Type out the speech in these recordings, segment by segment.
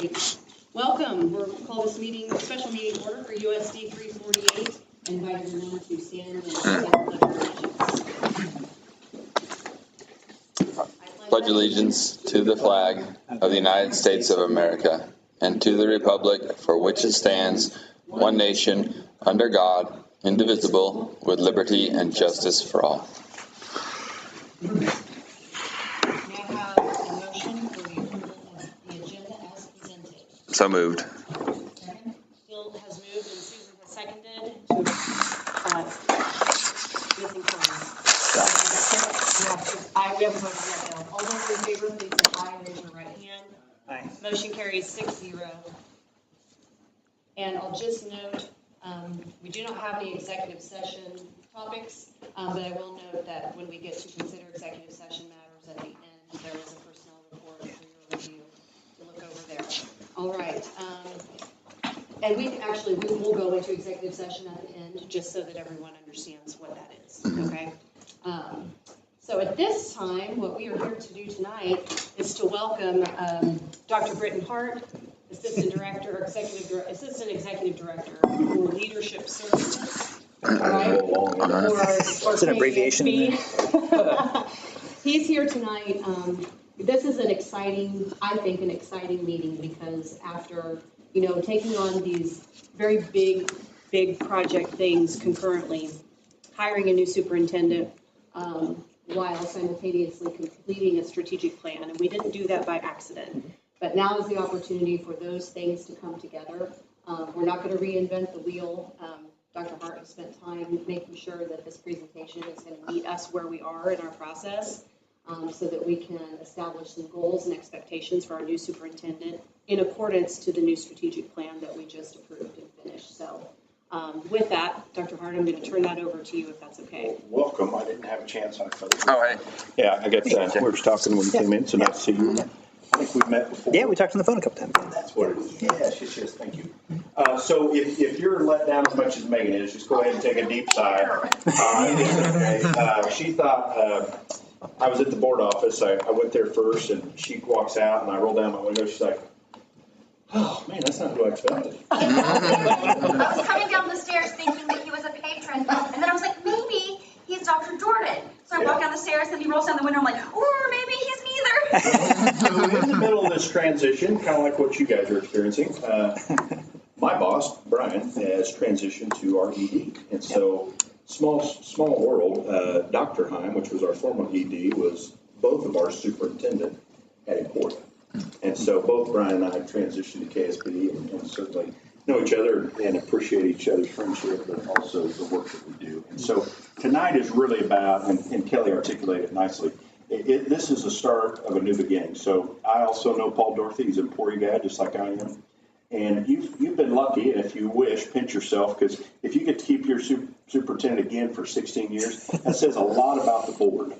right. Welcome. We'll call this meeting, special meeting order for USD 348. I invite everyone to stand and say the Pledge of Allegiance. Pledge allegiance to the flag of the United States of America and to the republic for which it stands, one nation, under God, indivisible, with liberty and justice for all. May I have a motion for the approval of the agenda as presented? So moved. Second. Bill has moved and Susan has seconded. Missing comments. We have a vote yet, Bill. All those in favor, please say aye. Raise your right hand. Aye. Motion carries 6-0. And I'll just note, we do not have any executive session topics, but I will note that when we get to consider executive session matters at the end, there was a personnel report for your review to look over there. All right. And we will go into executive session at the end, just so that everyone understands what that is, okay? So at this time, what we are here to do tonight is to welcome Dr. Britton Hart, Assistant Executive Director for Leadership Services. Right? It's an abbreviation. He's here tonight. This is an exciting meeting because after, taking on these very big project things concurrently, hiring a new superintendent, while simultaneously completing a strategic plan. And we didn't do that by accident. But now is the opportunity for those things to come together. We're not going to reinvent the wheel. Dr. Hart has spent time making sure that this presentation is going to meet us where we are in our process so that we can establish some goals and expectations for our new superintendent in accordance to the new strategic plan that we just approved and finished. So with that, Dr. Hart, I'm going to turn that over to you if that's okay. Welcome. I didn't have a chance on it. Oh, hey. Yeah, I got we were just talking when you came in, so nice to see you. I think we've met before. Yeah, we talked on the phone a couple times. That's what it is. Yes, thank you. So if you're let down as much as Megan is, just go ahead and take a deep sigh. She thought I was at the board office. I went there first, and she walks out, and I roll down my window. She's like, "Oh man, that's not who I expected." I was coming down the stairs thinking that he was a patron, and then I was like, maybe he's Dr. Jordan. So I walk down the stairs, and he rolls down the window. I'm like, or maybe he's neither. So in the middle of this transition, kind of like what you guys are experiencing, my boss, Brian, has transitioned to our ED. And so small world, Dr. Heim, which was our former ED, was both of our superintendent at Emporia. And so both Brian and I transitioned to KSB and certainly know each other and appreciate each other's friendship, but also the work that we do. And so tonight is really about, and Kelly articulated it nicely, this is the start of a new beginning. So I also know Paul Dorothy. He's an Emporia guy, just like I am. And you've been lucky, and if you wish, pinch yourself, because if you get to keep your superintendent again for 16 years, that says a lot about the board.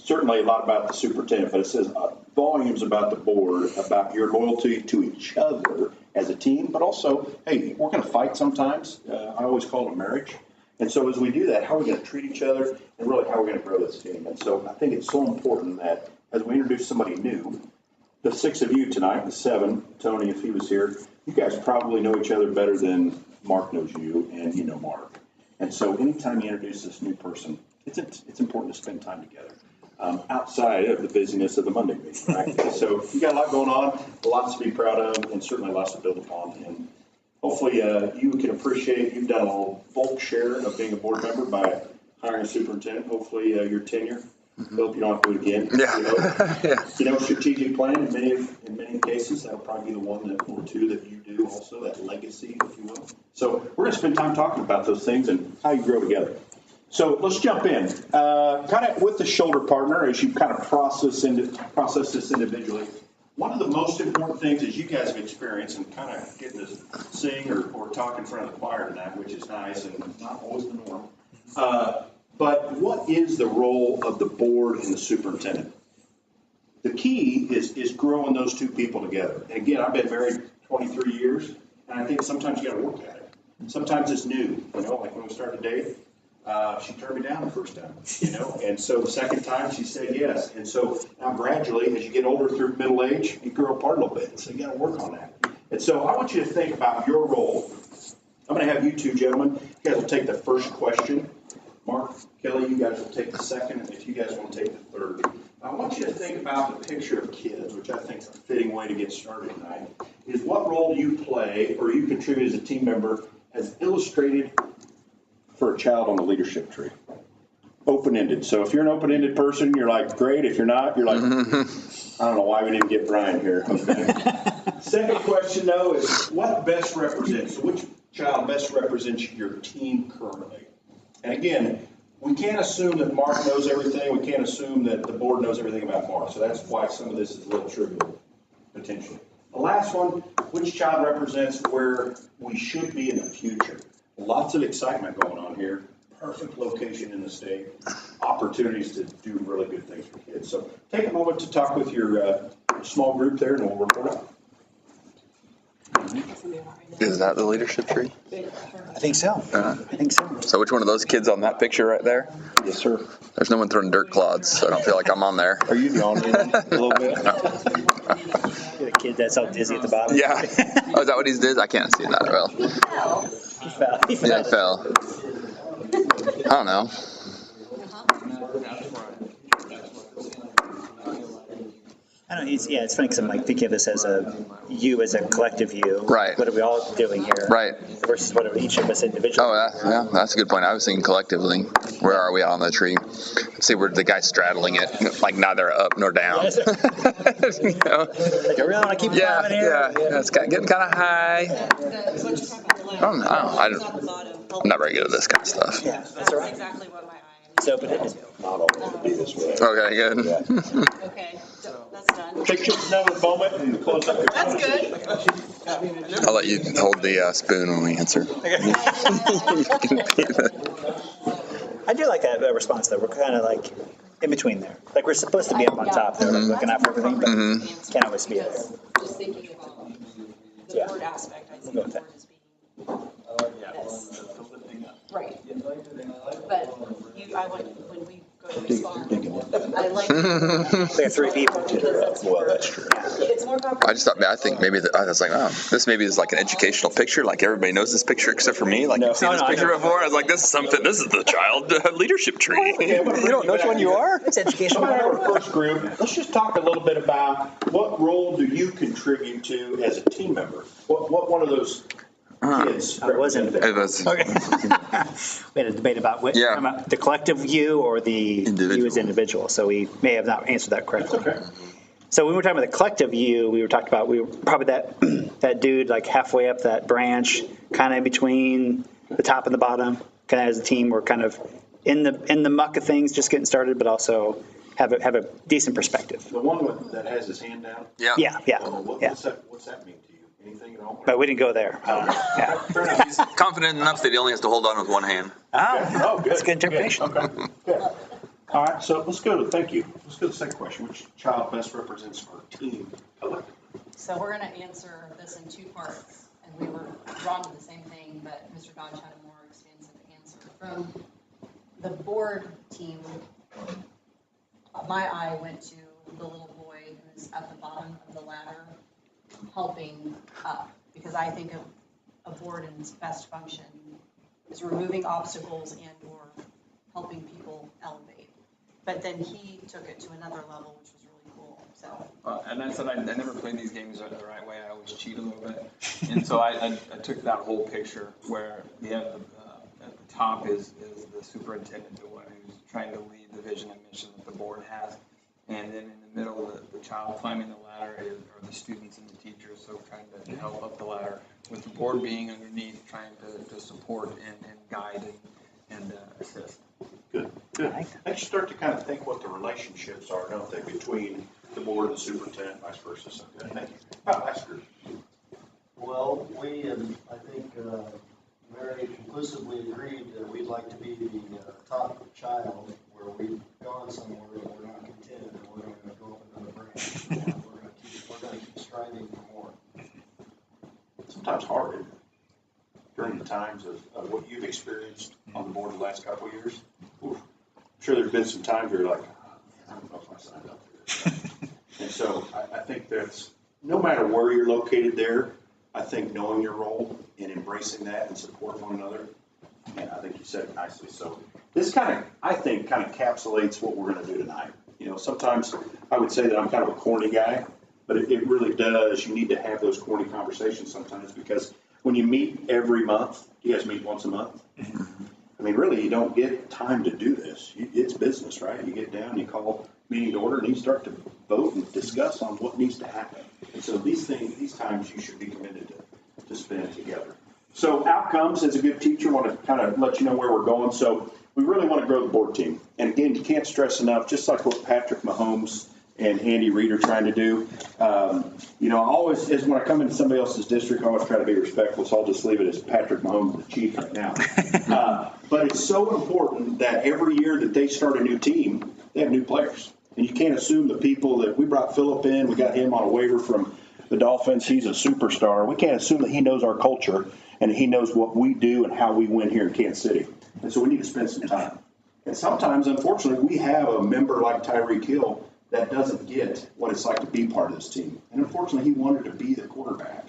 Certainly a lot about the superintendent, but it says volumes about the board, about your loyalty to each other as a team, but also, hey, we're going to fight sometimes. I always call it a marriage. And so as we do that, how are we going to treat each other, and really how are we going to grow this team? And so I think it's so important that as we introduce somebody new, the 6 of you tonight, the 7, Tony, if he was here, you guys probably know each other better than Mark knows you, and you know Mark. And so anytime you introduce this new person, it's important to spend time together outside of the busyness of the Monday meeting, right? So you got a lot going on, lots to be proud of, and certainly lots to build upon. And hopefully you can appreciate, you've done a little bulk share of being a board member by hiring a superintendent. Hopefully your tenure. Hope you don't have to do it again. Yeah. Strategic plan in many cases, that'll probably be the one or two that you do also, that legacy, if you will. So we're going to spend time talking about those things and how you grow together. So let's jump in. Kind of with the shoulder partner, as you kind of process this individually, one of the most important things is you guys have experienced and kind of getting to sing or talk in front of the choir tonight, which is nice and not always the norm. But what is the role of the board and the superintendent? The key is growing those two people together. And again, I've been married 23 years, and I think sometimes you got to work at it. Sometimes it's new, like when we start a date. She turned me down the first time, and so the second time she said yes. And so now gradually, as you get older through middle age, you grow apart a little bit. So you got to work on that. And so I want you to think about your role. I'm going to have you two gentlemen, you guys will take the first question. Mark, Kelly, you guys will take the second, and if you guys want to take the third. I want you to think about the picture of kids, which I think is a fitting way to get started tonight, is what role do you play or you contribute as a team member as illustrated for a child on the leadership tree? Open-ended. So if you're an open-ended person, you're like, great. If you're not, you're like, I don't know why we didn't get Brian here. Okay. Second question, though, is what best represents, so which child best represents your team currently? And again, we can't assume that Mark knows everything. We can't assume that the board knows everything about Mark. So that's why some of this is a little trivial, potentially. The last one, which child represents where we should be in the future? Lots of excitement going on here. Perfect location in the state. Opportunities to do really good things for kids. So take a moment to talk with your small group there, and we'll report out. Is that the leadership tree? I think so. I think so. So which one of those kids on that picture right there? Yes, sir. There's no one throwing dirt clods, so I don't feel like I'm on there. Are you the only one a little bit? You're the kid that's all dizzy at the bottom. Yeah. Oh, is that what he's did? I can't see that well. He fell. He fell. Yeah, it fell. I don't know. I don't know. It's funny because I'm like thinking of this as you as a collective you. Right. What are we all doing here? Right. Versus what are each of us individually. Oh, that's a good point. I was thinking collectively. Where are we on the tree? Let's see where the guy's straddling it, like neither up nor down. Like I really want to keep climbing here. Yeah. It's getting kind of high. I don't know. I'm not very good at this kind of stuff. Yeah, that's all right. Exactly what my eye It's open-ended. Not all of it be this way. Okay, good. Okay, that's done. Take just another moment and close up your That's conversation. good. I'll let you hold the spoon when we answer. I do like that response though. We're kind of like in between there. Like we're supposed to be up on top there, looking out for everything, but can't always be there. Just thinking about the Yeah. board aspect, I see We'll the go board with as being this. Right. But when we go to respond, I like. There are three people. Well, that's true. It's more comprehensive. I think maybe I was like, oh, this maybe is like an educational picture. Like everybody knows this picture except for me. Like you've seen this picture before. I was like, this is the child leadership tree. You don't know which one you are? It's educational. Come on, our first group. Let's just talk a little bit about what role do you contribute to as a team member? What one of those kids? I wasn't. It was. Okay. We had a debate about about the collective you or the you as individual. So we may have not answered that correctly. Okay. So when we were talking about the collective you, we were talking about we were probably that dude like halfway up that branch, kind of in between the top and the bottom. Kind of as a team, we're kind of in the muck of things, just getting started, but also have a decent perspective. The one that has his hand down? Yeah. What's that mean to you? Anything at all? But we didn't go there. Yeah. Fair enough. Confident enough that he only has to hold on with one hand. Oh, Good. that's good interpretation. Okay. Good. All right, so let's go to the second question. Which child best represents our team collectively? So we're going to answer this in two parts, and we were drawn to the same thing, but Mr. Dodge had a more expansive answer. From the board team, my eye went to the little boy who's at the bottom of the ladder helping up, because I think of a board in its best function is removing obstacles and or helping people elevate. But then he took it to another level, which was really cool. So. And I said I never played these games the right way. I always cheat a little bit. And so I took that whole picture where we have at the top is the superintendent, the one who's trying to lead the vision and mission that the board has. And then in the middle, the child climbing the ladder are the students and the teachers, so trying to help up the ladder, with the board being underneath, trying to support and guide and assist. Good. Let's start to kind of think what the relationships are, don't they, between the board and the superintendent, vice versa. So good. Thank you. Last group. Well, we, I think, very conclusively agreed that we'd like to be the top child, where we've gone somewhere and we're not content, and we're going to go up another branch. We're going to keep striving for more. Sometimes hard, isn't it? During the times of what you've experienced on the board the last couple of years. Oof. I'm sure there's been some times where you're like, I don't know if I signed up for this. And so I think that's, no matter where you're located there, I think knowing your role and embracing that and supporting one another, and I think you said it nicely. So this I think encapsulates what we're going to do tonight. You know, sometimes I would say that I'm kind of a corny guy, but it really does. You need to have those corny conversations sometimes, because when you meet every month, you guys meet once a month. I mean, really, you don't get time to do this. It's business, right? You get down, you call meeting to order, and you start to vote and discuss on what needs to happen. And so these times you should be committed to spend together. So outcomes, as a good teacher, want to kind of let you know where we're going. So we really want to grow the board team. And again, you can't stress enough, just like what Patrick Mahomes and Andy Reid are trying to do. You know, I always, as when I come into somebody else's district, I always try to be respectful, so I'll just leave it as Patrick Mahomes, the Chief, right now. But it's so important that every year that they start a new team, they have new players. And you can't assume the people that we brought Phillip in, we got him on a waiver from the Dolphins, he's a superstar. We can't assume that he knows our culture and he knows what we do and how we win here in Kansas City. And so we need to spend some time. And sometimes, unfortunately, we have a member like Tyreek Hill that doesn't get what it's like to be part of this team. And unfortunately, he wanted to be the quarterback.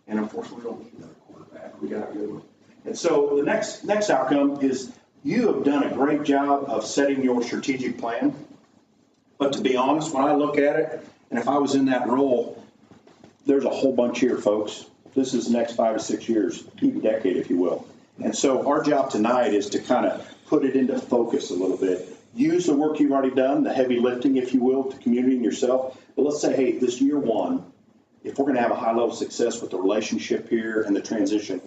And unfortunately, we don't need another quarterback. We got a good one. And so the next outcome is you have done a great job of setting your strategic plan. But to be honest, when I look at it, and if I was in that role, there's a whole bunch here, folks. This is the next 5 to 6 years, even decade, if you will. And so our job tonight is to kind of put it into focus a little bit. Use the work you've already done, the heavy lifting, if you will, to community and yourself. But let's say, hey, this year one, if we're going to have a high level of success with the relationship here and the transition,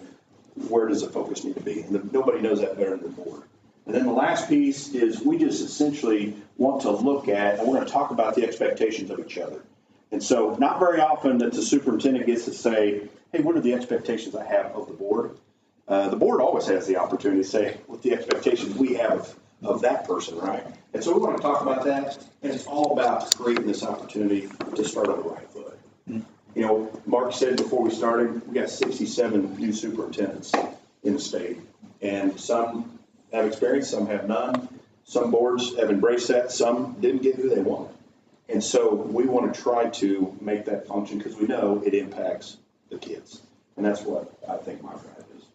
where does the focus need to be? And nobody knows that better than the board. And then the last piece is we just essentially want to look at, and we're going to talk about the expectations of each other. And so not very often that the superintendent gets to say, hey, what are the expectations I have of the board? The board always has the opportunity to say what the expectations we have of that person, right? And so we want to talk about that, and it's all about creating this opportunity to start on the right foot. You know, Mark said before we started, we got 67 new superintendents in the state, and some have experience, some have none. Some boards have embraced that, some didn't get who they wanted. And so we want to try to make that function because we know it impacts the kids. And that's what I think my drive is.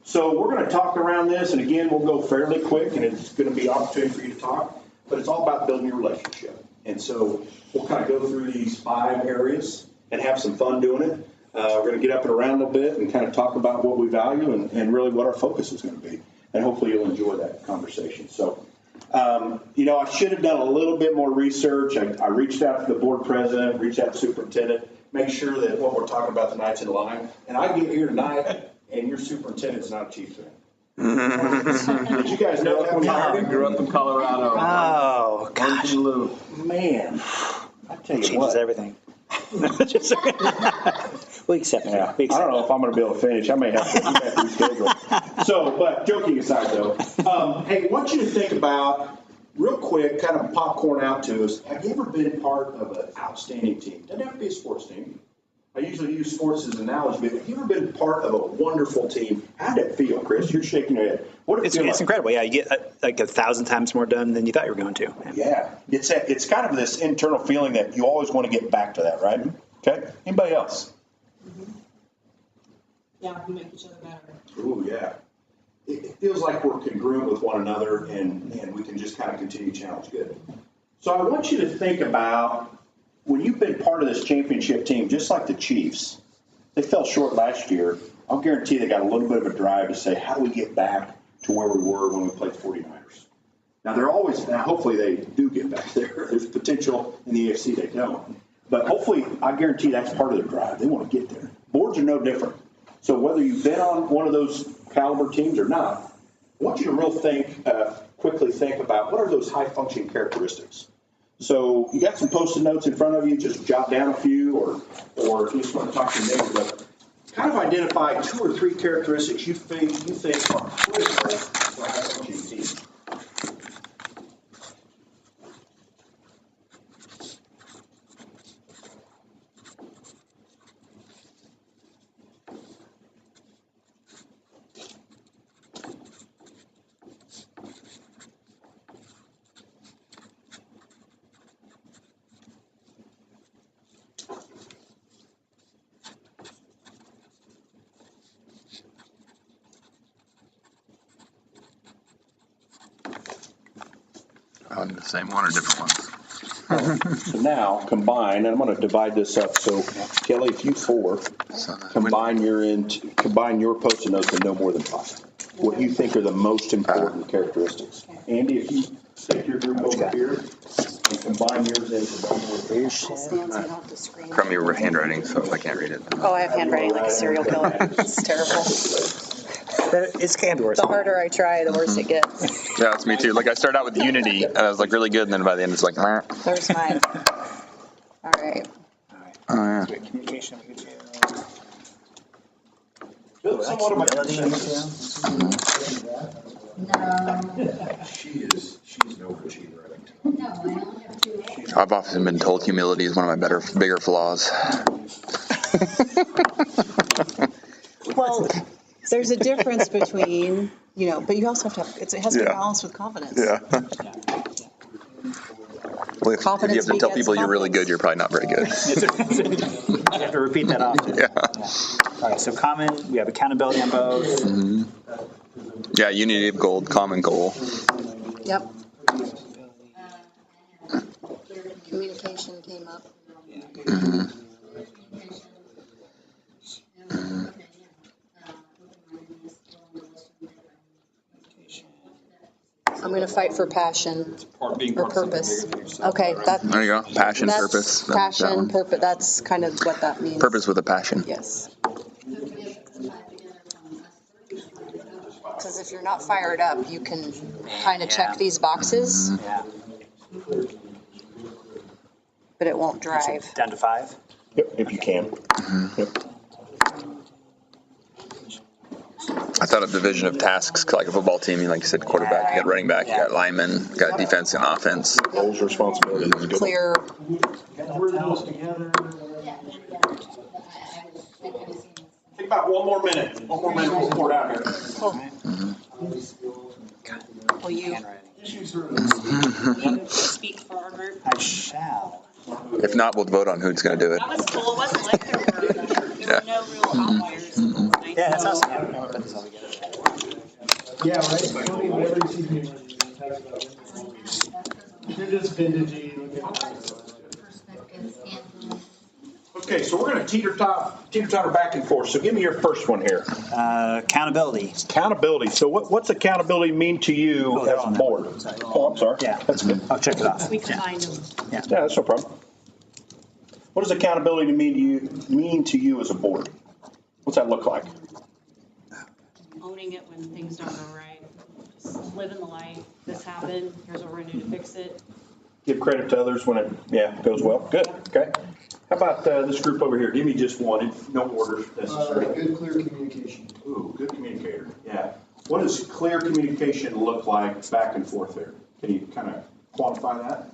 So we're going to talk around this, and again, we'll go fairly quick, and it's going to be an opportunity for you to talk, but it's all about building your relationship. And so we'll kind of go through these 5 areas and have some fun doing it. We're going to get up and around a little bit and kind of talk about what we value and really what our focus is going to be. And hopefully you'll enjoy that conversation. So, you know, I should have done a little bit more research. I reached out to the board president, reached out to the superintendent, make sure that what we're talking about tonight's in line. And I get here tonight, and your superintendent's not a Chiefs fan. Did you guys know that when you hired him? Grew up in Colorado. Oh, gosh. Man, I tell you Changes what. everything. We accept it. Yeah, I don't know if I'm going to be able to finish. I may have to reschedule. So, but joking aside, though, hey, I want you to think about, real quick, kind of popcorn out to us. Have you ever been part of an outstanding team? Doesn't have to be a sports team. I usually use sports as an analogy, but have you ever been part of a wonderful team? How did it feel, Chris? You're shaking your head. What did it feel like? It's incredible. Yeah, you get like 1,000 times more done than you thought you were going to. Yeah, it's kind of this internal feeling that you always want to get back to that, right? Okay. Anybody else? Yeah, we make each other better. Ooh, yeah. It feels like we're congruent with one another, and we can just kind of continue to challenge. Good. So I want you to think about when you've been part of this championship team, just like the Chiefs. They fell short last year. I'll guarantee they got a little bit of a drive to say, how do we get back to where we were when we played 49ers? Now, hopefully they do get back there. There's potential in the AFC they don't. But hopefully, I guarantee that's part of their drive. They want to get there. Boards are no different. So whether you've been on one of those caliber teams or not, I want you to quickly think about what are those high-functioning characteristics. So you got some Post-it notes in front of you. Just jot down a few, or if you just want to talk to your neighbor, but kind of identify 2 or 3 characteristics you think are critical for a high-functioning team. On the same one or different ones? So now combine, and I'm going to divide this up. So Kelly, if you 4, combine your Post-it notes in no more than 5. What you think are the most important characteristics. Andy, if you take your group over here and combine yours into no more than 5. From your handwriting, so if I can't read it. Oh, I have handwriting like a serial killer. It's terrible. It can be worse. The harder I try, the worse it gets. Yeah, that's me too. Like I started out with Unity, and I was like really good, and then by the end it's like, meh. There's mine. All right. Oh yeah. Communication. Somewhat of a She's no overachiever, I think. No, I only have 2. I've often been told humility is one of my bigger flaws. Well, there's a difference between, but you also have to have, it has to be balanced with confidence. Yeah. Well, if you Confidence have to tell begets people you're really good, you're probably not very good. You have to repeat that often. Yeah. All right, so common, we have accountability on both. Mm-hmm. Yeah, unity of gold, common goal. Yep. Communication came up. Mm-hmm. I'm going to fight for passion Part being or part of something purpose. bigger than yourself, Okay, right? that, There you go. Passion, that's purpose. That passion, one. purpose. That's kind of what that means. Purpose with a passion. Yes. Because if you're not fired up, you can kind of check these boxes, Yeah. but it won't drive. Down to 5. Yep, if you can. Yep. I thought of division of tasks like a football team. Like you said, quarterback, you got running back, you got linemen, you got defense and offense. Roles, responsibilities. Good. Clear. Word those together. Take about one more minute. We'll pour it out here. Will you Speak for our group. I shall. If not, we'll vote on who's going to do it. That was cool. It wasn't like there were no real outliers. Yeah, that's awesome. Yeah, we'll put this all together. Yeah, right. Tony, whenever you see me, talks about you're just vintagey. Okay, so we're going to teeter-totter back and forth. So give me your first one here. Accountability. Accountability. So what's accountability mean to you Oh, they're as a on that board? one. Sorry. Oh, I'm sorry. Yeah. That's good. I'll check it off. We combined them. Yeah, that's no problem. What does accountability mean to you as a board? What's that look like? Owning it when things don't go right. Just living the life. This happened. Here's what we're going to do to fix it. Give credit to others when it goes well. Good. Okay. How about this group over here? Give me just one. No order necessary. Good, clear communication. Ooh, good communicator. Yeah. What does clear communication look like back and forth there? Can you kind of quantify that?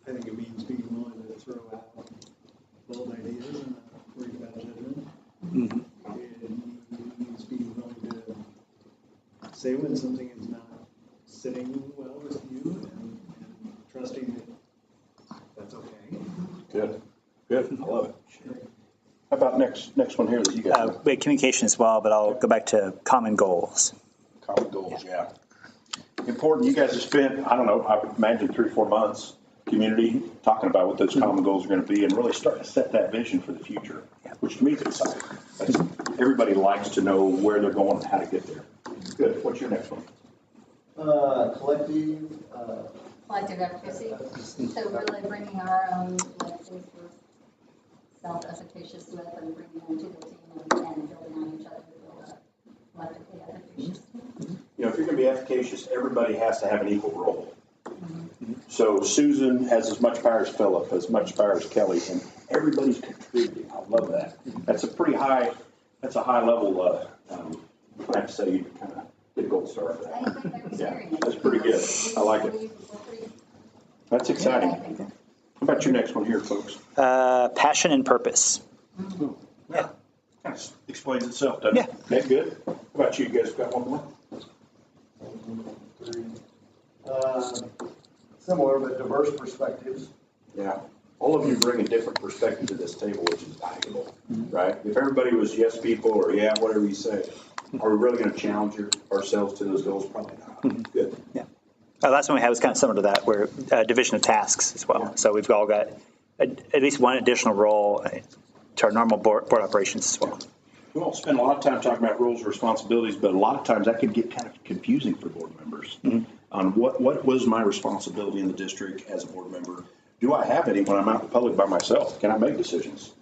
I think it means being willing to throw out bold ideas and not worried about judgment. Mhm. It means being willing to say when something is not sitting well with you and trusting that that's okay. Good. Good. I love it. How about next one here that you got? Wait, communication as well, but I'll go back to common goals. Common goals, yeah. Important. You guys have spent, I don't know, I would imagine 3 or 4 months community talking about what those common goals are going to be and really starting to set that vision for the future, which to me is exciting. Everybody likes to know where they're going and how to get there. Good. What's your next one? Collective efficacy. So really bringing our own things we're self-efficacious with and bringing them to the team and building on each other to build up collectively efficacious. You know, if you're going to be efficacious, everybody has to have an equal role. So Susan has as much power as Philip, as much power as Kelly, and everybody's contributing. I love that. That's a pretty high, that's a high level, I have to say, you kind of get a gold star for that. Yeah, that's pretty good. I like it. That's exciting. How about your next one here, folks? Passion and purpose. Yeah. Kind of explains itself, doesn't it? Yeah. Okay, good. How about you guys? Got one more? Similar but diverse perspectives. Yeah. All of you bring a different perspective to this table, which is valuable, right? If everybody was yes people or yeah, whatever you say, are we really going to challenge ourselves to those goals? Probably not. Good. Yeah. Last one we had was kind of similar to that, where division of tasks as well. So we've all got at least one additional role to our normal board operations as well. We won't spend a lot of time talking about roles and responsibilities, but a lot of times that can get kind of confusing for board members on what was my responsibility in the district as a board member. Do I have any when I'm out in public by myself? Can I make decisions?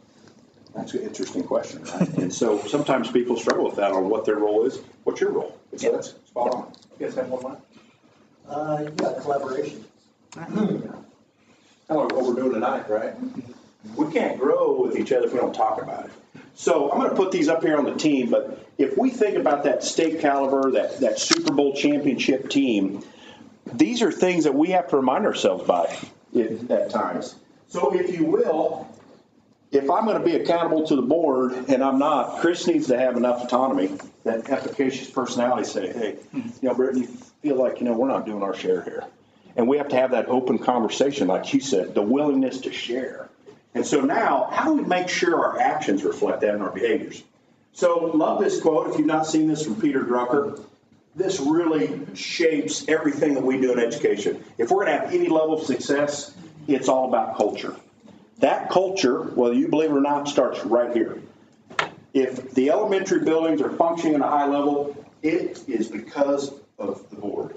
That's an interesting question, right? And so sometimes people struggle with that on what their role is. What's your role? So that's spot on. You guys have one line? Yeah, collaboration. Kind of like what we're doing tonight, right? We can't grow with each other if we don't talk about it. So I'm going to put these up here on the team, but if we think about that state caliber, that Super Bowl championship team, these are things that we have to remind ourselves by at times. So if you will, if I'm going to be accountable to the board and I'm not, Chris needs to have enough autonomy, that efficacious personality, say, hey, Brittany, feel like, we're not doing our share here. And we have to have that open conversation, like you said, the willingness to share. And so now, how do we make sure our actions reflect that in our behaviors? So love this quote. If you've not seen this from Peter Drucker, this really shapes everything that we do in education. If we're going to have any level of success, it's all about culture. That culture, whether you believe it or not, starts right here. If the elementary buildings are functioning at a high level, it is because of the board.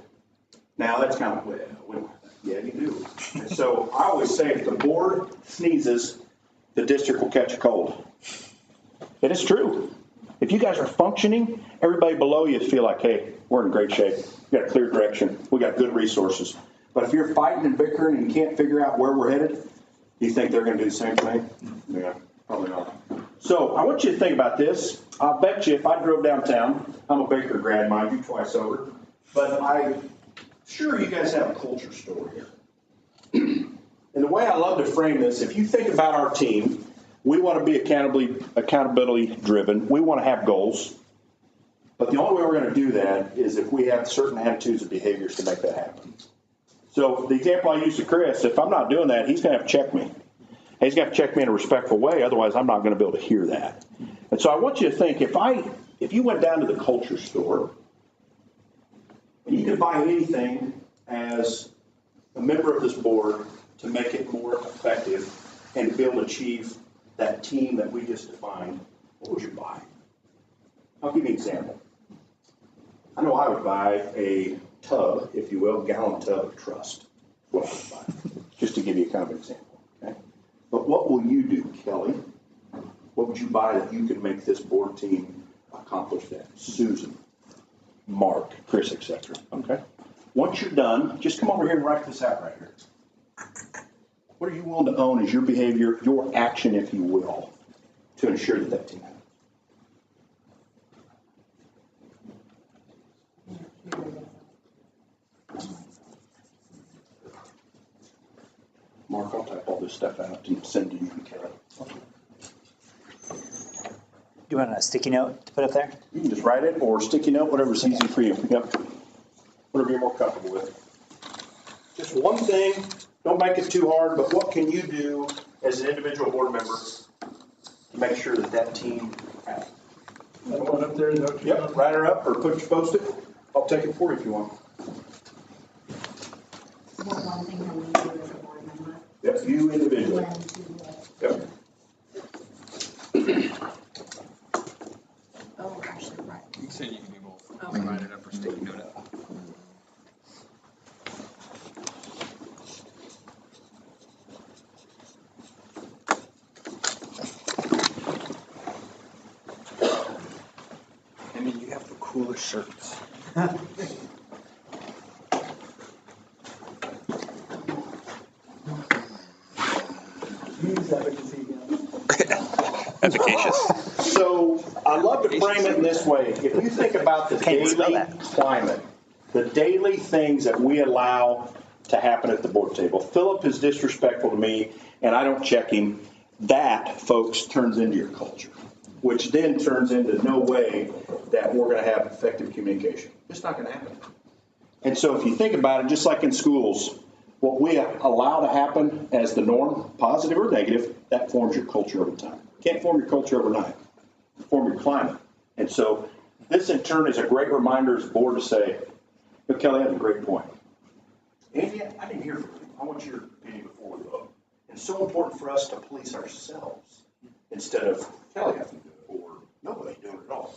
Now, that's kind of, well, yeah, you do. And so I always say if the board sneezes, the district will catch a cold. And it's true. If you guys are functioning, everybody below you feel like, hey, we're in great shape. We got a clear direction. We got good resources. But if you're fighting and bickering and you can't figure out where we're headed, do you think they're going to do the same thing? Yeah, probably not. So I want you to think about this. I'll bet you if I drove downtown, I'm a Baker grad, mind you, twice over, but I'm sure you guys have a culture story here. And the way I love to frame this, if you think about our team, we want to be accountability driven. We want to have goals. But the only way we're going to do that is if we have certain attitudes and behaviors to make that happen. So the example I used to Chris, if I'm not doing that, he's going to have to check me. He's got to check me in a respectful way, otherwise I'm not going to be able to hear that. And so I want you to think, if you went down to the culture store, and you could buy anything as a member of this board to make it more effective and be able to achieve that team that we just defined, what would you buy? I'll give you an example. I know I would buy a tub, if you will, gallon tub of trust. What I would buy, just to give you kind of an example. Okay? But what will you do, Kelly? What would you buy that you could make this board team accomplish that? Susan, Mark, Chris, etc. Okay? Once you're done, just come over here and write this out right here. What are you willing to own as your behavior, your action, if you will, to ensure that that team happens? Mark, I'll type all this stuff out and send to you and Kelly. Do you want a sticky note to put up there? You can just write it or sticky note, whatever's easy for you. Yep. Whatever you're more comfortable with. Just one thing, don't make it too hard, but what can you do as an individual board member to make sure that that team happens? That one up there, is that what you're Yep, write her up or post it. I'll take it for you if you want. What one thing can we do as a board member? Yep, you individually. When to do it? Yep. Oh, actually, right. You said you can do both. Okay. Write it up or sticky note it. I mean, you have the coolest shirts. Efficacious. So I love to frame it in this way. If you think about the Can't spell daily that. climate, the daily things that we allow to happen at the board table. Philip is disrespectful to me, and I don't check him. That, folks, turns into your culture, which then turns into no way that we're going to have effective communication. It's not going to happen. And so if you think about it, just like in schools, what we allow to happen as the norm, positive or negative, that forms your culture over time. Can't form your culture overnight. Form your climate. And so this in turn is a great reminder as a board to say, But Kelly has a great point. Andy, I didn't hear from you. I want your opinion before we vote. It's so important for us to police ourselves instead of Kelly having to do it or nobody doing it at all.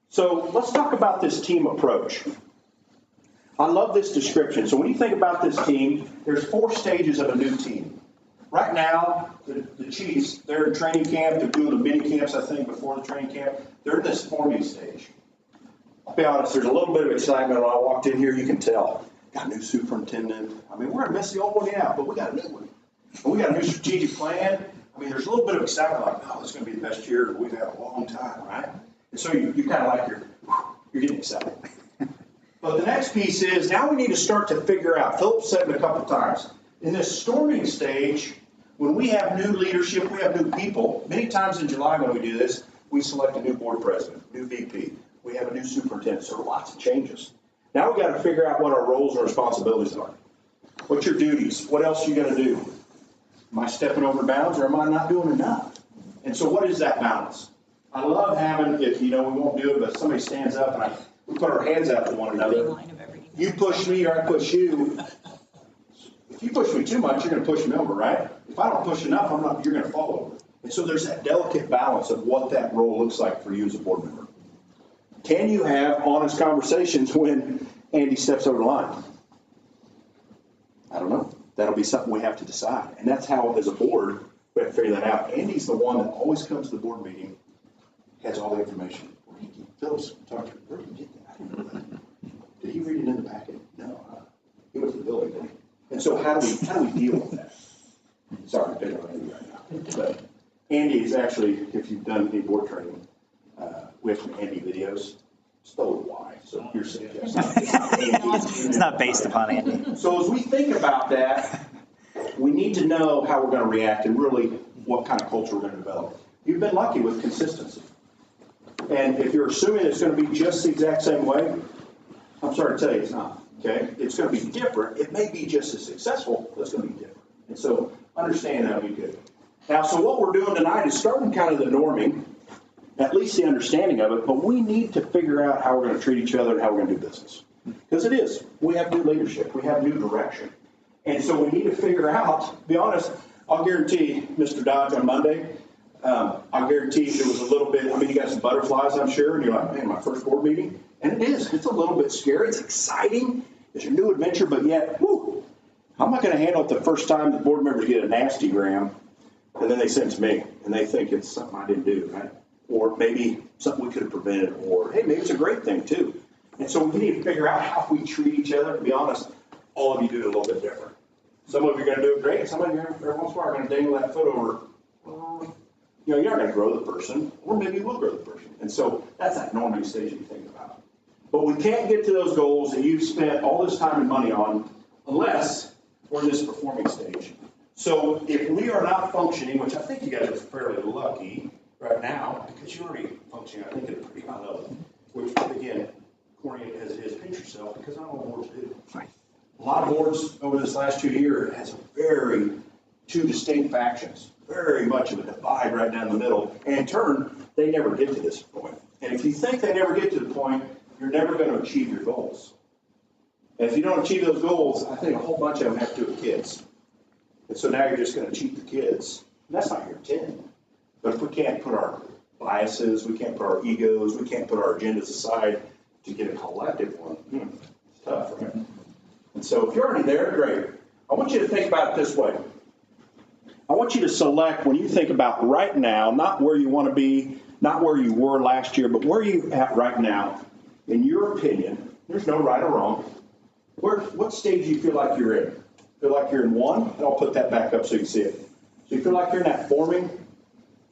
So let's talk about this team approach. I love this description. So when you think about this team, there's 4 stages of a new team. Right now, the Chiefs, they're in training camp. They're doing the mini camps, I think, before the training camp. They're in this forming stage. I'll be honest, there's a little bit of excitement when I walked in here. You can tell. Got a new superintendent. I mean, we're going to miss the old one, yeah, but we got a new one. And we got a new strategic plan. I mean, there's a little bit of excitement like, oh, this is going to be the best year we've had a long time, right? And so you kind of like you're getting excited. But the next piece is now we need to start to figure out, Philip said it a couple times, in this storming stage, when we have new leadership, we have new people. Many times in July when we do this, we select a new board president, new VP. We have a new superintendent, so lots of changes. Now we've got to figure out what our roles and responsibilities are. What's your duties? What else are you going to do? Am I stepping over bounds or am I not doing enough? And so what is that balance? I love having, if we won't do it, but somebody stands up and we put our hands out to one another. You push me or I push you. If you push me too much, you're going to push me over, right? If I don't push enough, you're going to fall over. And so there's that delicate balance of what that role looks like for you as a board member. Can you have honest conversations when Andy steps over the line? I don't know. That'll be something we have to decide. And that's how, as a board, we have to figure that out. Andy's the one that always comes to the board meeting, has all the information. Phil's talking, where did you get that? I didn't know that. Did he read it in the packet? No. He went to the building, didn't he? And so how do we deal with that? Sorry, I'm picking on Andy right now. But Andy is actually, if you've done any board training, we have some Andy videos. It's the why. So you're suggesting It's not based upon Andy. So as we think about that, we need to know how we're going to react and really what kind of culture we're going to develop. You've been lucky with consistency. And if you're assuming it's going to be just the exact same way, I'm sorry to tell you it's not. Okay? It's going to be different. It may be just as successful, but it's going to be different. And so understand that would be good. Now, so what we're doing tonight is starting kind of the norming, at least the understanding of it, but we need to figure out how we're going to treat each other and how we're going to do business. Because it is. We have new leadership. We have new direction. And so we need to figure out, to be honest, I'll guarantee Mr. Dodge on Monday, I'll guarantee there was a little bit, you got some butterflies, I'm sure, and you're like, man, my first board meeting. And it is. It's a little bit scary. It's exciting. It's a new adventure, but yet, whoo, how am I going to handle it the first time the board members get a nasty gram and then they send it to me and they think it's something I didn't do, right? Or maybe something we could have prevented, or hey, maybe it's a great thing too. And so we need to figure out how we treat each other. To be honest, all of you do it a little bit different. Some of you are going to do it great. Some of you every once in a while are going to dangle that foot over. You're not going to grow the person, or maybe you will grow the person. And so that's that norming stage you think about. But we can't get to those goals that you've spent all this time and money on unless we're in this performing stage. So if we are not functioning, which I think you guys are fairly lucky right now, because you're already functioning, I think, at a pretty high level, which, again, corny as it is, pinch yourself, because not all boards do. Right. A lot of boards over this last 2 years has two distinct factions, very much of a divide right down the middle. And in turn, they never get to this point. And if you think they never get to the point, you're never going to achieve your goals. And if you don't achieve those goals, I think a whole bunch of them have to do with kids. And so now you're just going to cheat the kids. And that's not your intent. But if we can't put our biases, we can't put our egos, we can't put our agendas aside to get a collective one, it's tough, right? And so if you're already there, great. I want you to think about it this way. I want you to select, when you think about right now, not where you want to be, not where you were last year, but where you're at right now, in your opinion, there's no right or wrong. What stage do you feel like you're in? Feel like you're in one? And I'll put that back up so you can see it. So you feel like you're in that forming?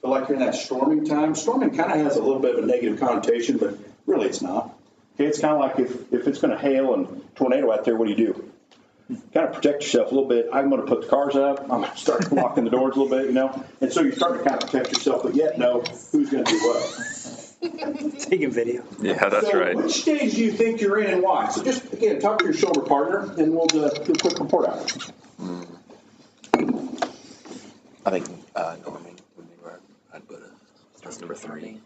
Feel like you're in that storming time? Storming kind of has a little bit of a negative connotation, but really it's not. Okay, it's kind of like if it's going to hail and tornado out there, what do? Kind of protect yourself a little bit. I'm going to put the cars up. I'm going to start locking the doors a little bit, And so you're starting to kind of protect yourself, but yet know who's going to do what. Taking video. Yeah, that's right. Which stage do you think you're in and why? So just, again, talk to your shoulder partner, and we'll do a quick report out. I think norming would be where I'd put it. That's number 3.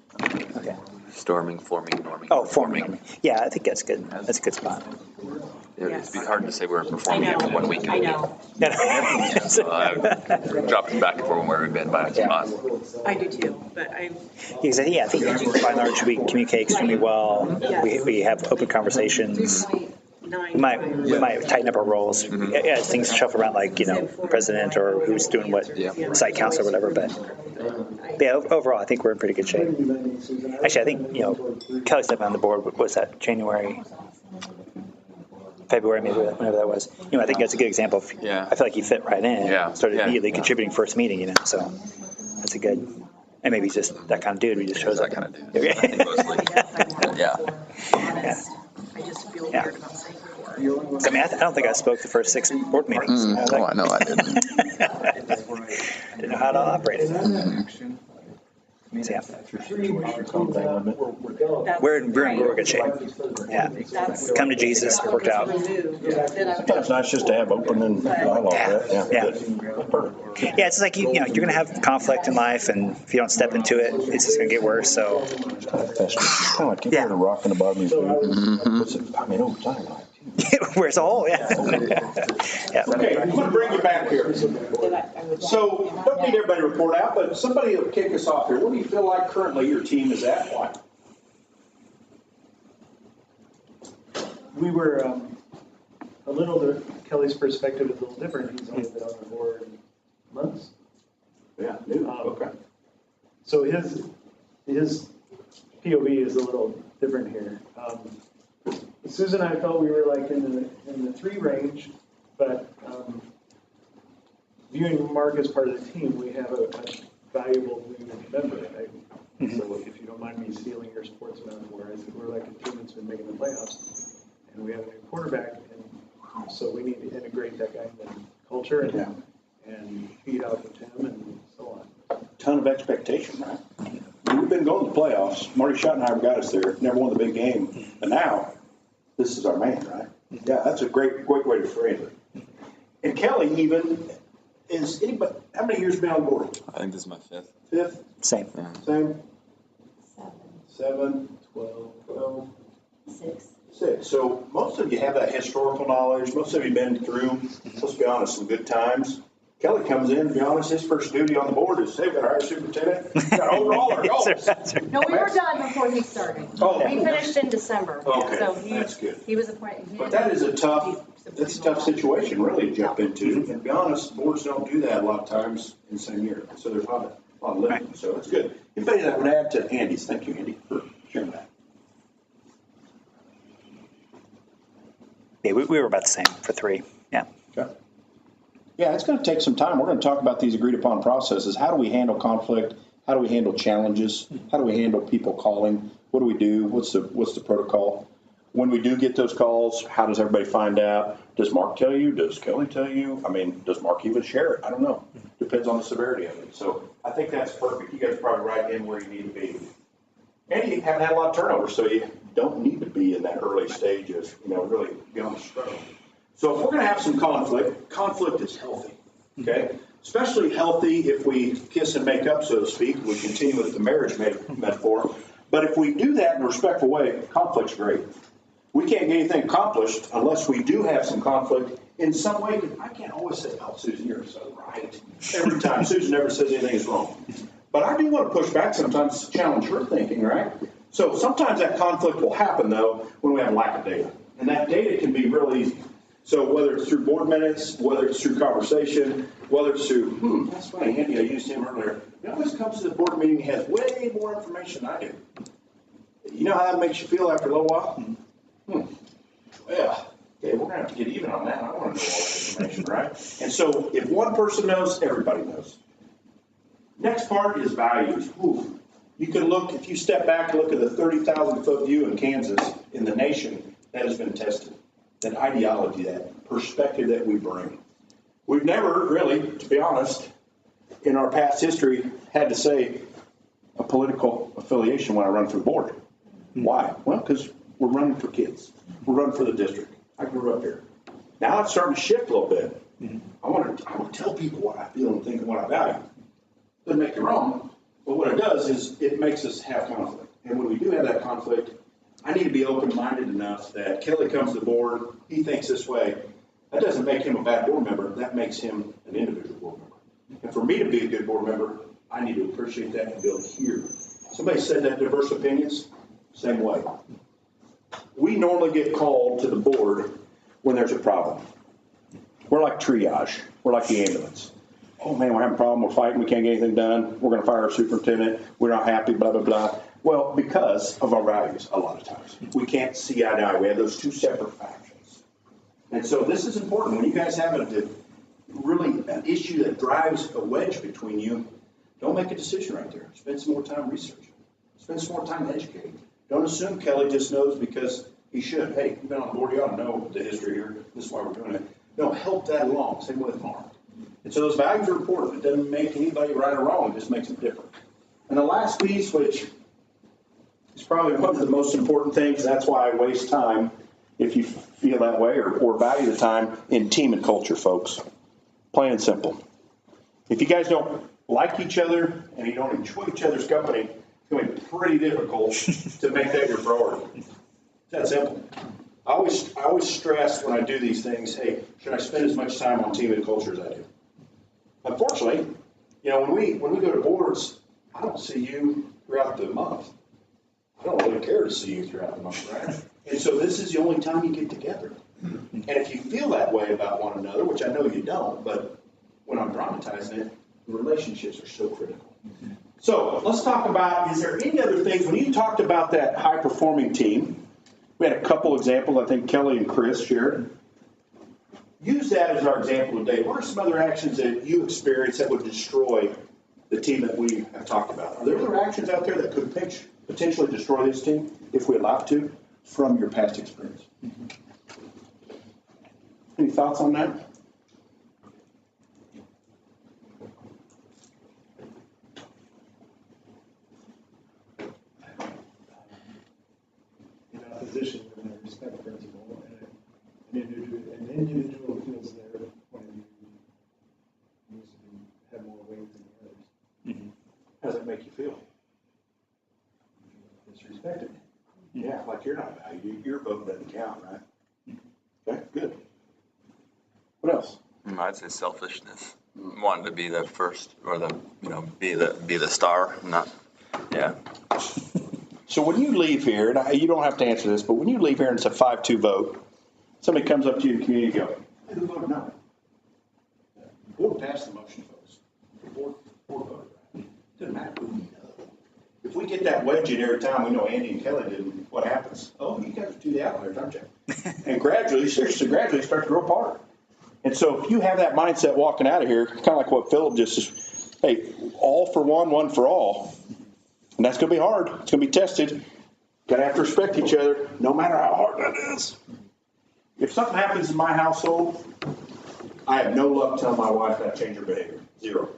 Okay. Storming, forming, norming. Oh, forming. Yeah, I think that's good. That's a good spot. It'd be hard to say we're I performing know, after 1 week. I know. So dropping back and forth from where we've been by a lot. I do too, but I, Because I think by and large we communicate extremely well. We have open conversations. We might tighten up our roles as things shuffle around, like, president or who's doing what, site council or whatever. But yeah, overall, I think we're in pretty good shape. Actually, I think, Kelly stepping on the board, what was that, February, maybe, whenever that was. I think that's a good example of, Yeah. I feel like he fit right in. Yeah. Started Yeah. immediately contributing first meeting, so that's a good, and maybe he's just that kind of dude who just shows That up. kind of dude. I think mostly. Yeah. honest, I just feel Yeah. weird about saying before. I mean, I don't think I spoke the first 6 board meetings. I was Oh, like, I know I didn't. didn't know how to operate it. So, yeah. We're in real good shape. Yeah. Come to Jesus, it worked out. Sometimes nice just to have open and dialogue. Yeah. Yeah, it's like, you're going to have conflict in life, and if you don't step into it, it's just going to get worse. So, Kind of like you put a rock in the bottom of your boot. I mean, over time, like. where's the hole? Yeah. Yeah. Okay, I'm going to bring you back here. So, don't need everybody to report out, but somebody will kick us off here. What do you feel like currently your team is at? Why? We were, a little, Kelly's perspective is a little different. He's only been on the board months. Yeah, new. Okay. So his POV is a little different here. Susan and I felt we were like in the 3 range, but viewing Mark as part of the team, we have a valuable new member. Right? So if you don't mind me stealing your sports metaphor, I think we're like a team that's been making the playoffs, and we have a new quarterback, and so we need to integrate that guy in the culture and feed off of him and so on. Ton of expectation, right? We've been going to the playoffs. Marty Schottenheimer got us there. Never won the big game, but now this is our man, right? Yeah, that's a great way to frame it. And Kelly even is anybody? How many years been on board? I think this is my 5th. 5th. Same. Same. 7, 7, 12, 6. 6. So most of you have that historical knowledge. Most of you been through, let's be honest, some good times. Kelly comes in, to be honest, his first duty on the board is, hey, we got to hire a superintendent. We got to overhaul our goals. No, we were done before he started. Oh. We finished in December. Okay, So that's good. he was appointed. But that is a tough situation really to jump into. And to be honest, boards don't do that a lot of times in the same year. So there's a lot of lifting. So it's good. Anybody that would add to Andy's? Thank you, Andy, for sharing that. Yeah, we were about the same for 3. Yeah. Okay. Yeah, it's going to take some time. We're going to talk about these agreed upon processes. How do we handle conflict? How do we handle challenges? How do we handle people calling? What do we do? What's the protocol? When we do get those calls, how does everybody find out? Does Mark tell you? Does Kelly tell you? I mean, does Mark even share it? I don't know. Depends on the severity of it. So I think that's perfect. You guys are probably right in where you need to be. And you haven't had a lot of turnover, so you don't need to be in that early stage of, really be on the struggle. So if we're going to have some conflict is healthy, okay? Especially healthy if we kiss and make up, so to speak. We continue with the marriage metaphor. But if we do that in a respectful way, conflict's great. We can't get anything accomplished unless we do have some conflict in some way. I can't always say, oh, Susan, you're so right. Every time. Susan never says anything is wrong. But I do want to push back sometimes to challenge her thinking, right? So sometimes that conflict will happen, though, when we have lack of data. And that data can be really easy. So whether it's through board minutes, whether it's through conversation, whether it's through, that's funny, Andy, I used him earlier. He always comes to the board meeting, he has way more information than I do. You know how that makes you feel after a little while? Well, okay, we're going to have to get even on that. I want to know all that information, right? And so if one person knows, everybody knows. Next part is values. Ooh. You can look, if you step back and look at the 30,000-foot view in Kansas, in the nation, that has been tested. That ideology, that perspective that we bring. We've never really, to be honest, in our past history, had to say a political affiliation when I run for the board. Why? Well, because we're running for kids. We're running for the district. I grew up here. Now it's starting to shift a little bit. I want to tell people what I feel and think and what I value. Doesn't make it wrong, but what it does is it makes us have conflict. And when we do have that conflict, I need to be open-minded enough that Kelly comes to the board, he thinks this way. That doesn't make him a bad board member. That makes him an individual board member. And for me to be a good board member, I need to appreciate that and be able to hear. Somebody said that diverse opinions, same way. We normally get called to the board when there's a problem. We're like triage. We're like the ambulance. Oh man, we're having a problem. We're fighting. We can't get anything done. We're going to fire our superintendent. We're not happy, blah, blah, blah. Well, because of our values, a lot of times. We can't see eye to eye. We have those two separate factions. And so this is important. When you guys have really an issue that drives a wedge between you, don't make a decision right there. Spend some more time researching. Spend some more time educating. Don't assume Kelly just knows because he should. Hey, you've been on the board, you ought to know the history here. This is why we're doing it. No, help that along. Same with harm. And so those values are important. It doesn't make anybody right or wrong. It just makes them different. And the last piece, which is probably one of the most important things, that's why I waste time, if you feel that way or value the time, in team and culture, folks. Plain and simple. If you guys don't like each other and you don't enjoy each other's company, it's going to be pretty difficult to make that your priority. It's that simple. I always stress when I do these things, hey, should I spend as much time on team and culture as I do? Unfortunately, when we go to boards, I don't see you throughout the month. I don't really care to see you throughout the month, right? And so this is the only time you get together. And if you feel that way about one another, which I know you don't, but when I'm dramatizing it, the relationships are so critical. So let's talk about, is there any other things, when you talked about that high-performing team, we had a couple examples, I think Kelly and Chris shared. Use that as our example today. What are some other actions that you experience that would destroy the team that we have talked about? Are there other actions out there that could potentially destroy this team if we allow it to from your past experience? Any thoughts on that? In opposition to the respect principle, and an individual feels their point of view needs to have more weight than the others. Mm-hmm. How does that make you feel? Disrespected. Yeah, like you're not valued. Your vote doesn't count, right? Okay, good. What else? I'd say selfishness. Wanting to be the first or be the star, not, yeah. So when you leave here, and you don't have to answer this, but when you leave here and it's a 5-2 vote, somebody comes up to you in the community and goes, hey, who voted no? The board passed the motion, folks. The board voted right. It doesn't matter who we know. If we get that wedge in every time we know Andy and Kelly didn't, what happens? Oh, you guys are two the outliers, aren't you? And gradually start to grow apart. And so if you have that mindset walking out of here, kind of like what Philip just said, hey, all for one, one for all. And that's going to be hard. It's going to be tested. Got to have to respect each other, no matter how hard that is. If something happens in my household, I have no luck telling my wife how to change her behavior. Zero.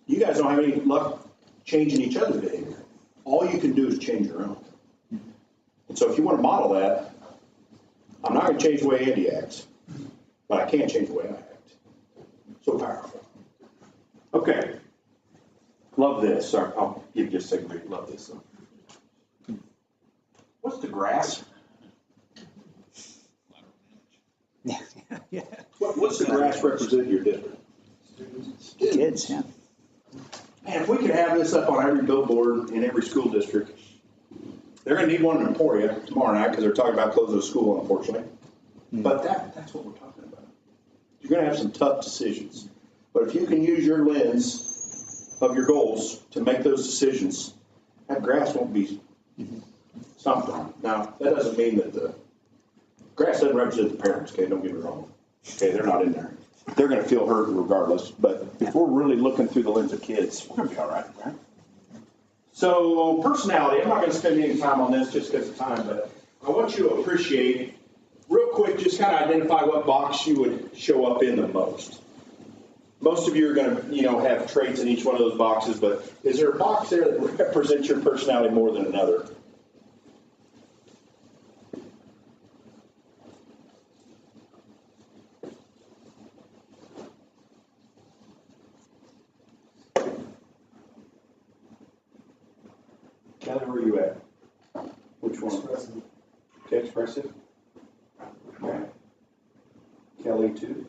You guys don't have any luck changing each other's behavior. All you can do is change your own. And so if you want to model that, I'm not going to change the way Andy acts, but I can change the way I act. So powerful. Okay. Love this. Sorry, I'll give you just a second. Love this. What's the grass? Yeah. What's the grass represent your district? Kids, yeah. Man, if we could have this up on every billboard in every school district, they're going to need one in Emporia tomorrow night because they're talking about closing the school, unfortunately. But that's what we're talking about. You're going to have some tough decisions. But if you can use your lens of your goals to make those decisions, that grass won't be stomped on. Now, that doesn't mean that the grass doesn't represent the parents, okay? Don't get me wrong. Okay, they're not in there. They're going to feel hurt regardless. But if we're really looking through the lens of kids, we're going to be all right, right? So personality, I'm not going to spend any time on this just because of time, but I want you to appreciate, real quick, just kind of identify what box you would show up in the most. Most of you are going to, have traits in each one of those boxes, but is there a box there that represents your personality more than another? Kelly, where are you at? Which one? Expressive. Okay, expressive. Okay. Kelly, too?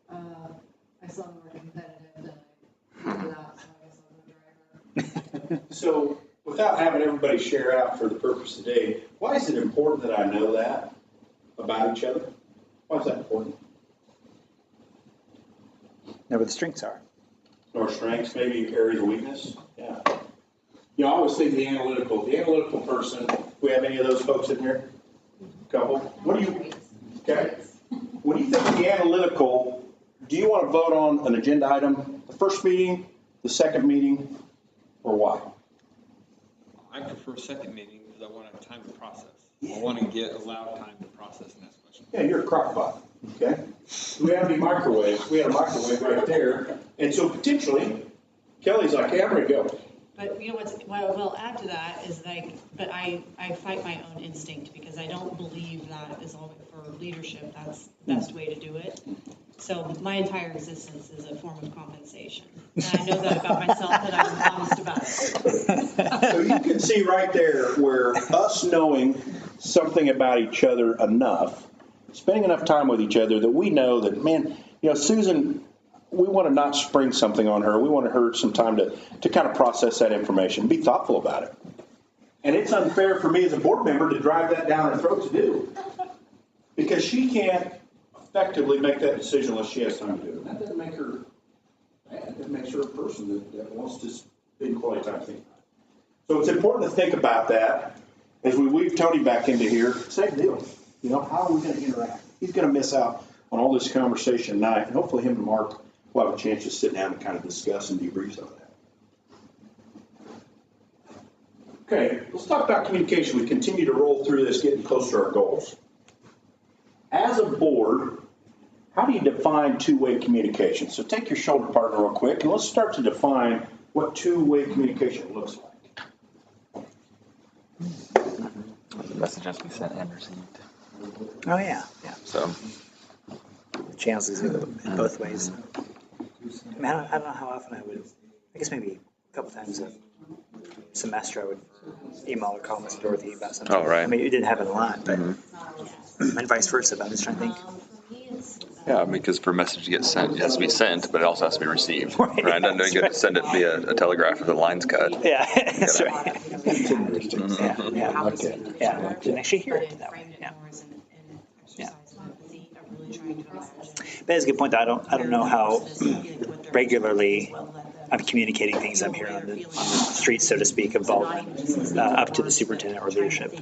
I saw more competitive than I did that, so I guess I'm the driver. So without having everybody share out for the purpose today, why is it important that I know that about each other? Why is that important? Know where the strengths are. Or strengths, maybe areas of weakness? Yeah. You know, I always think the analytical person, do we have any of those folks in here? Couple? What do you, okay. When you think of the analytical, do you want to vote on an agenda item, the first meeting, the second meeting, or why? I prefer second meeting because I want to have time to process. I want to allow time to process and ask questions. Yeah, you're a crock pot, okay? We have to be microwaves. We have a microwave right there. And so potentially, Kelly's like, hey, I'm ready to go. But you know what I will add to that is like, but I fight my own instinct because I don't believe that is always for leadership, that's the best way to do it. So my entire existence is a form of compensation. And I know that about myself, that I'm honest about it. So you can see right there where us knowing something about each other enough, spending enough time with each other that we know that, man, you know, Susan, we want to not spring something on her. We want her some time to kind of process that information, be thoughtful about it. And it's unfair for me as a board member to drive that down her throat to do. Because she can't effectively make that decision unless she has time to do it. That doesn't make her bad. That makes her a person that wants to spend quality time thinking about it. So it's important to think about that as we weave Tony back into here. Same deal. You know, how are we going to interact? He's going to miss out on all this conversation tonight, and hopefully him and Mark will have a chance to sit down and kind of discuss and debrief some of that. Okay, let's talk about communication. We continue to roll through this, getting closer to our goals. As a board, how do you define two-way communication? So take your shoulder partner real quick, and let's start to define what two-way communication looks like. The message has to be sent and received. Oh, yeah. So, The channels is in both ways. I mean, I don't know how often I would, I guess maybe a couple times a semester I would email or call Miss Dorothy about something. Oh, right. I mean, it didn't happen a lot, but and vice versa, but I'm just trying to think. yeah, because for a message to get sent, it has to be sent, but it also has to be received. Right, Right? Doesn't do any good to send it via a telegraph if the line's cut. Yeah, that's right. Mhm. Yeah. Didn't actually hear it that way. Yeah. That is a good point. I don't know how regularly I'm communicating things I'm hearing on the streets, so to speak, of Baldwin, up to the superintendent or leadership.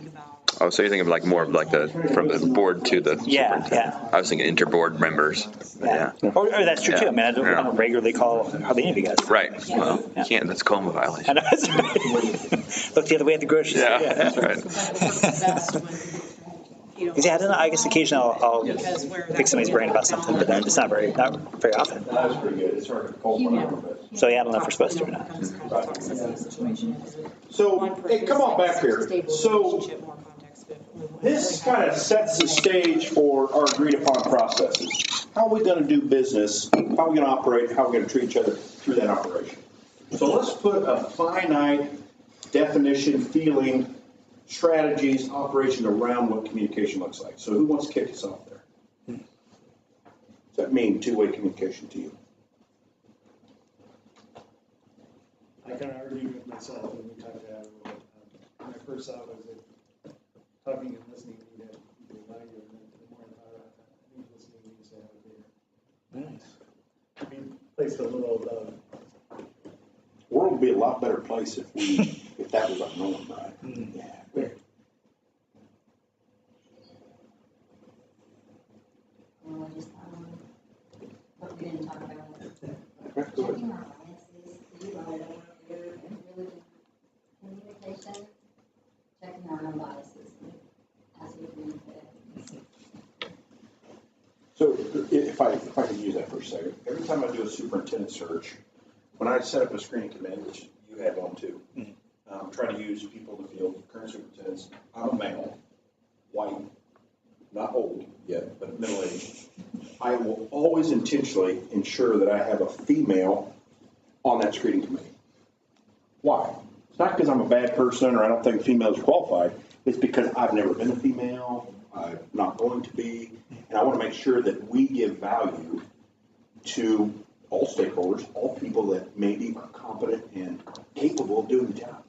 Oh, so you're thinking like more of like from the board to the Yeah. I was thinking interboard members. Yeah. Or that's true too. I mean, I don't regularly call hardly any of you guys. Right. Well, you can't. That's coma violation. I know. Look the other way at the grocery store. Yeah, that's right. Because I don't know. I guess occasionally I'll pick somebody's brain about something, but it's not very often. That was pretty good. It's hard to call one out, but. So yeah, I don't know if we're supposed to or not. So, hey, come on back here. So, this kind of sets the stage for our agreed upon processes. How are we going to do business? How are we going to operate? How are we going to treat each other through that operation? So let's put a finite definition, feeling, strategies, operation around what communication looks like. So who wants to kick us off there? Does that mean two-way communication to you? I kind of argued with myself when we talked about it. When I first saw it, was that talking and listening need to be value, and then the more I thought about that, I think listening needs to have a bigger. Nice. We placed a little, The world would be a lot better place if that was our norm, right? Yeah. Well, just, but we didn't talk about it. Okay, go ahead. Checking our biases, you know, really communication, checking our own biases as we communicate. So if I could use that for a second, every time I do a superintendent search, when I set up a screening committee, which you have on too, I'm trying to use people in the field, current superintendents. I'm a male, white, not old yet, but middle-aged. I will always intentionally ensure that I have a female on that screening committee. Why? It's not because I'm a bad person or I don't think females are qualified. It's because I've never been a female. I'm not going to be. And I want to make sure that we give value to all stakeholders, all people that maybe are competent and capable of doing the job.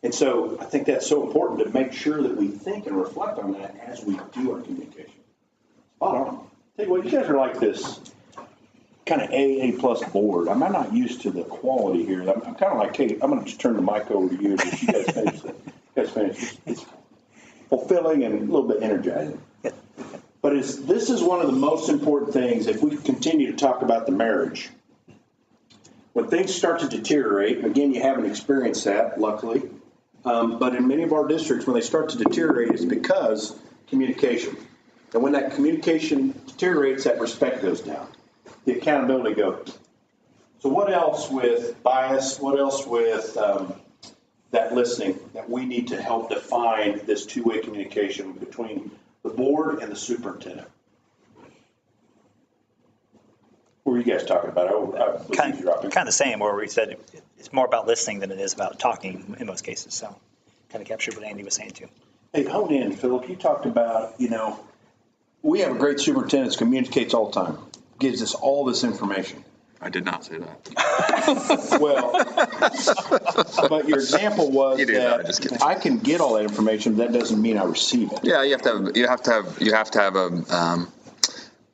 And so I think that's so important to make sure that we think and reflect on that as we do our communication. Spot on. Tell you what, you guys are like this kind of AA plus board. I'm not used to the quality here. I'm kind of like Kate. I'm going to just turn the mic over to you if you guys finish that. You guys finish. It's fulfilling and a little bit energizing. But this is one of the most important things if we continue to talk about the marriage. When things start to deteriorate, and again, you haven't experienced that, luckily, but in many of our districts, when they start to deteriorate, it's because communication. And when that communication deteriorates, that respect goes down. The accountability goes. So what else with bias? What else with that listening that we need to help define this two-way communication between the board and the superintendent? What were you guys talking about? Kind of the same, where we said it's more about listening than it is about talking in most cases. So kind of captured what Andy was saying too. Hey, hold in, Philip. You talked about, we have a great superintendent that communicates all the time, gives us all this information. I did not say that. Well, but your example was that I can get all that information, but that doesn't mean I receive it. Yeah, you have to have a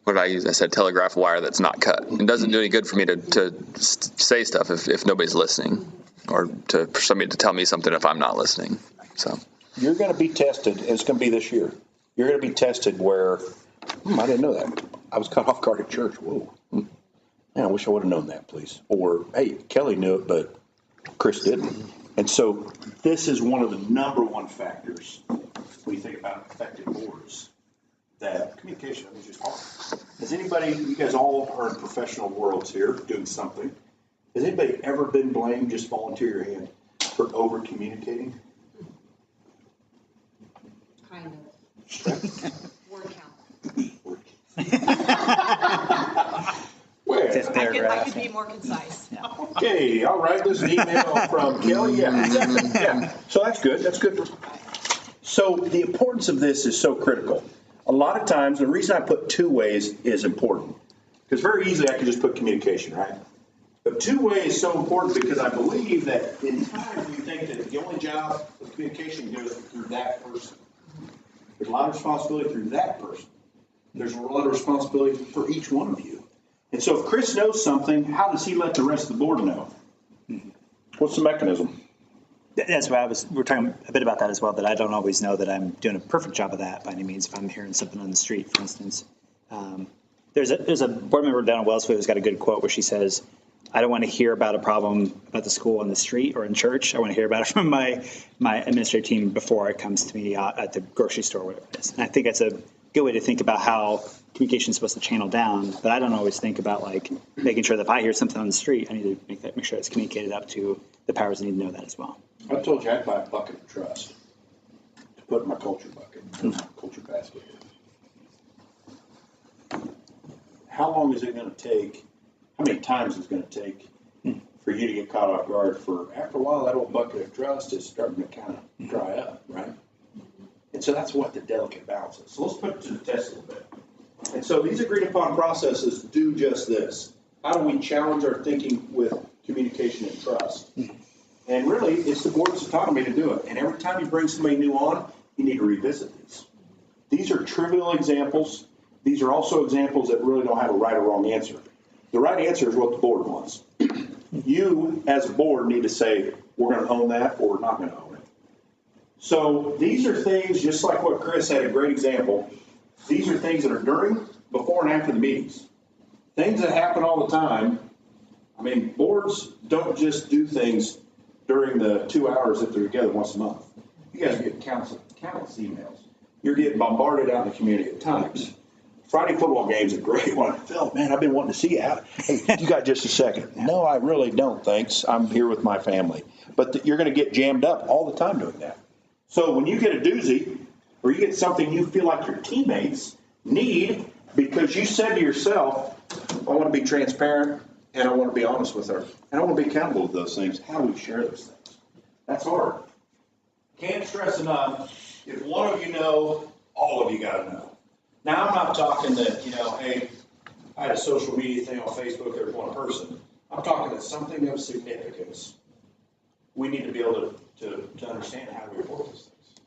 what did I use? I said telegraph wire that's not cut. It doesn't do any good for me to say stuff if nobody's listening, or for somebody to tell me something if I'm not listening. So you're going to be tested, and it's going to be this year. You're going to be tested where, I didn't know that. I was caught off guard at church. Whoa. Man, I wish I would have known that, please. Or, hey, Kelly knew it, but Chris didn't. And so this is one of the number one factors when you think about effective boards, that communication is just hard. Has anybody, you guys all are in professional worlds here doing something. Has anybody ever been blamed, just volunteer your hand, for over communicating? Kind of. Word count. Where? Fifth I paragraph. could be more concise. Okay, all right, this is an email from Kelly. Yeah, exactly. Yeah. So that's good. That's good. So the importance of this is so critical. A lot of times, the reason I put two ways is important. Because very easily I could just put communication, right? But two-way is so important because I believe that in times we think that the only job of communication goes through that person. There's a lot of responsibility through that person. There's a lot of responsibility for each one of you. And so if Chris knows something, how does he let the rest of the board know? What's the mechanism? That's why we're talking a bit about that as well, that I don't always know that I'm doing a perfect job of that by any means. If I'm hearing something on the street, for instance, there's a board member down in Wellsville who's got a good quote where she says, I don't want to hear about a problem about the school on the street or in church. I want to hear about it from my administrative team before it comes to me at the grocery store, whatever it is. And I think that's a good way to think about how communication is supposed to channel down. But I don't always think about like making sure that if I hear something on the street, I need to make sure it's communicated up to the powers that need to know that as well. I told you I'd buy a bucket of trust to put in my culture bucket, culture basket. How long is it going to take? How many times is it going to take for you to get caught off guard? After a while, that old bucket of trust is starting to kind of dry up, right? And so that's what the delicate balance is. So let's put it to the test a little bit. And so these agreed upon processes do just this. How do we challenge our thinking with communication and trust? And really, it's the board's autonomy to do it. And every time you bring somebody new on, you need to revisit these. These are trivial examples. These are also examples that really don't have a right or wrong answer. The right answer is what the board wants. You, as a board, need to say, we're going to own that or we're not going to own it. So these are things, just like what Chris had a great example, these are things that are during, before, and after the meetings. Things that happen all the time. I mean, boards don't just do things during the 2 hours that they're together once a month. You guys get countless emails. You're getting bombarded out in the community at times. Friday football game's a great one. Phil, man, I've been wanting to see you out. Hey, you got just a second? No, I really don't, thanks. I'm here with my family. But you're going to get jammed up all the time doing that. So when you get a doozy or you get something you feel like your teammates need because you said to yourself, I want to be transparent and I want to be honest with her and I want to be accountable to those things, how do we share those things? That's hard. Can't stress enough, if one of you know, all of you gotta know. Now, I'm not talking that, hey, I had a social media thing on Facebook, there was one person. I'm talking that something of significance, we need to be able to understand how to report those things.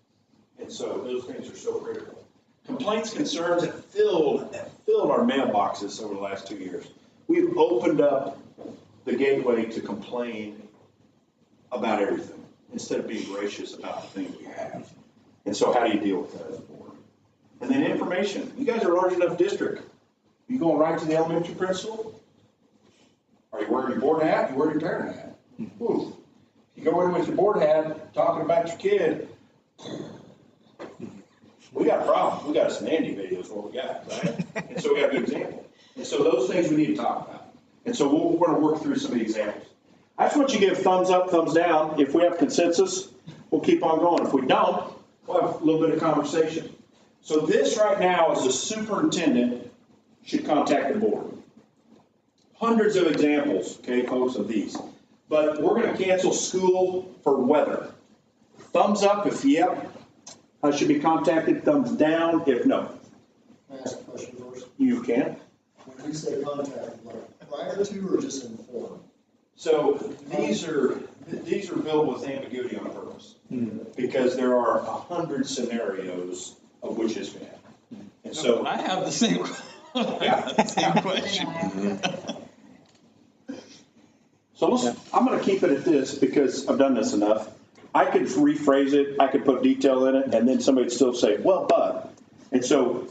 And so those things are so critical. Complaints, concerns have filled our mailboxes over the last 2 years. We've opened up the gateway to complain about everything instead of being gracious about the things we have. And so how do you deal with that as a board? And then information. You guys are a large enough district. You going right to the elementary principal? Are you wearing your board hat? You wearing your parent hat? Whew. You go in with your board hat talking about your kid. We got a problem. We got some Andy videos, what we got, right? And so we got a good example. And so those things we need to talk about. And so we're going to work through some of the examples. I just want you to give thumbs up, thumbs down. If we have consensus, we'll keep on going. If we don't, we'll have a little bit of conversation. So this right now is the superintendent should contact the board. Hundreds of examples, okay, folks, of these. But we're going to cancel school for weather. Thumbs up if yep, I should be contacted. Thumbs down if no. Can I ask a question first? You can. When we say contact, like prior to or just inform? So these are built with ambiguity on purpose. Because there are 100 scenarios of which this can happen. And so I have the same, question. So I'm going to keep it at this because I've done this enough. I could rephrase it, I could put detail in it, and then somebody would still say, well, but. And so,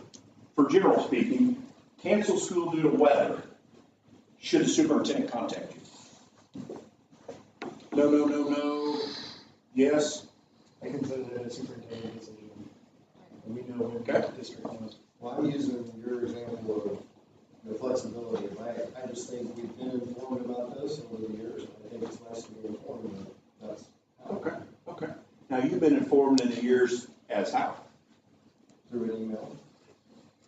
for general speaking, cancel school due to weather. Should the superintendent contact you? No. Yes. I consider that a superintendent decision. And we know when Okay. the district knows. Well, I'm using your example of the flexibility. I just think we've been informed about this over the years. I think it's nice to be informed that that's how. Okay. Now, you've been informed in the years as how? Through an email.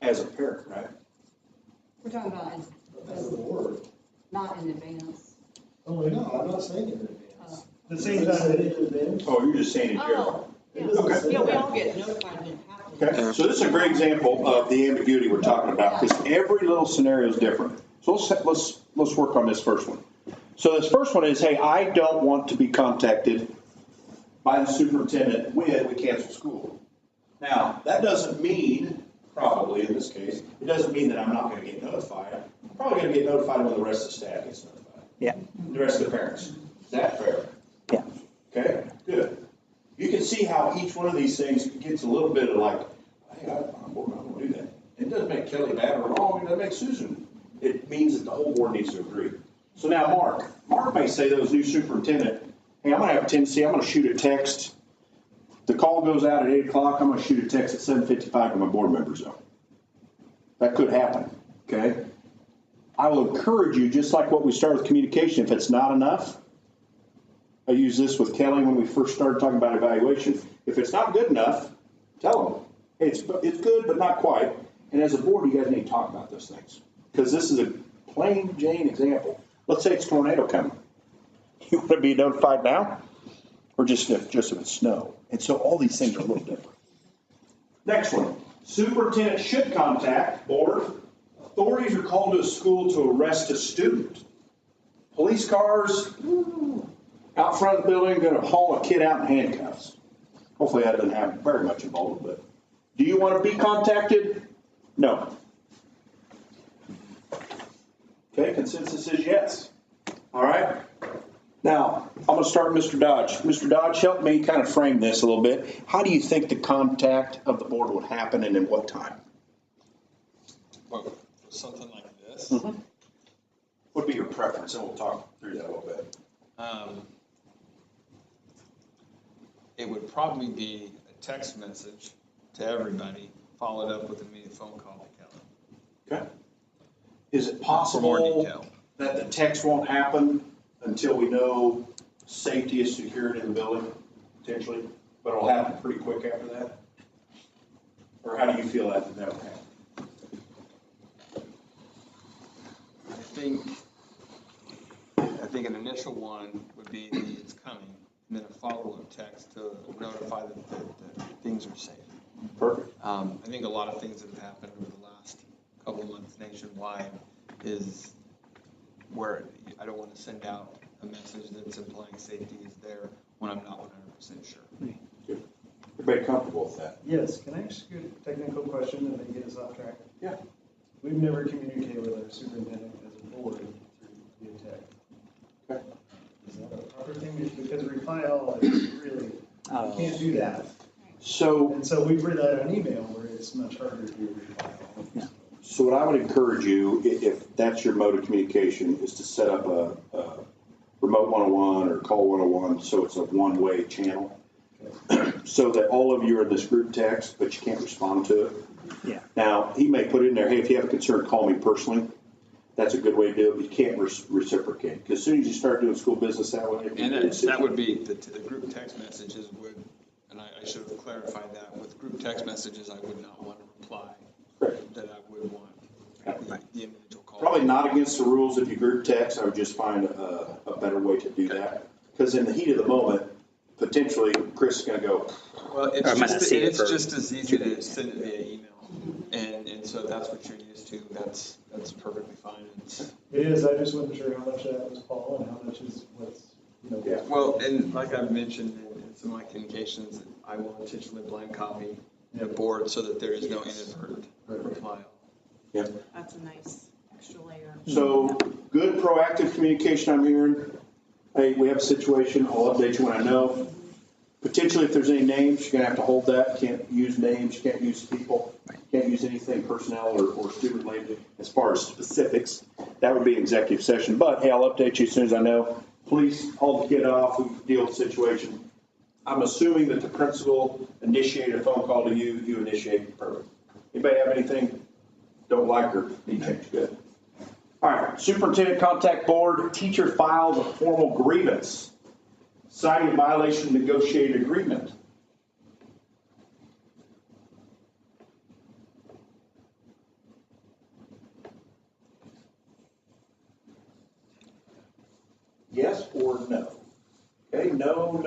As a parent, right? We're talking about As a board. not in advance. Oh, no, I'm not saying in advance. The same Does it time, say in advance? Oh, you're just saying in general. Oh, It doesn't Okay. say Yeah, we that. all get notified when it happens. Okay, so this is a great example of the ambiguity we're talking about, because every little scenario is different. So let's work on this first one. So this first one is, hey, I don't want to be contacted by the superintendent when we cancel school. Now, that doesn't mean, probably in this case, it doesn't mean that I'm not going to get notified. I'm probably going to get notified when the rest of the staff gets notified. Yeah. The rest of the parents. Is that fair? Yeah. Okay, good. You can see how each one of these things gets a little bit of like, hey, I'm going to do that. It doesn't make Kelly bad or wrong, it doesn't make Susan. It means that the whole board needs to agree. So now Mark may say to those new superintendent, hey, I'm going to have a tendency, I'm going to shoot a text. The call goes out at 8 o'clock, I'm going to shoot a text at 7:55 to my board members though. That could happen, okay? I will encourage you, just like what we started with communication, if it's not enough, I used this with Kelly when we first started talking about evaluation. If it's not good enough, tell them, hey, it's good, but not quite. And as a board, you guys need to talk about those things. Because this is a plain Jane example. Let's say it's tornado coming. You want to be notified now? Or just if it's snow? And so all these things are a little different. Next one. Superintendent should contact board. Authorities are called to a school to arrest a student. Police cars, out front of the building, going to haul a kid out in handcuffs. Hopefully that doesn't have very much involved, but do you want to be contacted? No. Okay, consensus is yes. All right. Now, I'm going to start Mr. Dodge. Mr. Dodge, help me kind of frame this a little bit. How do you think the contact of the board would happen and in what time? Well, something like this. What would be your preference? And we'll talk through that a little bit. It would probably be a text message to everybody, followed up with an immediate phone call to Kelly. Okay. Is it For more possible detail. that the text won't happen until we know safety is secured in the building, potentially? But it'll happen pretty quick after that? Or how do you feel that would happen? I think an initial one would be it's coming, and then a follow-up text to notify that things are safe. Perfect. I think a lot of things that have happened over the last couple of months nationwide is where I don't want to send out a message that's implying safety is there when I'm not 100% sure. Everybody comfortable with that? Yes, can I ask you a technical question and then get us off track? Yeah. We've never communicated with our superintendent as a board through via text. Okay. Is that a proper thing? Because reply all is really, you can't do that. So, And so we've relied on email where it's much harder to do reply all. so what I would encourage you, if that's your mode of communication, is to set up a remote 101 or call 101, so it's a one-way channel. So that all of you are in this group text, but you can't respond to it. Yeah. Now, he may put in there, hey, if you have a concern, call me personally. That's a good way to do it, but you can't reciprocate. Because as soon as you start doing school business that way. And that would be, the group text messages would, and I should have clarified that, with group text messages, I would not want to reply. Correct. That I would want the individual call. Probably not against the rules if you group text. I would just find a better way to do that. Because in the heat of the moment, potentially Chris is going to go. Well, I might not see it for- just as easy to send it via email. And so that's what you're used to. That's perfectly fine. It is, I just wasn't sure how much of that was Paul and how much is what's, Yeah. Well, and like I've mentioned in some of my communications, I will intentionally blank copy the board so that there is no inadvertent reply. Yeah. That's a nice extra layer. So good proactive communication I'm hearing. Hey, we have a situation. I'll update you when I know. Potentially, if there's any names, you're going to have to hold that. Can't use names. You can't use people. Can't use anything personnel or student related as far as specifics. That would be an executive session. But hey, I'll update you as soon as I know. Please hold the kid off. We can deal with the situation. I'm assuming that the principal initiated a phone call to you. You initiated. Perfect. Anybody have anything don't like or need change? Good. All right. Superintendent contact board. Teacher files a formal grievance citing violation of negotiated agreement. Yes or no? Okay, no,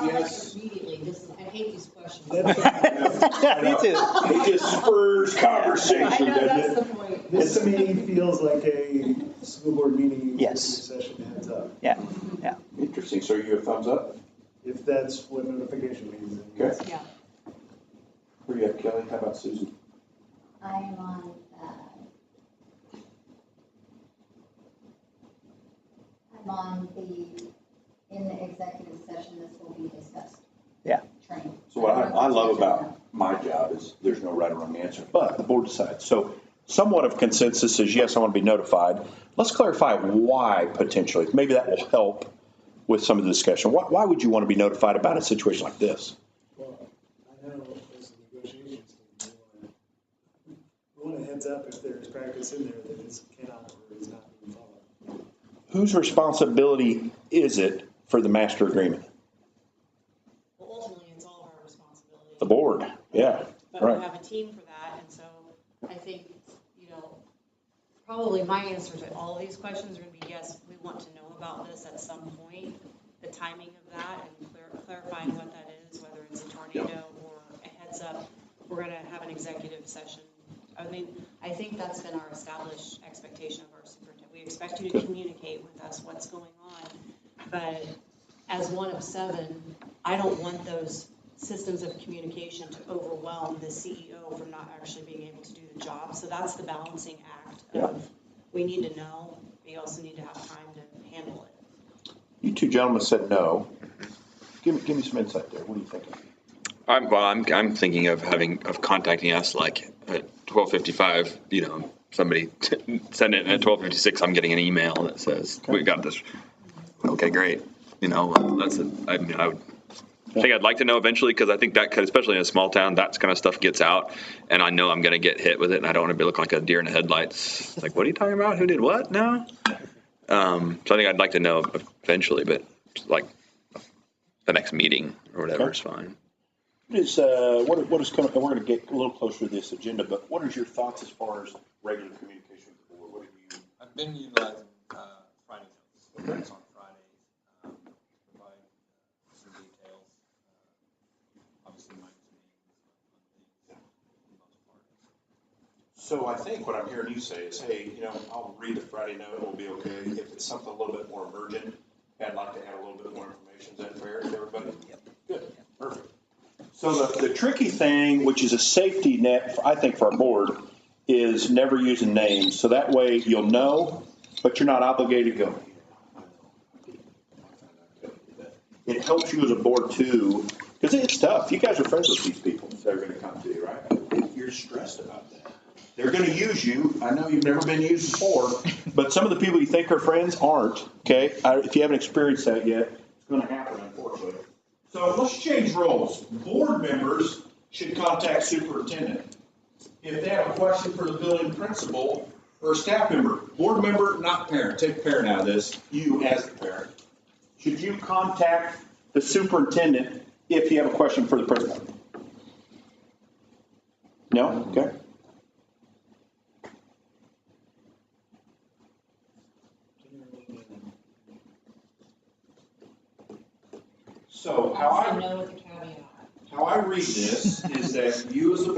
yes. Immediately, I hate these questions. Me too. It just spurs conversation, I know, that's doesn't the it? point. This to me feels like a school board meeting. Yes. Session heads up, Yeah, yeah. Interesting. So you have thumbs up? if that's what notification means. Okay. Yeah. Where you at, Kelly? How about Susan? I am on, I'm on in the executive session, this will be discussed. Yeah. Training. So what I love about my job is there's no right or wrong answer, but the board decides. So somewhat of consensus is yes, I want to be notified. Let's clarify why potentially. Maybe that will help with some of the discussion. Why would you want to be notified about a situation like this? Well, I know as a negotiations team, we want a heads up if there's practice in there that is cannot or is not being followed. Whose responsibility is it for the master agreement? Well, ultimately, it's all of our responsibility. The board, yeah, But we right. have a team for that, and so I think, probably my answer to all of these questions are going to be yes, we want to know about this at some point, the timing of that, and clarifying what that is, whether it's a tornado or a heads up. We're going to have an executive session. I mean, I think that's been our established expectation of our superintendent. We expect you to communicate with us what's going on, but as one of 7, I don't want those systems of communication to overwhelm the CEO from not actually being able to do the job. So that's the balancing act of we need to know, but you also need to have time to handle it. You two gentlemen said no. Give me some insight there. What are you thinking? I'm thinking of contacting us like at 12:55. Somebody send it, and at 12:56, I'm getting an email that says we got this. Okay, great. I think I'd like to know eventually, because I think that could, especially in a small town, that kind of stuff gets out, and I know I'm going to get hit with it, and I don't want to look like a deer in the headlights. Like, what are you talking about? Who did what now? So I think I'd like to know eventually, but like the next meeting or whatever is fine. What is coming? We're going to get a little closer to this agenda, but what is your thoughts as far as regular communication with the board? What have you? I've been utilizing Friday notes. That's on Fridays. Provide some So I think what I'm hearing you say is, hey, I'll read the Friday note, it'll be okay. If it's something a little bit more emergent, I'd like to add a little bit more information. Is that fair to everybody? Yep. Good, perfect. So the tricky thing, which is a safety net, I think, for our board, is never using names. So that way you'll know, but you're not obligated to go. It helps you as a board too, because it's tough. You guys are friends with these people that are going to come to you, right? You're stressed about that. They're going to use you. I know you've never been used before, but some of the people you think are friends aren't, okay? If you haven't experienced that yet, it's going to happen, unfortunately. So let's change roles. Board members should contact superintendent. If they have a question for the building principal or a staff member, board member, not parent, take parent out of this, you as the parent. Should you contact the superintendent if you have a question for the principal? No? Okay. So how I read this is that you as a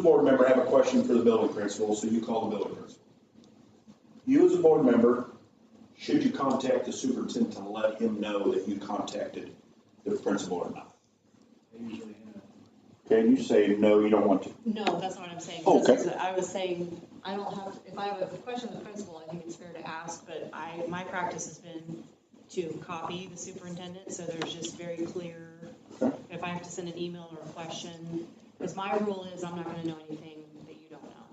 board member have a question for the building principal, so you call the building principal. You as a board member, should you contact the superintendent to let him know that you contacted the principal or not? I usually have. Okay, you say no, you don't want to. No, that's not what I'm saying. Okay. I was saying, I don't have, if I have a question with the principal, I think it's fair to ask, but my practice has been to copy the superintendent, so there's just very clear, if I have to send an email or a question, because my rule is I'm not going to know anything that you don't know.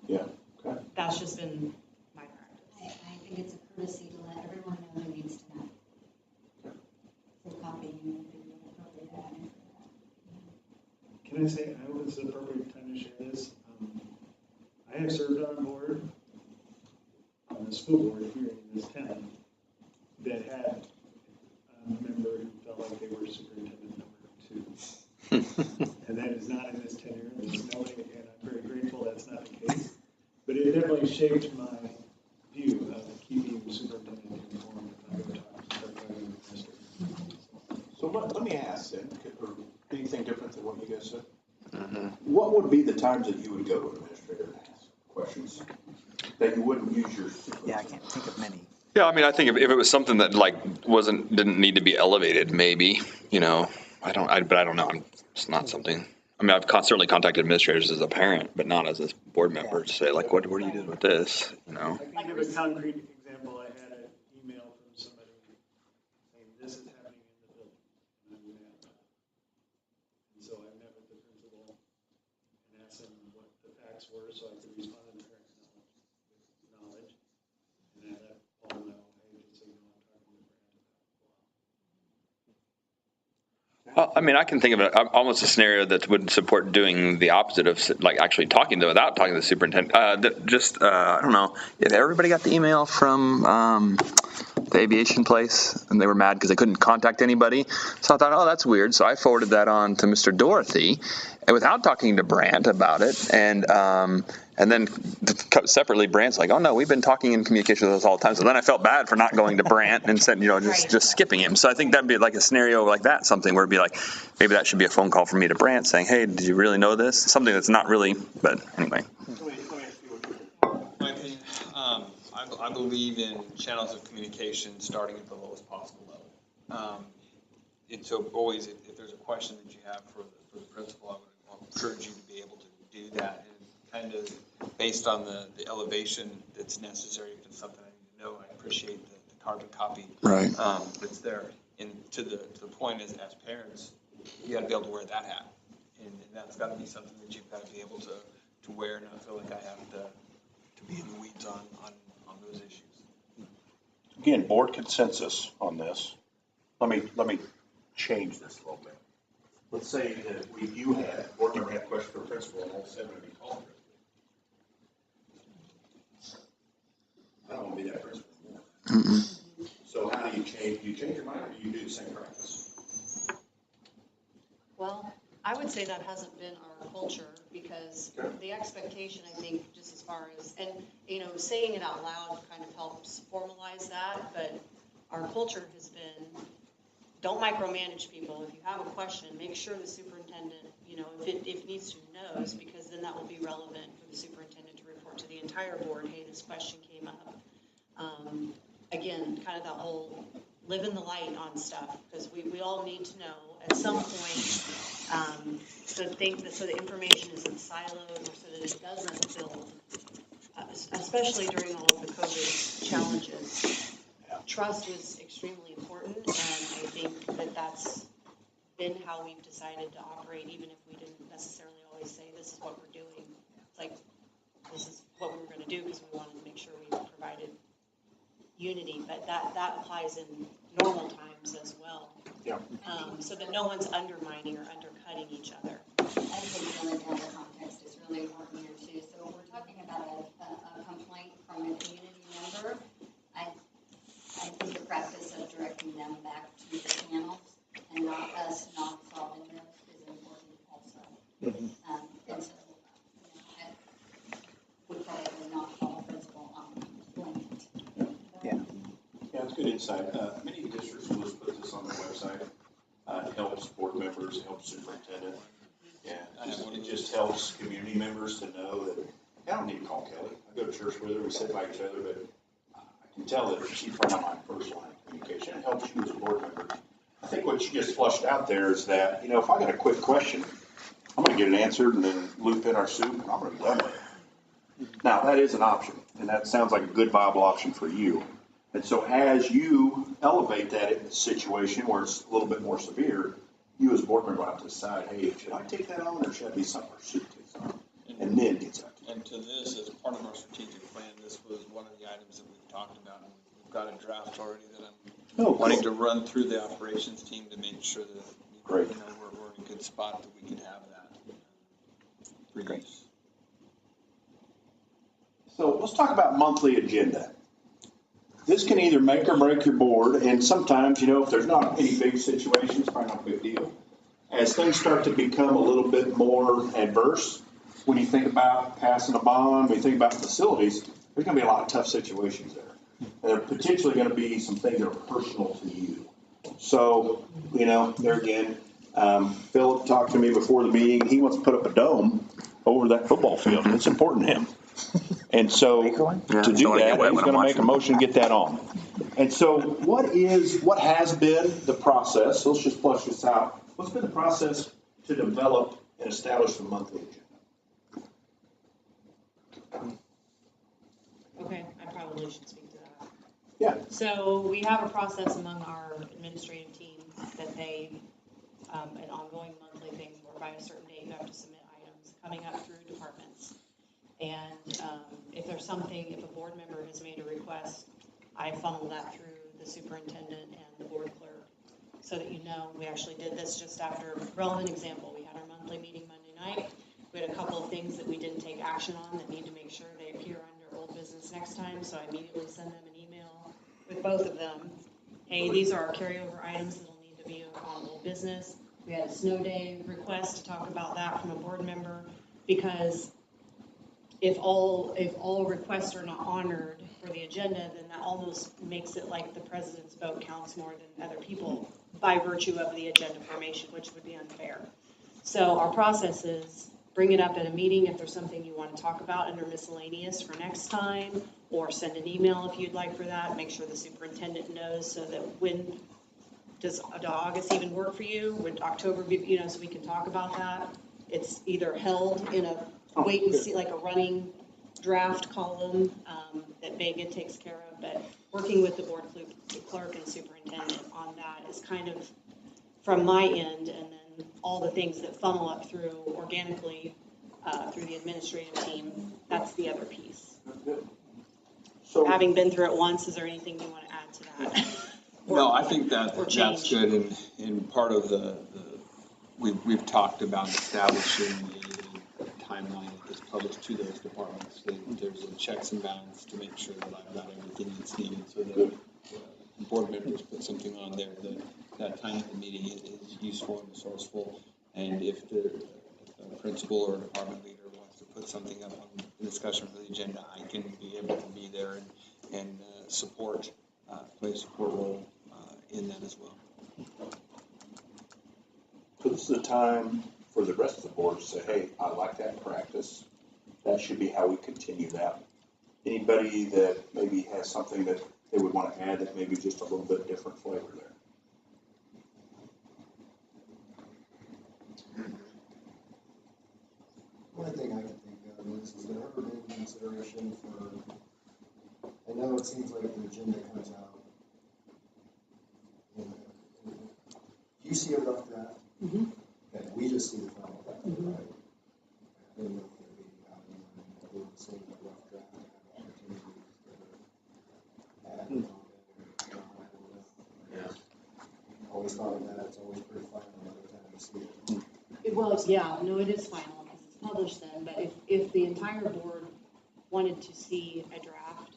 Yeah, okay. That's just been my practice. I think it's a courtesy to let everyone know who needs to know. So copying would be an appropriate avenue for that. Can I say, I hope it's the appropriate time to share this. I have served on a board, on the school board here in this town, that had a member who felt like they were superintendent number 2. And that is not in this tenure, there's no way, and I'm very grateful that's not the case. But it definitely shaped my view of keeping the superintendent informed if I go start talking to the district. So let me ask then, or anything different than what you guys said? What would be the times that you would go to an administrator and ask questions that you wouldn't use your superintendent? Yeah, I can't think of many. Yeah, I mean, I think if it was something that didn't need to be elevated, maybe, I don't know. It's not something, I mean, I've certainly contacted administrators as a parent, but not as a board member to say like, what are you doing with this, I can give a concrete example. I had an email from somebody saying, this is happening in the building. And I'm mad about it. And so I met with the principal and asked him what the facts were so I could respond to the parent knowledge. And I let Paul know, hey, just so you know, I'm talking to the parent about blah. I mean, I can think of it almost a scenario that would support doing the opposite of like actually talking to without talking to the superintendent. I don't know if everybody got the email from the aviation place and they were mad because they couldn't contact anybody. So I thought, oh, that's weird. So I forwarded that on to Mr. Dorothy, and without talking to Brant about it, and then separately, Brant's like, oh no, we've been talking in communication with us all the time. So then I felt bad for not going to Brant and said, just skipping him. So I think that'd be like a scenario like that, something where it'd be like, maybe that should be a phone call from me to Brant saying, hey, did you really know this? Something that's not really, but anyway. My opinion, I believe in channels of communication starting at the lowest possible level. And so always, if there's a question that you have for the principal, I would encourage you to be able to do that. And kind of based on the elevation that's necessary, if it's something I need to know, I appreciate the carbon copy that's there. And to the point is, as parents, you got to be able to wear that hat. And that's got to be something that you've got to be able to wear and not feel like I have to be in the weeds on those issues. Again, board consensus on this. Let me change this a little bit. Let's say that you had, board member had a question for a principal, and all of a sudden we called principal. I don't want to be that principal anymore. So how do you change? Do you change your mind, or do you do the same practice? Well, I would say that hasn't been our culture, because the expectation, I think, just as far as, and, saying it out loud kind of helps formalize that, but our culture has been, don't micromanage people. If you have a question, make sure the superintendent, if it needs to, knows, because then that will be relevant for the superintendent to report to the entire board, hey, this question came up. Again, kind of that whole live in the light on stuff, because we all need to know at some point, so the information isn't siloed, or so that it doesn't build, especially during all of the COVID challenges. Trust was extremely important, and I think that that's been how we've decided to operate, even if we didn't necessarily always say this is what we're doing. It's like, this is what we were going to do because we wanted to make sure we provided unity, but that applies in normal times as well. Yeah. So that no one's undermining or undercutting each other. I think the other context is really important here too. So when we're talking about a complaint from a community member, I think the practice of directing them back to the channels and not us not solving those is important also. And so, we probably not follow principle on blanket. Yeah, it's good insight. Many districts will just put this on their website. It helps board members, helps superintendent. And it just helps community members to know that, I don't need to call Kelly. I go to church with her, we sit by each other, but I can tell that she's right on my first line of communication. It helps you as a board member. I think what you just flushed out there is that, if I got a quick question, I'm going to get it answered and then loop in our soup and I'm going to be done with it. Now, that is an option, and that sounds like a good, viable option for you. And so as you elevate that situation where it's a little bit more severe, you as a board member have to decide, hey, should I take that on or should I be something our soup takes on? And then gets out to you. And to this, as part of our strategic plan, this was one of the items that we've talked about, and we've got a draft already that I'm wanting to run through the operations team to make sure that we're in a good spot that we can have that for use. So let's talk about monthly agenda. This can either make or break your board, and sometimes, if there's not any big situations, it's probably not a big deal. As things start to become a little bit more adverse, when you think about passing a bond, when you think about facilities, there's going to be a lot of tough situations there. And there are potentially going to be some things that are personal to you. So, there again, Philip talked to me before the meeting. He wants to put up a dome over that football field, and it's important to him. And so to do that, he's going to make a motion to get that on. And so what has been the process? So let's just flush this out. What's been the process to develop and establish the monthly agenda? Okay, I probably should speak to that. Yeah. So we have a process among our administrative team that they, an ongoing monthly thing where by a certain date you have to submit items coming up through departments. And if there's something, if a board member has made a request, I funnel that through the superintendent and the board clerk so that we actually did this just after, relevant example, we had our monthly meeting Monday night. We had a couple of things that we didn't take action on that need to make sure they appear under old business next time, so I immediately send them an email with both of them. Hey, these are our carryover items that'll need to be on old business. We had a snow day request to talk about that from a board member, because if all requests are not honored for the agenda, then that almost makes it like the president's vote counts more than other people by virtue of the agenda formation, which would be unfair. So our process is bring it up at a meeting if there's something you want to talk about under miscellaneous for next time, or send an email if you'd like for that. Make sure the superintendent knows so that when does August even work for you? Would October be, so we can talk about that. It's either held in a wait and see, like a running draft column that Vega takes care of, but working with the board clerk and superintendent on that is kind of from my end, and then all the things that funnel up through organically through the administrative team, that's the other piece. So, having been through it once, is there anything you want to add to that? No, I think that's good, and part of we've talked about establishing a timeline that's published to those departments. There's a checks and balance to make sure that I've got everything that's needed, so that board members put something on there that time of the meeting is useful and resourceful. And if the principal or department leader wants to put something up on the discussion for the agenda, I can be able to be there and support, play a support role in that as well. So this is a time for the rest of the board to say, hey, I like that practice. That should be how we continue that. Anybody that maybe has something that they would want to add that maybe just a little bit different flavor there? One thing I can think of is there ever been consideration for, I know it seems like the agenda comes out. You see a rough draft? Mhm. Okay, we just see the final draft, right? Mhm. I didn't know if there'd be value in seeing the rough draft and have opportunities to add comment or not, I don't know. Always thought of that, it's always pretty final every time you see it. Well, yeah, no, it is final because it's published then, but if the entire board wanted to see a draft,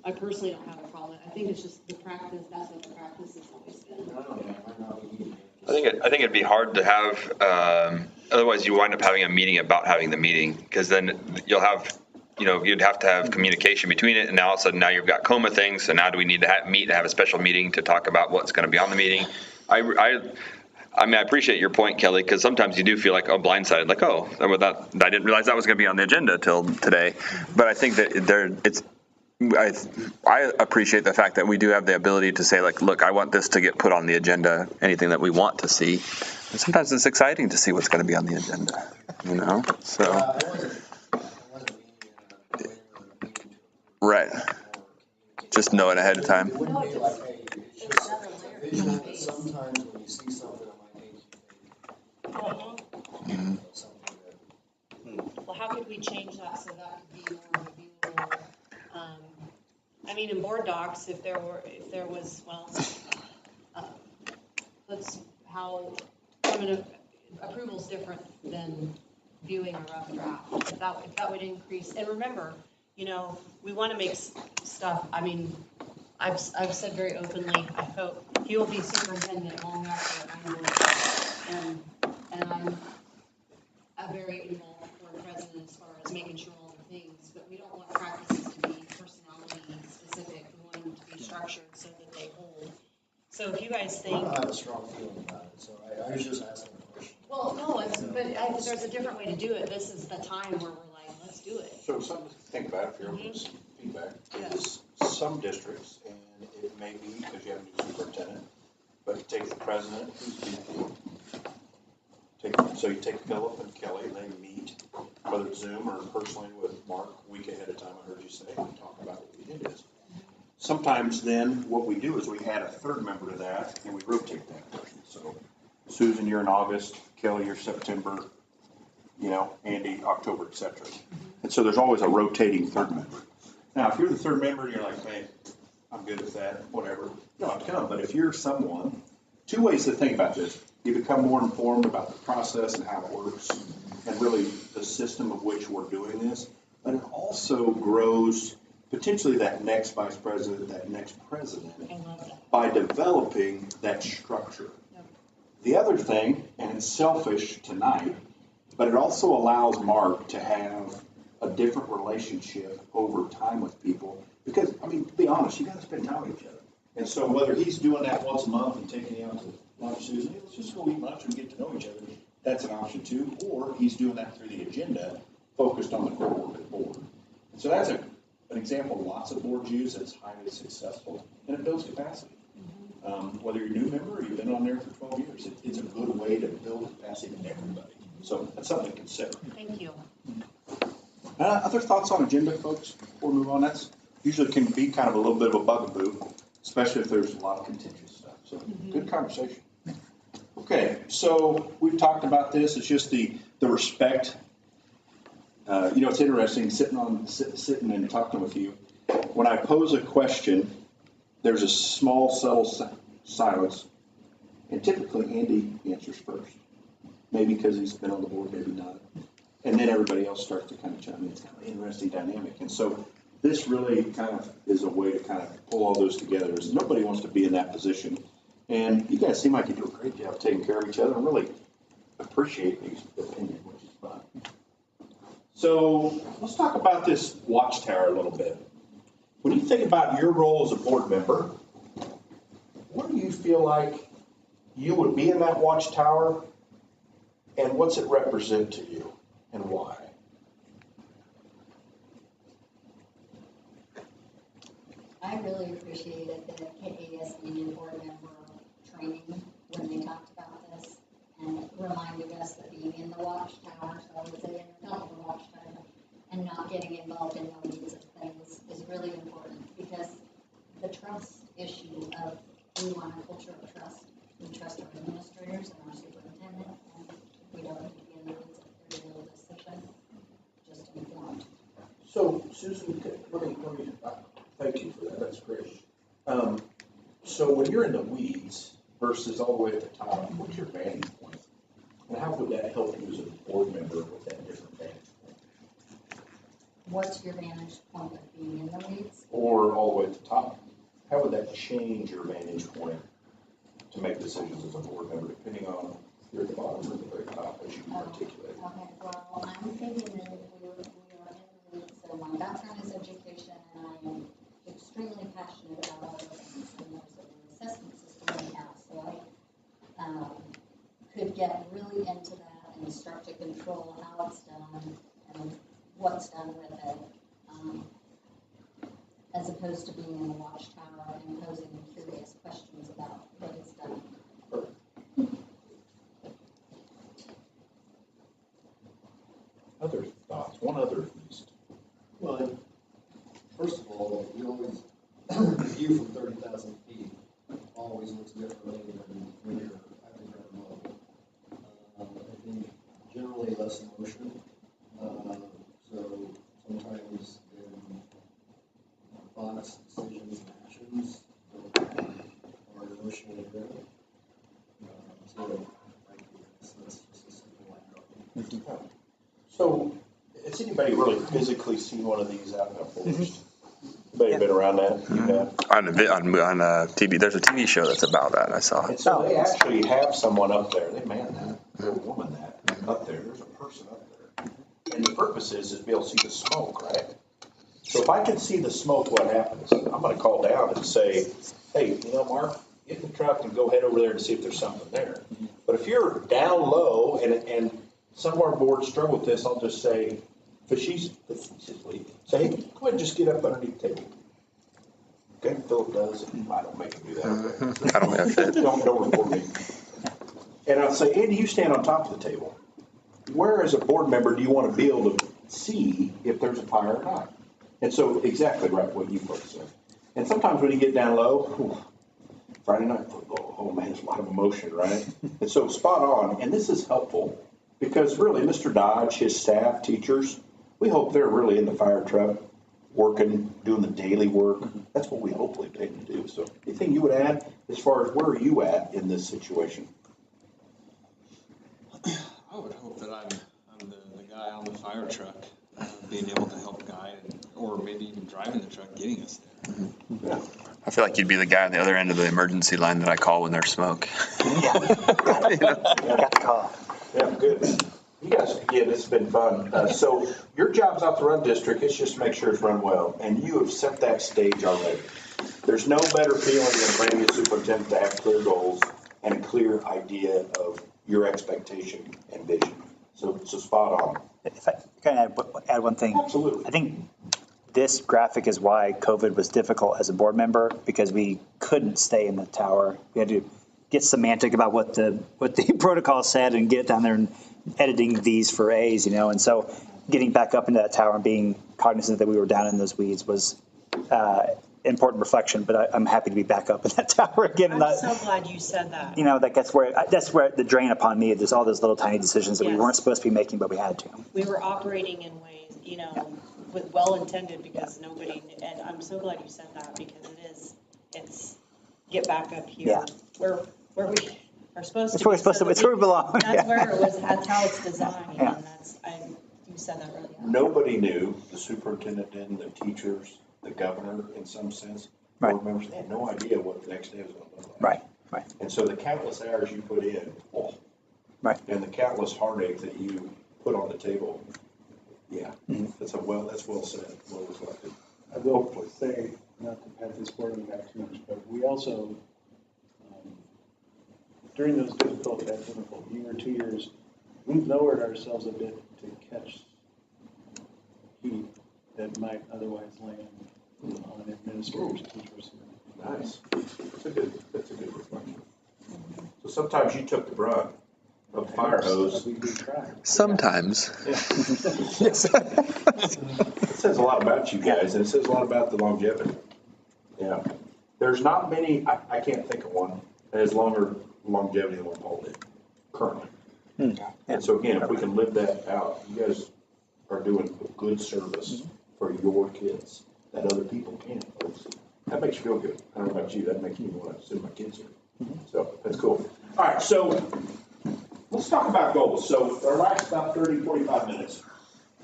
I personally don't have a problem. I think it's just the practice, that's what the practice has always been. I think it'd be hard to have, otherwise you wind up having a meeting about having the meeting, because then you'll have, you'd have to have communication between it, and now all of a sudden now you've got coma things, so now do we need to meet and have a special meeting to talk about what's going to be on the meeting? I mean, I appreciate your point, Kelly, because sometimes you do feel like, blindsided, like, I didn't realize that was going to be on the agenda till today. But I think that I appreciate the fact that we do have the ability to say, like, look, I want this to get put on the agenda, anything that we want to see. And sometimes it's exciting to see what's going to be on the agenda, so. I wasn't Right. Just know it ahead of time. It wouldn't be like, hey, it's just a visual, but sometimes when you see something, it might make you think. Something that. Well, how could we change that so that could be more of a viewable? I mean, in board docs, if there was, approval's different than viewing a rough draft. If that would increase, and remember, we want to make stuff, I mean, I've said very openly, I hope he will be superintendent long after I'm board, and I'm a very involved board president as far as making sure all the things, but we don't want practices to be personality specific. We want them to be structured so that they hold. So if you guys I think, don't have a strong feeling about it, so I was just asking a question. well, no, there's a different way to do it. This is the time where we're like, let's do it. So something to think about if you're open to feedback is some districts, and it may be because you have a new superintendent, but take the president, who's VP. So you take Philip and Kelly, and they meet, whether it's Zoom or personally with Mark, a week ahead of time, I heard you say, and talk about what the agenda is. Sometimes then what we do is we add a third member to that, and we rotate that person. So Susan, you're in August, Kelly, you're September, Andy, October, et cetera. And so there's always a rotating third member. Now, if you're the third member and you're like, hey, I'm good with that, whatever, you don't have to come. But if you're someone, two ways to think about this. You become more informed about the process and how it works, and really the system of which we're doing this. But it also grows potentially that next vice president, that next president, by developing that structure. Yep. The other thing, and it's selfish tonight, but it also allows Mark to have a different relationship over time with people. Because, I mean, to be honest, you got to spend time with each other. And so whether he's doing that once a month and taking you out to lunch, Susan, hey, let's just go eat lunch and get to know each other, that's an option too. Or he's doing that through the agenda, focused on the core work of the board. And so that's an example lots of boards use that's highly successful, and it builds capacity. Whether you're a new member or you've been on there for 12 years, it's a good way to build capacity to everybody. So that's something to consider. Thank you. Other thoughts on agenda, folks, before we move on? That's usually can be kind of a little bit of a bugaboo, especially if there's a lot of contentious stuff. So good conversation. Okay, so we've talked about this. It's just the respect. It's interesting sitting and talking with you. When I pose a question, there's a small, subtle silence, and typically Andy answers first. Maybe because he's been on the board, maybe not. And then everybody else starts to kind of chime in. It's kind of an interesting dynamic. And so this really kind of is a way to kind of pull all those together. Is nobody wants to be in that position. And you guys seem like you do a great job taking care of each other. I really appreciate these opinions, which is fun. So let's talk about this watchtower a little bit. When you think about your role as a board member, what do you feel like you would be in that watchtower? And what's it represent to you and why? I really appreciated the KASB board member training when they talked about this and reminded us that being in the watchtower, so I would say in the top of the watchtower, and not getting involved in the weeds of things is really important, because the trust issue of we want a culture of trust. We trust our administrators and our superintendent, and we don't need to be in the weeds of every little decision, just informed. So, Susan, let me thank you for that. That's great. So when you're in the weeds versus all the way at the top, what's your vantage point? And how would that help you as a board member with that different vantage point? What's your vantage point of being in the weeds? Or all the way at the top? How would that change your vantage point to make decisions as a board member, depending on if you're at the bottom or at the very top, as you articulated? Okay, well, I'm thinking that we are in the weeds, so my background is education, and I am extremely passionate about other things, and there's an assessment system we have, so I could get really into that and start to control how it's done and what's done with it, as opposed to being in the watchtower and posing curious questions about what it's done. Other thoughts? One other at least. Well, first of all, you always, the view from 30,000 feet always looks differently than when you're at the ground level. I think generally less emotion, so sometimes thoughts, decisions, and actions are emotionally driven. So that's just a simple layout. So, has anybody really physically seen one of these out in the forest? Anybody been around that? You have? On TV, there's a TV show that's about that. I saw And it. so they actually have someone up there, they man that, or a woman that, up there, there's a person up there. And the purpose is to be able to see the smoke, right? So if I can see the smoke, what happens? I'm gonna call down and say, hey, Mark, get in the truck and go head over there and see if there's something there. But if you're down low, and some of our boards struggle with this, I'll just say, facetiously, say, hey, go ahead and just get up underneath the table. Okay, Philip does, and I don't make him do that. Okay? I don't have to. Don't report me. And I'll say, Andy, you stand on top of the table. Where, as a board member, do you want to be able to see if there's a fire or not? And so, exactly right, what you folks said. And sometimes when you get down low, Friday night football, oh man, there's a lot of emotion, right? And so, spot on. And this is helpful because really, Mr. Dodge, his staff, teachers, we hope they're really in the fire truck, working, doing the daily work. That's what we hopefully take them to do. So anything you would add as far as where are you at in this situation? I would hope that I'm the guy on the fire truck, being able to help guide, or maybe even driving the truck, getting us there. Yeah. I feel like you'd be the guy on the other end of the emergency line that I call when there's smoke. Got the call. Yeah, good. You guys, again, it's been fun. So your job's not to run district, it's just to make sure it's run well. And you have set that stage already. There's no better feeling than a brand new superintendent to have clear goals and a clear idea of your expectation and vision. So spot on. If I can add one thing. Absolutely. I think this graphic is why COVID was difficult as a board member, because we couldn't stay in the tower. We had to get semantic about what the protocol said and get it down there and editing these for A's, and so getting back up into that tower and being cognizant that we were down in those weeds was important reflection. But I'm happy to be back up in that tower again. I'm so glad you said that. That's where the drain upon me. There's all those little tiny decisions that we Yes. weren't supposed to be making, but we had to. We were operating in ways, with well-intended because nobody, and I'm so glad you said that because it's get back up here. Yeah. Where we are supposed to It's where we're be. supposed to. It's where we belong. That's Yeah. where it was, that's how it's designed, Yeah. and you said that really well. Nobody knew, the superintendent didn't, the teachers, the governor, in some sense, Right. board members, they had no idea what the next day was going to look like. Right. And so the countless hours you put in, Right. and the countless heartache that you put on the table, yeah, that's well said, well reflected. I will say, not to pat this board on the back too much, but we also, during those difficult, that difficult year or 2 years, we've lowered ourselves a bit to catch heat that might otherwise land on administrators, teachers. Nice. That's a good reflection. So sometimes you took the brunt of the fire hose. We try. Sometimes. It says a lot about you guys, and it says a lot about the longevity. Yeah. There's not many, I can't think of one that has longer longevity than what Paul did currently. And so again, if we can live that out, you guys are doing a good service for your kids that other people can't, folks. That makes you feel good. I don't know about you, that makes me want to send my kids here. So that's cool. All right, so let's talk about goals. So our last about 30, 45 minutes.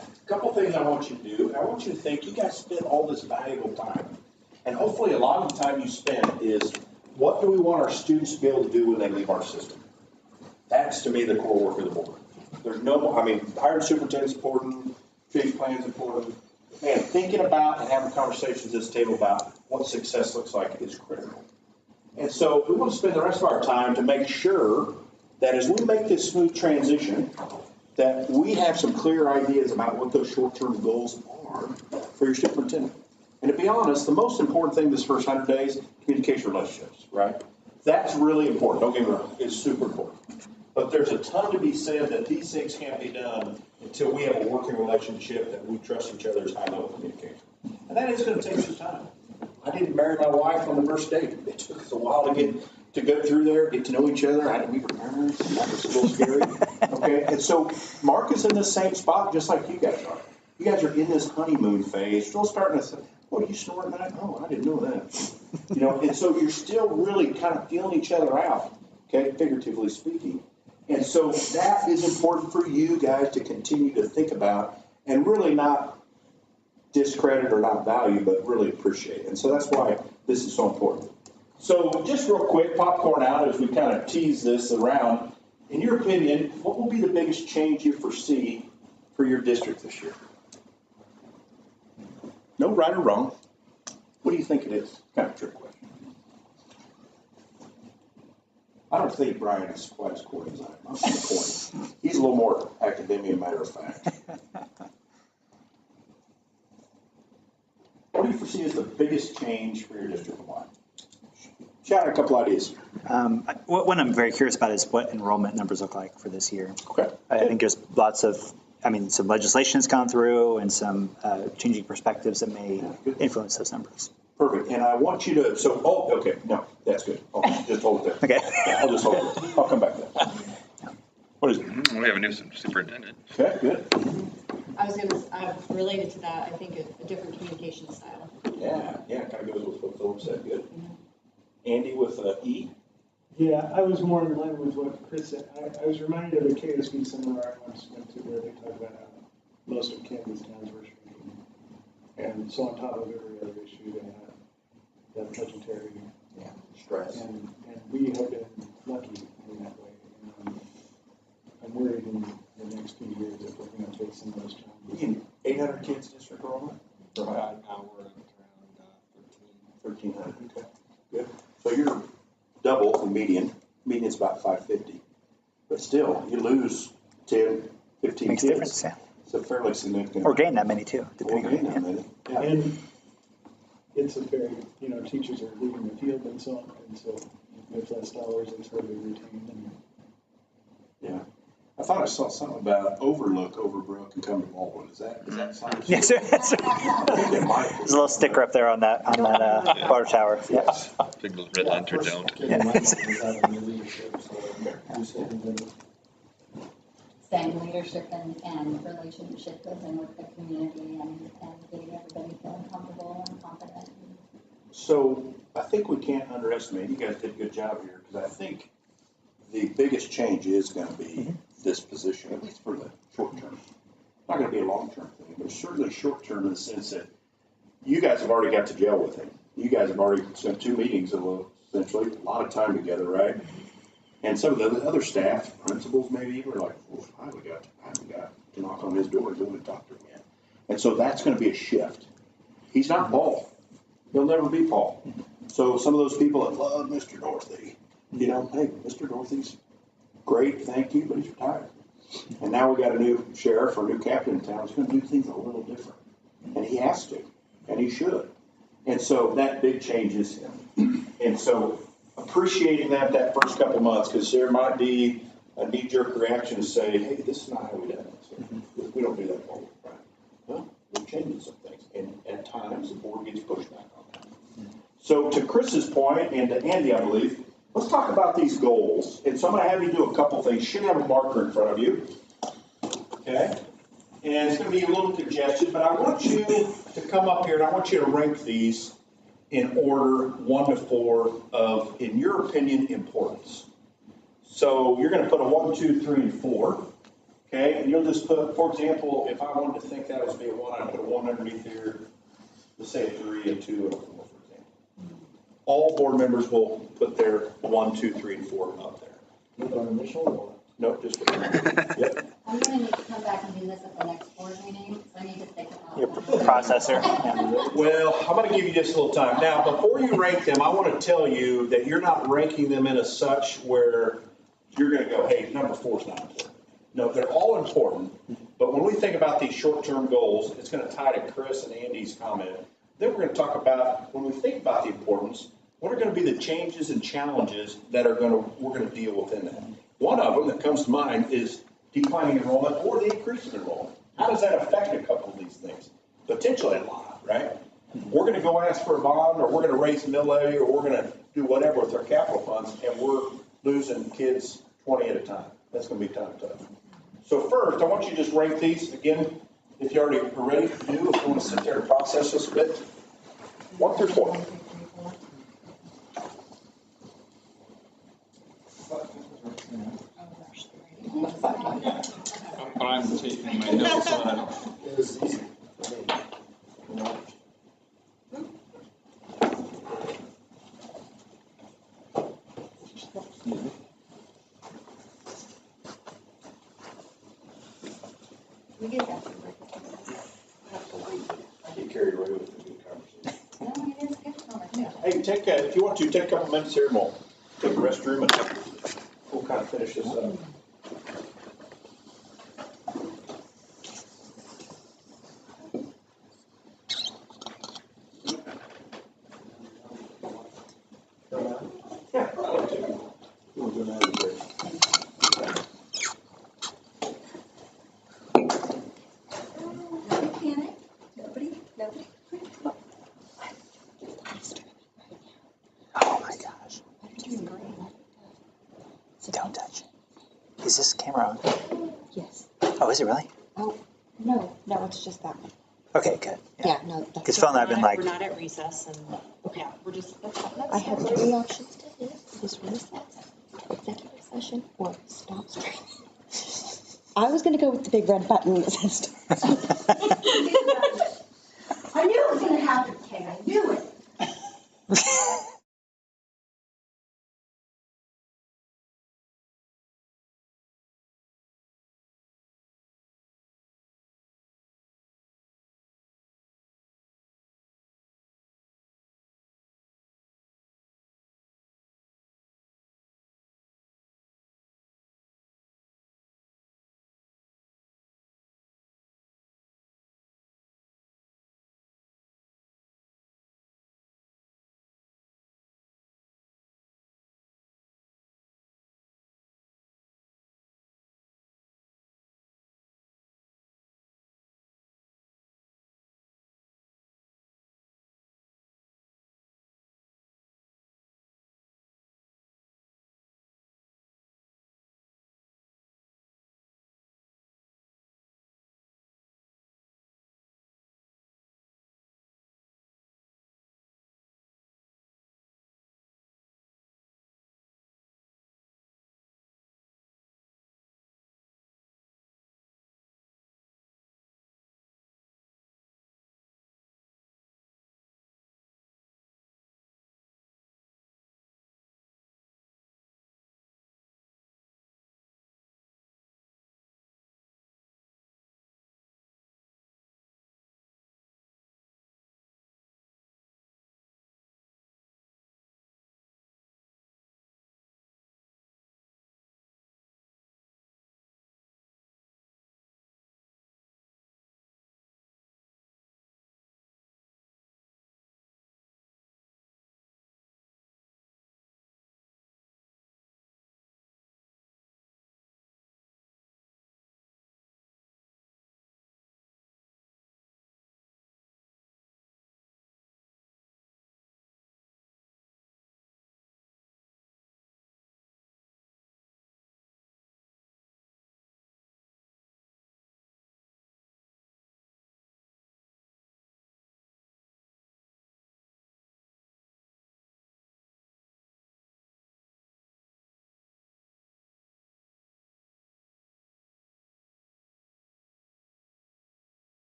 A couple things I want you to do. I want you to think, you guys spend all this valuable time. And hopefully a lot of the time you spend is, what do we want our students to be able to do when they leave our system? That's, to me, the core work of the board. There's no, I mean, hiring superintendent's important, strategic plan's important. Man, thinking about and having conversations at this table about what success looks like is critical. And so we want to spend the rest of our time to make sure that as we make this smooth transition, that we have some clear ideas about what those short-term goals are for your superintendent. And to be honest, the most important thing this first 100 days, communication relationships, right? That's really important. Don't get me wrong, it's super important. But there's a ton to be said that these things can't be done until we have a working relationship that we trust each other's high-level communication. And that is going to take some time. I didn't marry my wife on the first date. It took us a while to go through there, get to know each other. We were parents. That was a little scary. Okay, and so Mark is in the same spot just like you guys are. You guys are in this honeymoon phase, still starting to say, "Oh, you snore at night? Oh, I didn't know that." You know, and so you're still really kind of feeling each other out, okay, figuratively speaking. And so that is important for you guys to continue to think about and really not discredit or not value, but really appreciate. And so that's why this is so important. So just real quick, popcorn out as we kind of tease this around. In your opinion, what will be the biggest change you foresee for your district this year? No right or wrong. What do you think it is? Kind of a trick question. I don't think Brian is quite as coy as I am. I'm kind of coy. He's a little more academia, matter of fact. What do you foresee as the biggest change for your district and why? Shout out a couple ideas. What I'm very curious about is what enrollment numbers look like for this year. Okay. I think there's lots of, some legislation has gone through and some changing perspectives that may influence those numbers. Perfect. And I want you to, okay, no, that's good. Okay, just hold it there. Okay. Yeah, I'll just hold it. I'll come back to that. What is it? We have a new superintendent. Okay, good. I was going to, related to that, I think a different communication style. Yeah, kind of goes with what Philip said. Good. Andy with E. Yeah, I was more in line with what Chris said. I was reminded of a KSB seminar I once went to where they talked about how most of Kansas towns were shrinking. And so on top of every other issue, they had that budgetary Stress. And we have been lucky in that way. And I'm worried in the next few years that we're going to face some of those challenges. 800 kids district enrollment? Now we're at around 1,300. Okay, good. So you're double the median. Median's about 550. But still, you lose 10, 15 Makes kids. a difference, yeah. It's a fairly significant. Or gain that many too. Or gain that many. Yeah. And it's a very, teachers are leaving the field and so on, and so with less dollars, it's hard to retain them. Yeah. I thought I saw something about Overlook, Overbrook, and come to Baldwin. Is that science? Yes, sir. There's a little sticker up there on that water tower. Yeah. Big red lantern don't. Saying leadership and relationship building with the community and getting everybody feeling comfortable and confident. So I think we can't underestimate, you guys did a good job here, because I think the biggest change is going to be this position, at least for the short term. Not going to be a long-term thing, but certainly short-term in the sense that you guys have already got to gel with him. You guys have already spent 2 meetings, essentially, a lot of time together, right? And some of the other staff, principals maybe, were like, oh, I haven't got to knock on his door and go and talk to him yet. And so that's going to be a shift. He's not Paul. He'll never be Paul. So some of those people that love Mr. Dorothy, hey, Mr. Dorothy's great, thank you, but he's retired. And now we got a new sheriff or new captain in town who's going to do things a little different. And he has to, and he should. And so that big changes him. And so appreciating that first couple months, because there might be a knee-jerk reaction to say, hey, this is not how we do it. We don't do that forward, right? Well, we're changing some things. And at times, the board gets pushed back on that. So to Chris's point, and to Andy, I believe, let's talk about these goals. And so I'm going to have you do a couple things. You should have a marker in front of you. Okay? And it's going to be a little congested, but I want you to come up here and I want you to rank these in order 1 to 4 of, in your opinion, importance. So you're going to put a 1, 2, 3, and 4. Okay? And you'll just put, for example, if I wanted to think that was be a 1, I'd put a 1 underneath here. Let's say a 3, a 2, and a 4, for example. All board members will put their 1, 2, 3, and 4 up there. No initial or? Nope, just yep. I'm gonna need to come back and do this at the next board meeting, so I need to think about. Your processor. Yeah. Well, I'm going to give you just a little time. Now, before you rank them, I want to tell you that you're not ranking them in a such where you're going to go, hey, number 4 is not important. No, they're all important. But when we think about these short-term goals, it's going to tie to Chris and Andy's comment. Then we're going to talk about, when we think about the importance, what are going to be the changes and challenges that we're going to deal with in that. One of them that comes to mind is declining enrollment or the increase in enrollment. How does that affect a couple of these things? Potentially a lot, right? We're going to go ask for a bond, or we're going to raise mill levy, or we're going to do whatever with our capital funds, and we're losing kids 20 at a time. That's going to be tough. So first, I want you to just rank these. Again, if you already are ready to do, if you want to sit there and process this a bit. 1 through 4. I'm taking my notes so I don't. It was easy for me. We get that. I get carried away with the good conversation. No, it is good conversation. Hey, if you want to, take a couple minutes here and we'll take a restroom and we'll kind of finish this up. Yeah, I like to. We'll do that later. Nobody panic. Nobody. Oh my gosh. Don't touch it. Is this camera on? Yes. Oh, is it really? Oh, no, it's just that one. Okay, good. Yeah, no. Because Phil and I have been like, We're not at recess and, yeah, we're just, I have 3 options to hit. This recess, executive session, or stop streaming. I was going to go with the big red button that says stop. I knew it was gonna happen, Kay, I knew it.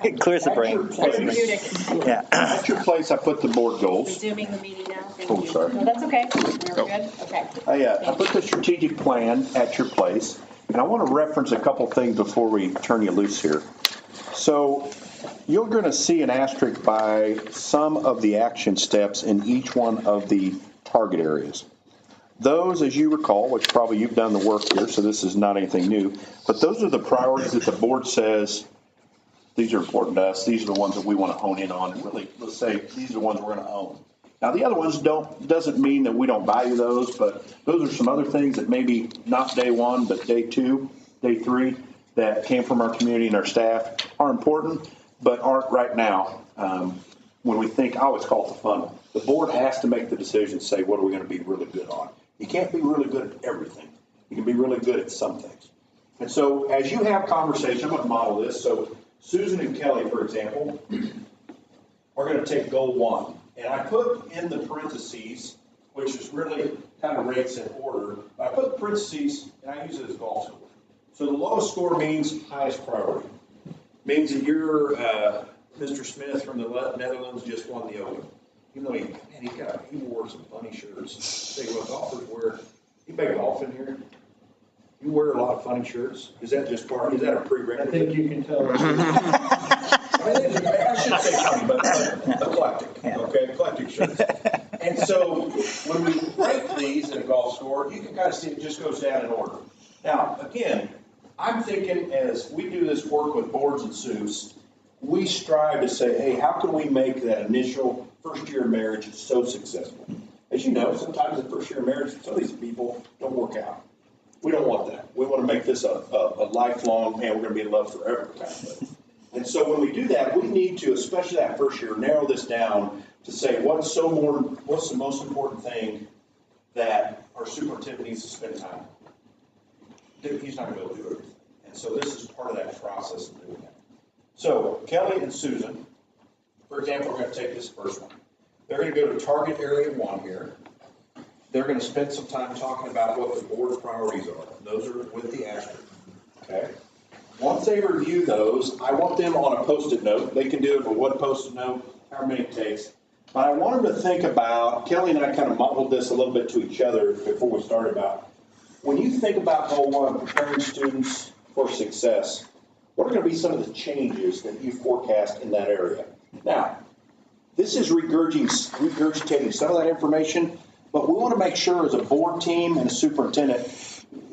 It clears the brain. Yeah. At your place, I put the board goals. Resuming the meeting now, thank Oh, you. sorry. No, that's okay. We're good, okay. I put the strategic plan at your place, and I want to reference a couple things before we turn you loose here. So you're going to see an asterisk by some of the action steps in each one of the target areas. Those, as you recall, which probably you've done the work here, so this is not anything new, but those are the priorities that the board says, these are important to us, these are the ones that we want to hone in on, and really, let's say, these are the ones we're going to own. Now, the other ones doesn't mean that we don't value those, but those are some other things that maybe not day one, but day two, day three, that came from our community and our staff are important, but aren't right now. When we think, I always call it the funnel. The board has to make the decision, say, what are we going to be really good on? You can't be really good at everything. You can be really good at some things. And so as you have conversation, I'm going to model this. So Susan and Kelly, for example, are going to take goal one. And I put in the parentheses, which is really kind of rates in order. I put parentheses, and I use it as golf score. So the lowest score means highest priority. Means that you're Mr. Smith from the Netherlands just won the Open. Even though he wore some funny shirts. Tell you what, golfers wear. You play golf in here? You wear a lot of funny shirts. Is that just part? Is that a prerequisite? I think you can tell. I should say funny, but eclectic. Okay, eclectic shirts. And so when we rate these in a golf score, you can kind of see it just goes down in order. Now, again, I'm thinking as we do this work with boards and SUS, we strive to say, hey, how can we make that initial first year of marriage so successful? As you know, sometimes the first year of marriage, some of these people don't work out. We don't want that. We want to make this a lifelong, man, we're going to be in love forever kind of thing. And so when we do that, we need to, especially that first year, narrow this down to say what's the most important thing that our superintendent needs to spend time on. He's not going to be able to do everything. And so this is part of that process of doing that. So Kelly and Susan, for example, we're going to take this first one. They're going to go to target area 1 here. They're going to spend some time talking about what the board's priorities are. Those are with the asterisk. Okay. Once they review those, I want them on a Post-it note. They can do it with one Post-it note, however many it takes. But I want them to think about, Kelly and I kind of modeled this a little bit to each other before we started about, when you think about goal 1, preparing students for success, what are going to be some of the changes that you forecast in that area? Now, this is regurgitating some of that information, but we want to make sure as a board team and a superintendent,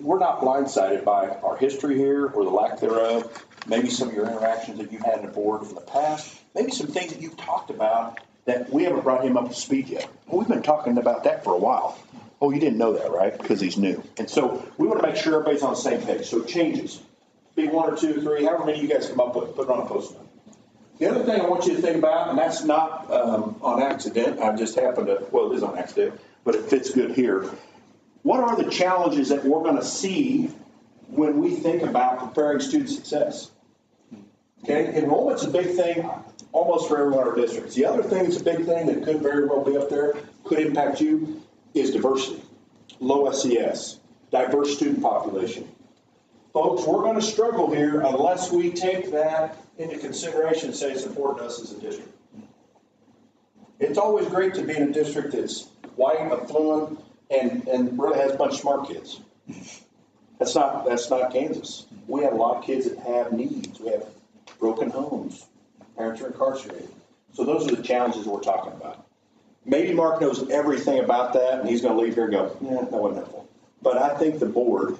we're not blindsided by our history here or the lack thereof, maybe some of your interactions that you've had in the board from the past, maybe some things that you've talked about that we haven't brought him up to speed yet. Well, we've been talking about that for a while. Oh, you didn't know that, right? Because he's new. And so we want to make sure everybody's on the same page. So changes. Be 1 or 2, 3, however many you guys come up with, put it on a Post-it note. The other thing I want you to think about, and that's not on accident, I just happened to, well, it is on accident, but it fits good here. What are the challenges that we're going to see when we think about preparing student success? Okay, enrollment's a big thing almost for every one of our districts. The other thing that's a big thing that could very well be up there, could impact you, is diversity, low SES, diverse student population. Folks, we're going to struggle here unless we take that into consideration and say it's important to us as a district. It's always great to be in a district that's white, affluent, and really has a bunch of smart kids. That's not Kansas. We have a lot of kids that have needs. We have broken homes. Parents are incarcerated. So those are the challenges we're talking about. Maybe Mark knows everything about that, and he's going to leave here and go, yeah, that wasn't helpful. But I think the board,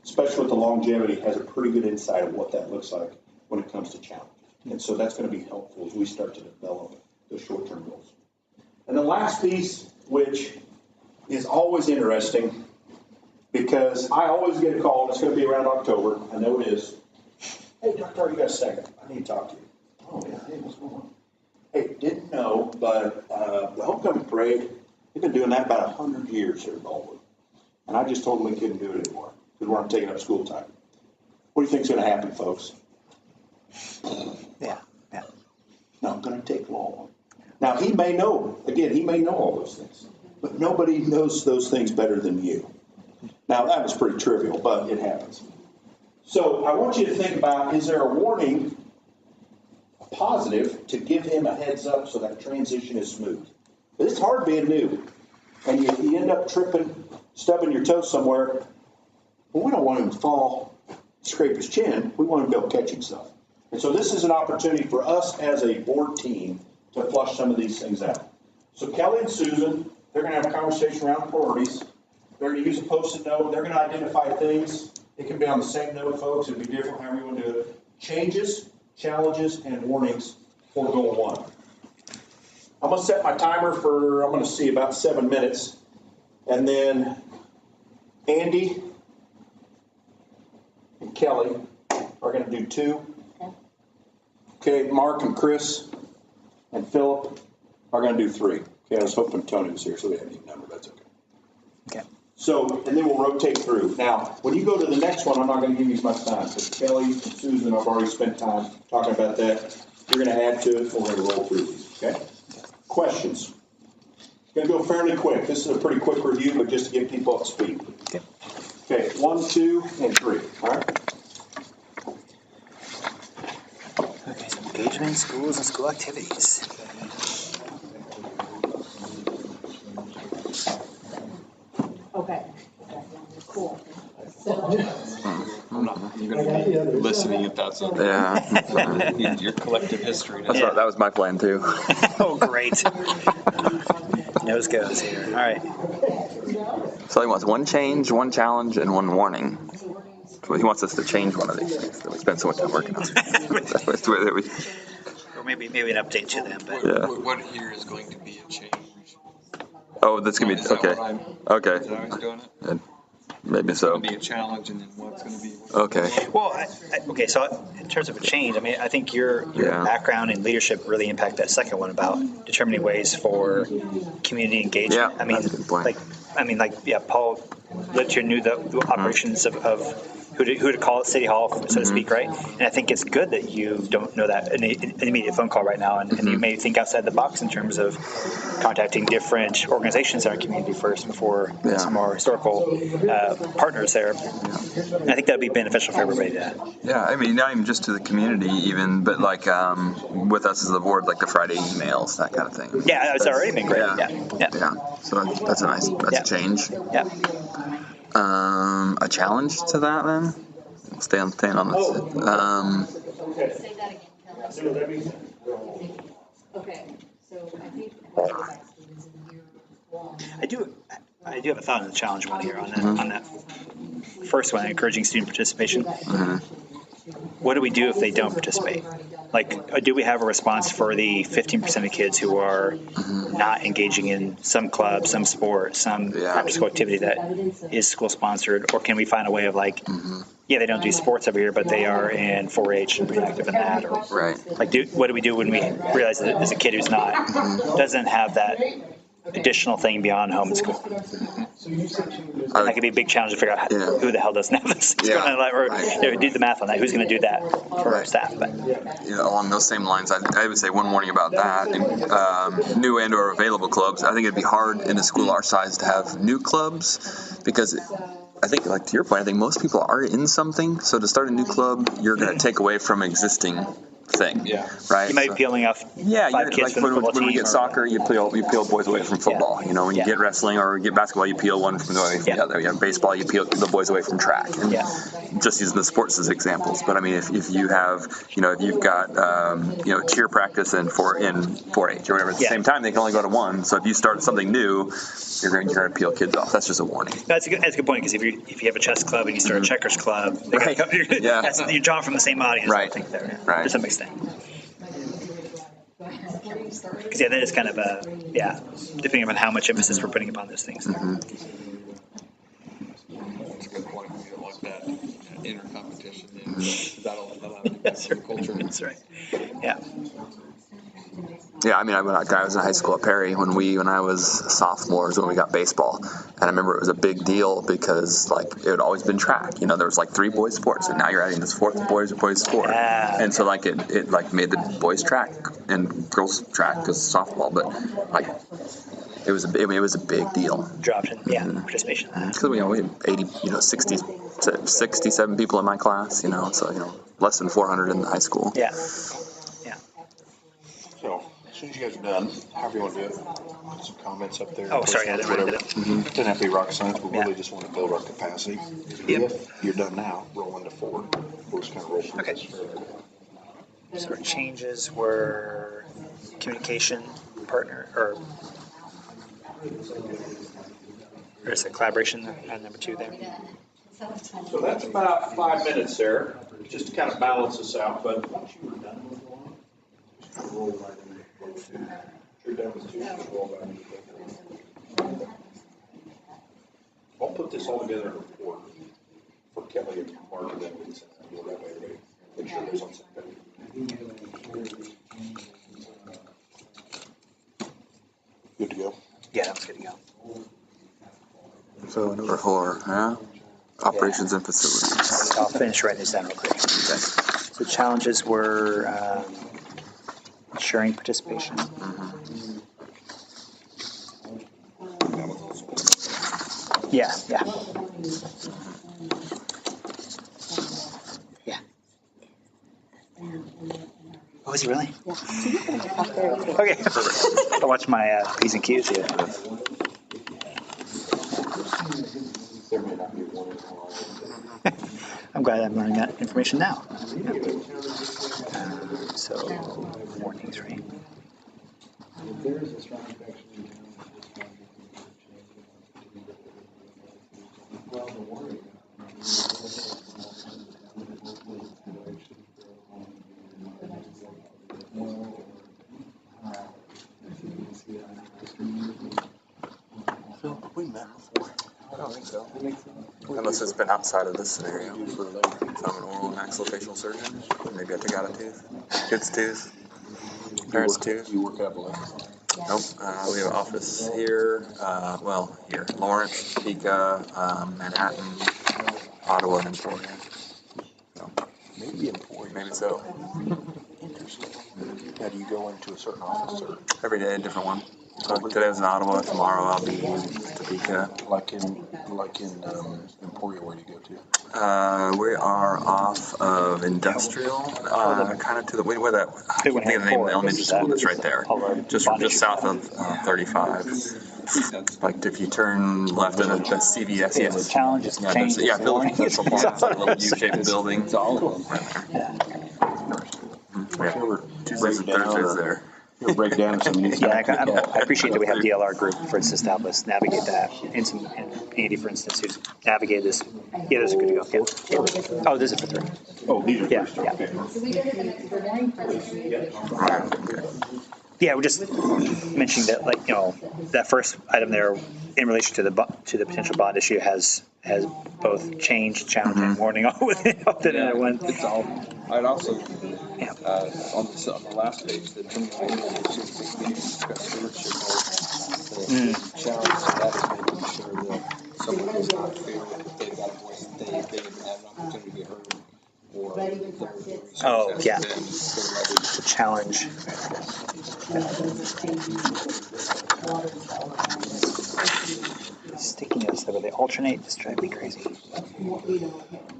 especially with the longevity, has a pretty good insight of what that looks like when it comes to challenges. And so that's going to be helpful as we start to develop those short-term goals. And the last piece, which is always interesting, because I always get a call, and it's going to be around October, I know it is. Hey, Dr. you got a second? I need to talk to you. Oh, yeah, hey, what's going on? Hey, didn't know, but the homecoming parade, they've been doing that about 100 years here in Baldwin. And I just told them we couldn't do it anymore because we're not taking up school time. What do you think is going to happen, folks? Yeah. Not going to take long. Now, he may know all those things, but nobody knows those things better than you. Now, that was pretty trivial, but it happens. So I want you to think about, is there a warning positive to give him a heads up so that transition is smooth. But it's hard being new, and you end up tripping, stubbing your toe somewhere. Well, we don't want him to fall, scrape his chin. We want him to be able to catch himself. And so this is an opportunity for us as a board team to flush some of these things out. So Kelly and Susan, they're going to have a conversation around priorities. They're going to use a Post-it note. They're going to identify things. It can be on the same note, folks. It'll be different however you want to do it. Changes, challenges, and warnings for goal 1. I'm going to set my timer for, I'm going to see, about 7 minutes. And then Andy and Kelly are going to do 2. Okay, Mark and Chris and Philip are going to do 3. Okay, I was hoping Tony was here, so we have an even number. That's okay. Okay. So, and then we'll rotate through. Now, when you go to the next one, I'm not going to give you as much time, because Kelly and Susan, I've already spent time talking about that. You're going to add to it, and we're going to roll through these, okay? Questions? Going to go fairly quick. This is a pretty quick review, but just to get people up to speed. Okay. Okay, 1, 2, and 3, all right? Okay, so engagement in schools and school activities. Okay, cool. So, I'm going to be listening if that's okay. Yeah. Your collective history. That was my plan too. Oh, great. Nose goes here. All right. So he wants 1 change, 1 challenge, and 1 warning. So he wants us to change one of these things that we spent so much time working on. Or maybe an update to them. But Yeah. What here is going to be a change? Oh, that's gonna be Is that okay. what I'm- Okay. Is that how he's doing it? Maybe so. It's going to be a challenge, and then what's going to be? Okay. well, okay. So in terms of a change, I mean, I think your Yeah. background in leadership really impact that second one about determining ways for community engagement. Yeah, I mean, that's a good point. Paul lived here, knew the operations of who to call at City Hall, so to speak, right? And I think it's good that you don't know that an immediate phone call right now, and you may think outside the box in terms of contacting different organizations in our community first before some more historical partners there. And I think that would be beneficial for everybody to. Yeah, I mean, not even just to the community even, but like with us as the board, like the Friday emails, that kind of thing. Yeah, it's already been great. Yeah. So that's a change. Yeah. A challenge to that then? Staying on this. Say that again, Kelly. okay, so I think what you're asking is in year 1. I do have a thought on the challenge one here on that first one, encouraging student participation. What do we do if they don't participate? Like, do we have a response for the 15% of kids who are not engaging in some club, some sport, some after-school activity that is school-sponsored? Or can we find a way of they don't do sports over here, but they are in 4-H and pretty active in that? Or, what do we do when we realize that there's a kid who's doesn't have that additional thing beyond home and school? That could be a big challenge to figure out who the hell doesn't have this. Or do the math on that. Who's going to do that for our staff? But along those same lines, I would say one warning about that. New and or available clubs. I think it'd be hard in a school our size to have new clubs because I think, like to your point, I think most people are in something. So to start a new club, you're going to take away from existing thing. Yeah. Right. You might be peeling off 5 kids like from the football when team. we get soccer, you peel boys away from football. You know, when you get wrestling or get basketball, you peel one from the other. You have baseball, you peel the boys away from track. And just using the sports as examples. But I mean, if you have, if you've got, cheer practice in 4-H or whatever at the same time, they can only go to one. So if you start something new, you're going to peel kids off. That's just a warning. That's a good point, because if you have a chess club and you start a checkers club, you're drawn from the same audience. Right. I think there, right. To some extent. Because that is kind of depending on how much emphasis we're putting upon those things. That's a good point. We don't want that inner competition. That'll That's the culture. That's right. Yeah. Yeah, I mean, I was in high school at Perry when I was sophomores when we got baseball, and I remember it was a big deal because it had always been track. There was 3 boys sports, and now you're adding this 4th boys sport, and so it made the boys track and girls track because softball, but it was a big deal. Dropped in, participation. Because we had 80, 67 people in my class, so less than 400 in the high school. Yeah. As soon as you guys are done, however you want to do it, put some comments up there. Oh, sorry, I didn't whatever. write It doesn't have to be rocket science, but we Yeah. really just want to build our capacity. Yep. If you're done now, roll into 4. We'll just kind of roll through Okay. this fairly quick. So our changes were communication partner, or is it collaboration on number 2 there? So that's about 5 minutes there, just to kind of balance this out, but once you were done with one, just kind of roll right into flow 2. If you're done with 2, just roll back into flow 4. I'll put this all together in a report for Kelly and Mark, and then we can send it to that way, everybody. Make sure there's on the same page. Good to go. Yeah, that was good to go. So number 4, yeah? Operations and facilities. I'll finish writing this down real quick. So challenges were ensuring participation. Yeah. Yeah. Oh, is he really? Yeah. Okay. I'll watch my P's and Q's here. There may not be one in I'm glad I'm learning that information now. So, morning 3. If there is a strong connection in town, well, the warning. Phil, have we met before? I don't think so. Unless it's been outside of this scenario. If I'm an oral and maxillofacial surgeon, maybe I took out a tooth. Kid's tooth. Parents' tooth. You work out below. Nope. We have an office here. Here. Lawrence, Topeka, Manhattan, Ottawa, and Emporia. So, Maybe Emporia. maybe so. Interesting. Now, do you go into a certain office or Every day, a different one. So today was in Ottawa. Tomorrow I'll be in Topeka. like in Emporia, where do you go to? We are off of Industrial, kind of to the where that. I can't think of the name of the elementary school that's right there, just south of 35. Like if you turn left at the CVS, Yeah, the challenge is change. yeah, building, that's a little U-shaped building. It's all of them right there. Yeah. Tuesdays and Thursdays there. You'll break down some. Yeah, I appreciate that we have DLR group, for instance, to help us navigate that. And Andy, for instance, who's navigated this. Yeah, those are good to go. Yeah. Oh, this is for 3. Oh, these are Yeah, first. yeah. Okay. So we go to the next morning for this meeting. Yeah, we're just mentioning that, like, that first item there in relation to the potential bond issue has both change, challenge, and warning all within one. It's all, I'd also, Yeah. on the last page, the terminology of stewardship, the challenge of that is making sure that someone does not feel that they've got a voice, that they didn't have an opportunity to be heard, or their resources Oh, has yeah. been leveraged. The challenge. Sticky notes that, they alternate, just drive me crazy.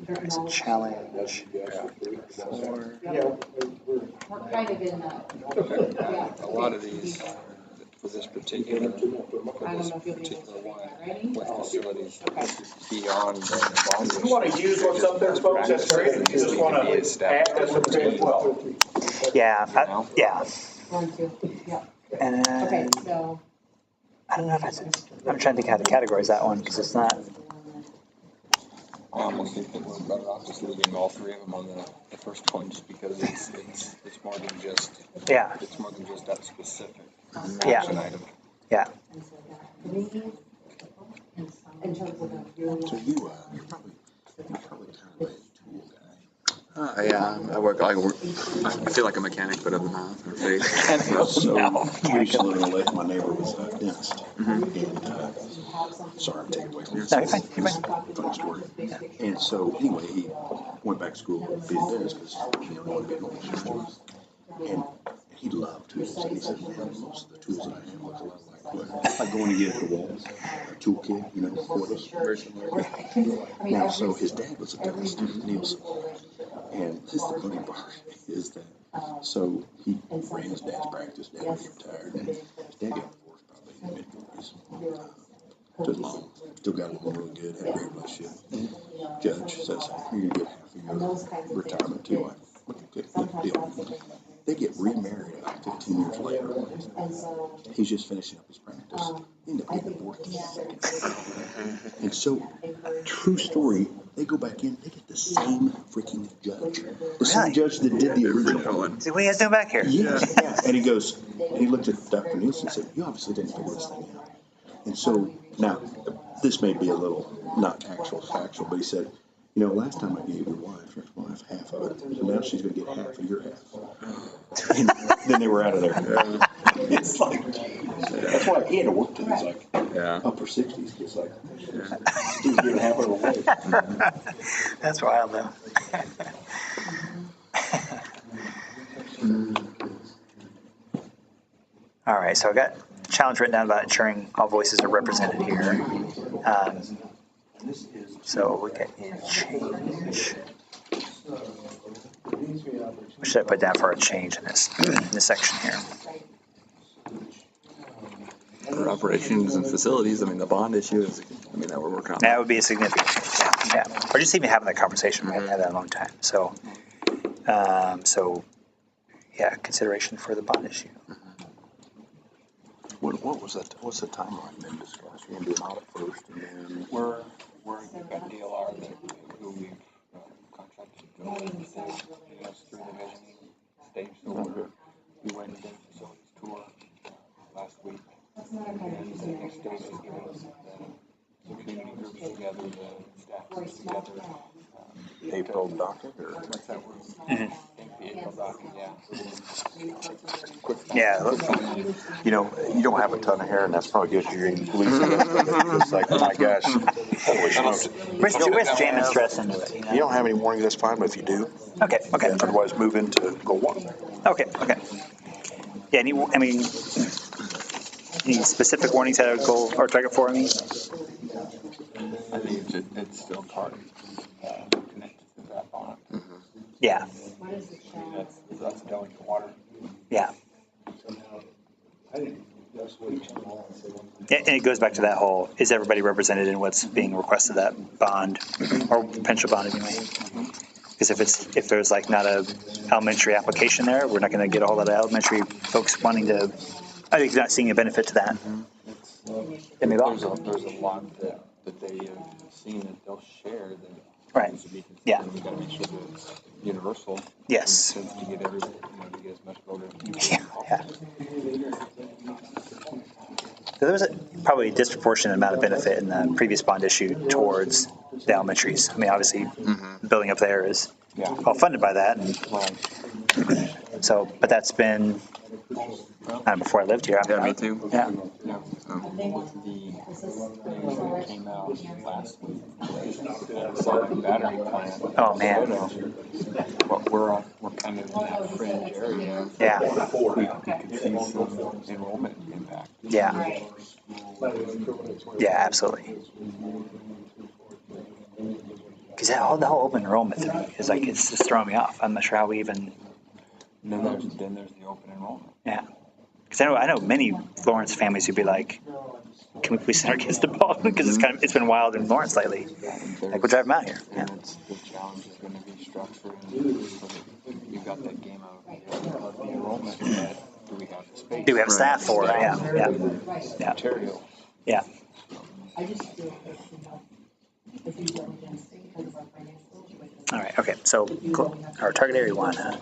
There's a challenge. We're kind of in that. A lot of these, for this particular one, with facilities beyond the bond. If you want to use what's up there, folks, that's great. If you just want to add this one to as well. Yeah, yeah. 1, 2, yeah. And Okay, then, so. I don't know if I'm trying to think how to categorize that one, because it's not, I almost think that we're better off just leaving all 3 of them on the first one, just because it's more than just, yeah, it's more than just that specific Yeah. action item. yeah. In terms of So you're probably kind of a tool guy. Yeah, I feel like a mechanic, but of the mouth or face. So recently, my neighbor was a dentist, and sorry, I'm taking away from you. No, you're fine, you're fine. Funny story. And so anyway, he went back to school to be a dentist because he wanted to be an old. And he loved tools. And he said, man, most of the tools that I have look a lot like going to get the walls, a toolkit, for this. Now, so his dad was a dentist, Nielsen. And this is the funny part is that, so he ran his dad's practice. Dad was retired. And his dad got divorced probably in his mid-40s. Took long. Still got along really good. Had a great relationship. Judge says, you're going to get half of your retirement too. Okay, deal. They get remarried about 15 years later. He's just finishing up his practice. They end up getting divorced the second time. And so, true story, they go back in, they get the same freaking judge. The same Really? judge that did the original one. See what you guys doing back here? Yeah. And he goes, and he looked at Dr. Nielsen and said, you obviously didn't figure this thing out. And so, now, this may be a little not actual factual, but he said, you know, last time I gave your wife half of it, and now she's going to get half of your half. And then they were out of there. It's like, that's why he had to work till he's like upper 60s. It's like, he's getting half of the way. That's wild, though. All right, so I got a challenge written down about ensuring all voices are represented here. So we got a change. What should I put down for a change in this section here? For operations and facilities, I mean, the bond issue is, I mean, that we're working on. That would be a significant change, yeah. Or just even having that conversation, we haven't had that in a long time. So, yeah, consideration for the bond issue. What was that? What's the timeline then discussed? You're going to do an audit first, and then We're at DLR who we've contracted to go through the visioning stage. So we went and did a facilities tour last week. And the next stage is getting the community groups together, the staff groups together. April docket, or What's that word? I think the April docket, yeah. Yeah. you know, you don't have a ton of hair, and that's probably good for your It's like, oh my gosh, holy smokes. Where's jamming stress into it? You don't have any warnings, that's fine, but if you do, Okay. otherwise move into goal one. Okay. Yeah, any specific warnings that I would go or target for me? I think it's still part connected to that bond. Yeah. That's a delicate water. Yeah. I think that's what each one wants to say. And it goes back to that whole, is everybody represented in what's being requested, that bond, or potential bond anyway? Because if there's like not a elementary application there, we're not going to get a whole lot of elementary folks wanting to, I think not seeing a benefit to that. There's a lot that they have seen that they'll share that Right. needs to be considered. Yeah. We gotta make sure that it's universal. Yes. To get everybody, to get as much voter. Yeah. So there was probably a disproportionate amount of benefit in the previous bond issue towards the elementaries. I mean, obviously, the building up there is all funded by that. And so, but that's been, before I lived here. Me too. Yeah. The news that came out last week, the battery plant. Oh, man. But we're kind of in that fringe area. Yeah. We could see some enrollment impact. Yeah. Yeah, absolutely. Because the whole open enrollment thing is like, it's just throwing me off. I'm not sure how we even. Then there's the open enrollment. Yeah. Because I know many Lawrence families who'd be like, can we please send our kids to Baldwin? Because it's been wild in Lawrence lately. Like, we'll drive them out here. Yeah. And the challenge is going to be structured so that you've got that game of the enrollment. Do we have the space? Do we have staff for it? Yeah. Material. Yeah. All right. Okay. So cool. Our target area 1, huh?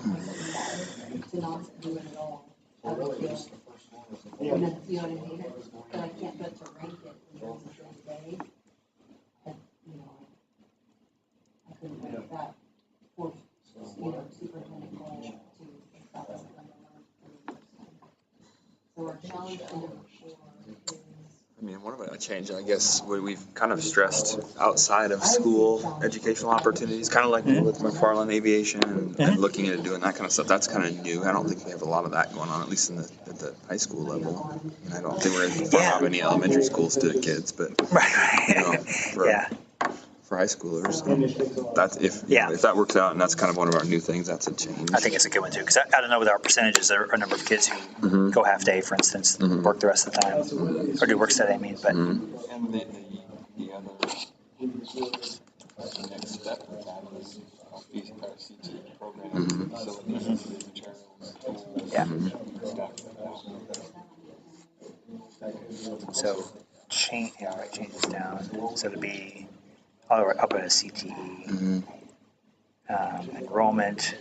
I mean, one of a change, I guess, we've kind of stressed outside of school educational opportunities, kind of like with McFarland Aviation and looking at doing that kind of stuff. That's kind of new. I don't think we have a lot of that going on, at least at the high school level. And I don't think we're going to have any elementary school student kids, but Right. for for high schoolers. And it takes a lot. That's if if that works out, and that's kind of one of our new things. That's a change. I think it's a good one too, because I don't know with our percentages, there are a number of kids who go half day, for instance, work the rest of the time, or do work study, I mean, but. And the other the next step of that is our CT program, facilities, materials, tools, stuff. So change this down. So it'll be all the way up at a CTE. Enrollment.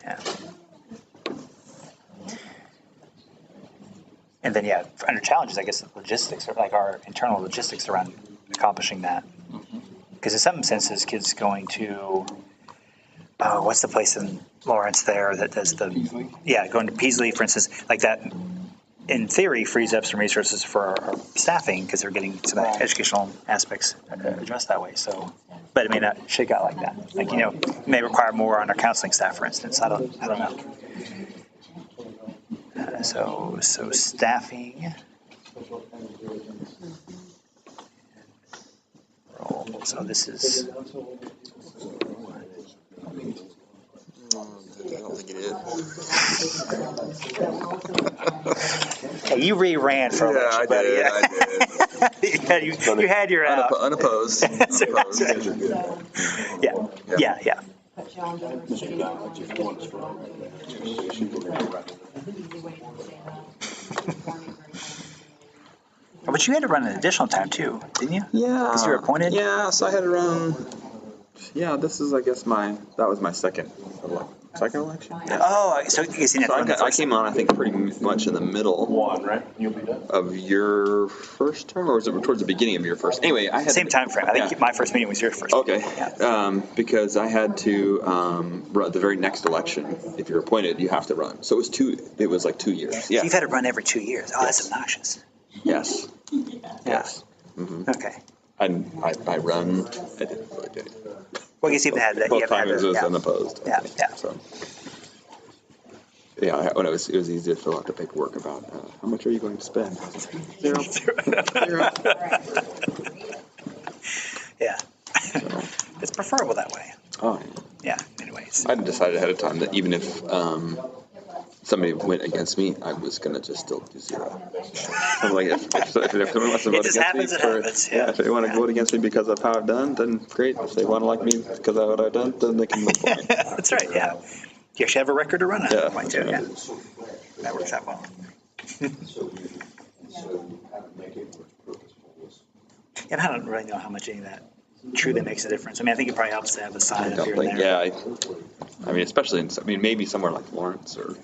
Yeah. And then, under challenges, I guess logistics, like our internal logistics around accomplishing that. Because in some senses, kids going to, what's the place in Lawrence there that does the, Peasley? Going to Peasley, for instance, like that, in theory, frees up some resources for our staffing because they're getting some educational aspects addressed that way. So, but it may not shake out like that. Like, it may require more on our counseling staff, for instance. I don't know. So staffing. Roll. So this is. I don't think it is. Hey, you re-ran for election, buddy. I did. you had your out. Unopposed. Yeah. Mr. Dowd, if you want to start right there, she will never write it. But you had to run an additional time too, didn't you? Yeah. Because you were appointed? Yeah, so I had to run. Yeah, this is, I guess, that was my second election. Yeah. Oh, so you seen that? I came on, I think, pretty much in the middle One, right? You'll be done. of your first term, or was it towards the beginning of your first? Anyway, I had Same time frame. I think my first meeting was your first. Okay. Yeah. Because I had to run the very next election. If you're appointed, you have to run. So it was like 2 years. Yeah. So you've had to run every 2 years. Oh, that's obnoxious. Yes. Yes. Okay. I run. I didn't really do it. Well, I guess you've had that. Both times it was unopposed. Yeah. So. Yeah, when it was easy to fill out the paperwork about how much are you going to spend? Zero. Yeah. It's preferable that way. Oh, yeah. Anyways. I decided ahead of time that even if somebody went against me, I was going to just still do zero. I'm like, if someone wants to vote against me, if they want to vote against me because of how I've done, then great. If they want to like me because of what I've done, then they can vote for me. That's right, yeah. You actually have a record to run on at that point, too, yeah. That works out well. And I don't really know how much any of that truly makes a difference. I mean, I think it probably helps to have a sign up here and there. I mean, especially maybe somewhere like Lawrence or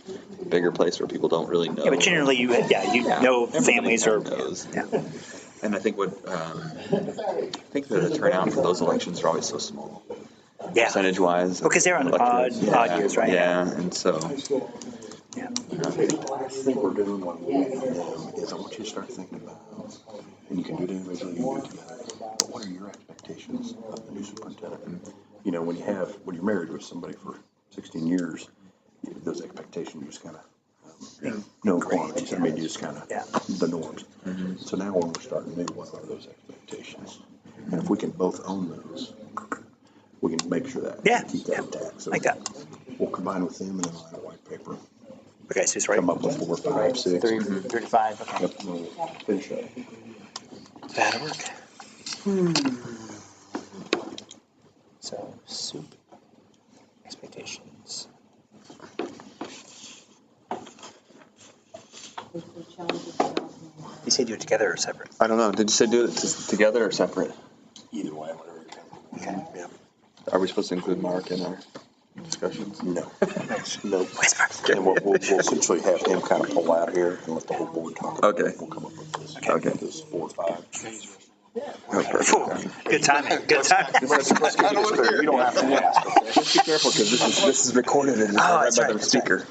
a bigger place where people don't really know. Yeah, but generally you know families or. Yeah. And I think the turnout for those elections are always so small. Yeah. Percentage-wise. Because they're on the odd years, right? Yeah, and so. Yeah. I think we're doing what we is I want you to start thinking about, and you can do it individually, you can do it together, but what are your expectations of the new superintendent? You know, when you're married with somebody for 16 years, those expectations just kind of, no quantities, I mean, you just kind of, the norms. So now when we're starting new, what are those expectations? And if we can both own those, we can make sure that, keep that intact. So like that. We'll combine with them and then write a white paper. Okay, so it's right. Come up with 4, 5, 6. 35, okay. Yep, we'll finish up. That'll work. So, soup expectations. You say do it together or separate? I don't know. Did you say do it together or separate? Either way, whatever you can. Okay. Yeah. Are we supposed to include Mark in our discussions? No. No. And we'll essentially have him kind of pull out here and let the whole board talk about it. We'll come up with this. Okay. This 4 or 5. Oh, perfect. Good timing. Good timing. Let's get this clear. You don't have to ask, okay? Just be careful because this is recorded and read by the speaker.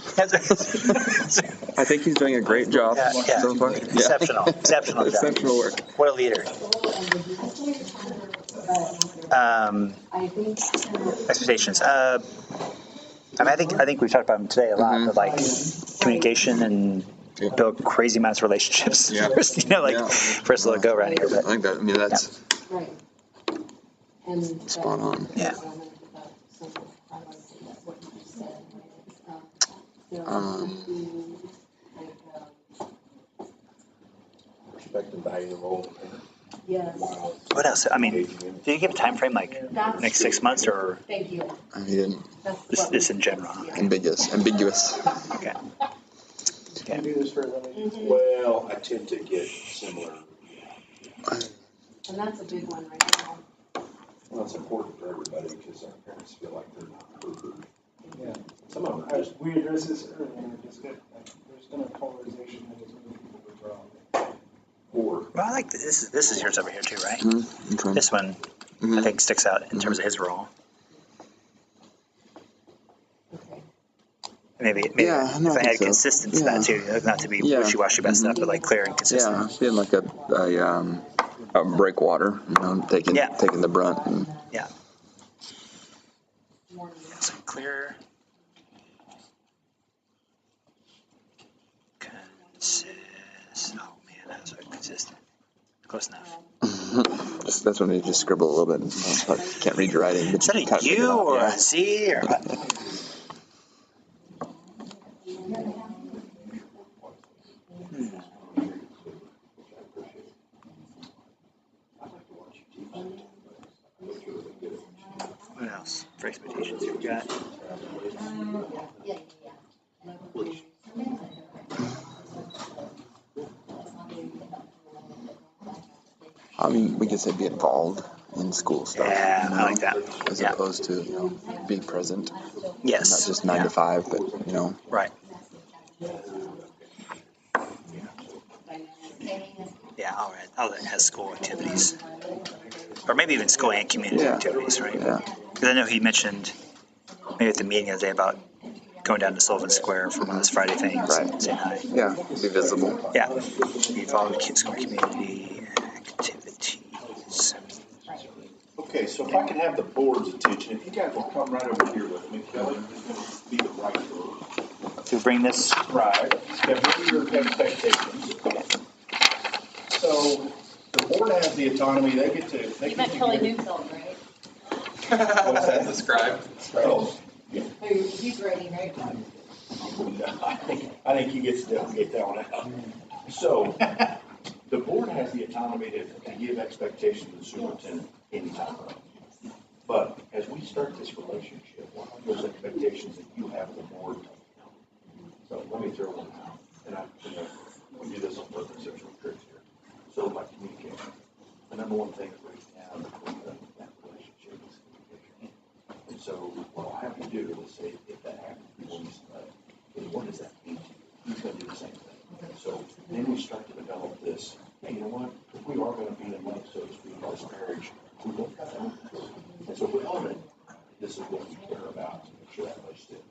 I think he's doing a great job so far. Exceptional job. Exceptional work. What a leader. Expectations. I think we've talked about them today a lot, but like communication and build crazy amounts of relationships Yeah. first, Yeah. first little go around here. I But think that, I mean, that's Right. And spot on. Yeah. Respect and value the role of the parent. Yes, what else? I mean, did you give a time frame like That's- next 6 months or thank you. He didn't, That's this in general? ambiguous. Okay. Can you do this for a living? Well, I tend to get similar. And that's a big one right now. Well, it's important for everybody because our parents feel like they're not heard. Yeah. Some of them. We addressed this earlier, just that, there's been a polarization that is moving people withdraw. Or Well, I like this. This is yours over here too, right? Mm-hmm. Okay. This one I think sticks out in terms of his role. Okay. Maybe Yeah, no, if I I think had so. consistency to that too, not to be Yeah. wishy-washy about stuff, but like clear and consistent. Yeah, being like a breakwater, taking Yeah. taking the brunt. And, Yeah. So clear. Oh man, that's so consistent. Close enough. that's when you just scribble a little bit. Can't read your writing. But Is that you can't a figure it U out. or Yeah. a C or what? What else? For expectations we got. I mean, we could say be involved in school stuff. Yeah, I like that. As Yeah. opposed to being present, Yes. not just 9 to 5, but Right. Yeah, all right. All that has school activities. Or maybe even school and community Yeah. activities, right? Yeah. Because I know he mentioned maybe at the meeting the other day about going down to Sullivan Square for one of those Friday things. Right. Say hi. Yeah, be visible. Yeah. Be involved with school community activities. Okay, so if I can have the board's attention, if you guys will come right over here with me, Kelly, who's going to be the right board. To bring this. Right, Kelly, what are your expectations? So the board has the autonomy, they get to. You meant Kelly Newfeld, right? What's that describe? Oh, yeah. Oh, he's ready, right? I think you get to delegate that one out. So, the board has the autonomy to give expectations to the superintendent anytime. But as we start this relationship, what are those expectations that you have of the board? So let me throw one out, and we do this on purpose, there's some tricks here. So like communication, the number one thing that breaks down that relationship is communication. And so what I'll have you do is say, if that happens, what does that mean to you? He's going to do the same thing. So then we start to develop this, hey, you know what, if we are going to be in love, so to speak, this marriage, we both got to know this. And so we all this is what we care about, to make sure that relationship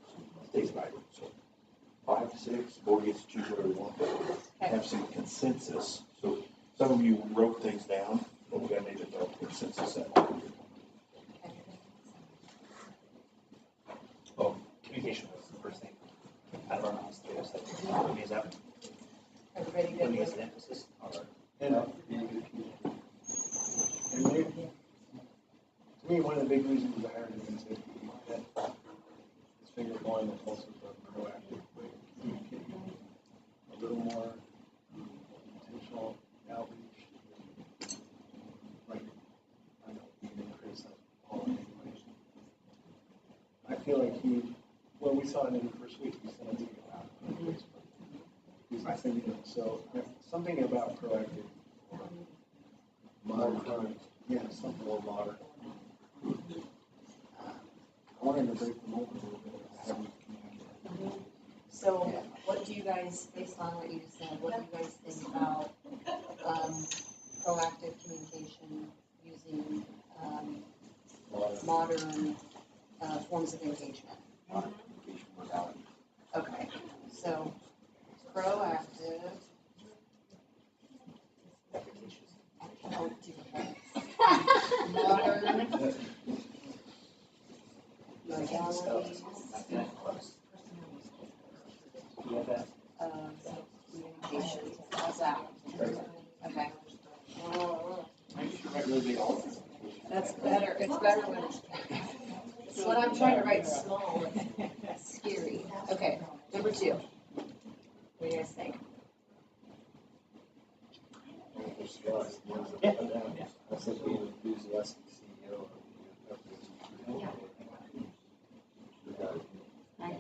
stays vibrant. So 5 to 6, board gets to choose whatever we want, but have some consensus. So some of you wrote things down, but we got to need to develop consensus at all. Well, communication was the first thing. I don't know. Is that Everybody good with it? emphasis? And maybe, to me, one of the big reasons I hired him is that his finger one is also a proactive way of communicating, a little more intentional outreach. Like, I don't even criticize Paul in any way. I feel like we saw it in the first week, he sent a video out on Facebook. He's not sending it, so something about proactive. More current, yeah, something more modern. I wanted to break them open a little bit, have them communicate. So what do you guys, based on what you just said, what do you guys think about proactive communication using modern forms of engagement? Okay, so proactive. Modern modalities of reputation. How's that? Okay. That's better. It's better when it's when I'm trying to write small, it's scary. Okay, number 2. What do you guys think?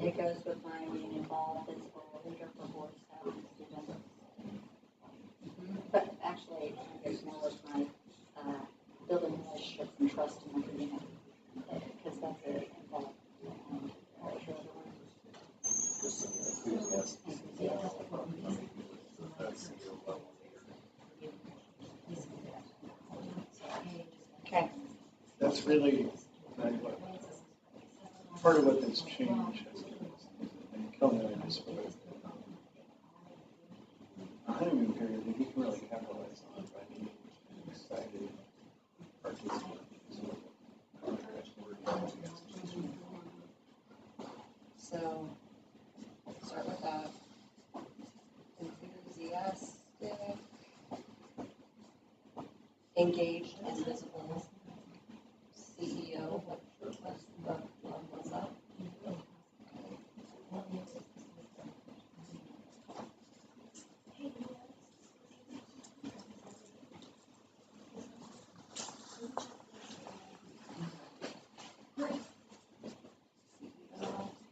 It goes with my being involved, physical leader for board staff and students. But actually, it goes more with my building relationships and trust in the community, because that's it involved. Okay. That's really part of what this change has given us. And Kelvin and I just spoke. A honeymoon period that you can really capitalize on by being excited participants. So, start with that. Enthusiastic, engaged, and visible CEO. What's that?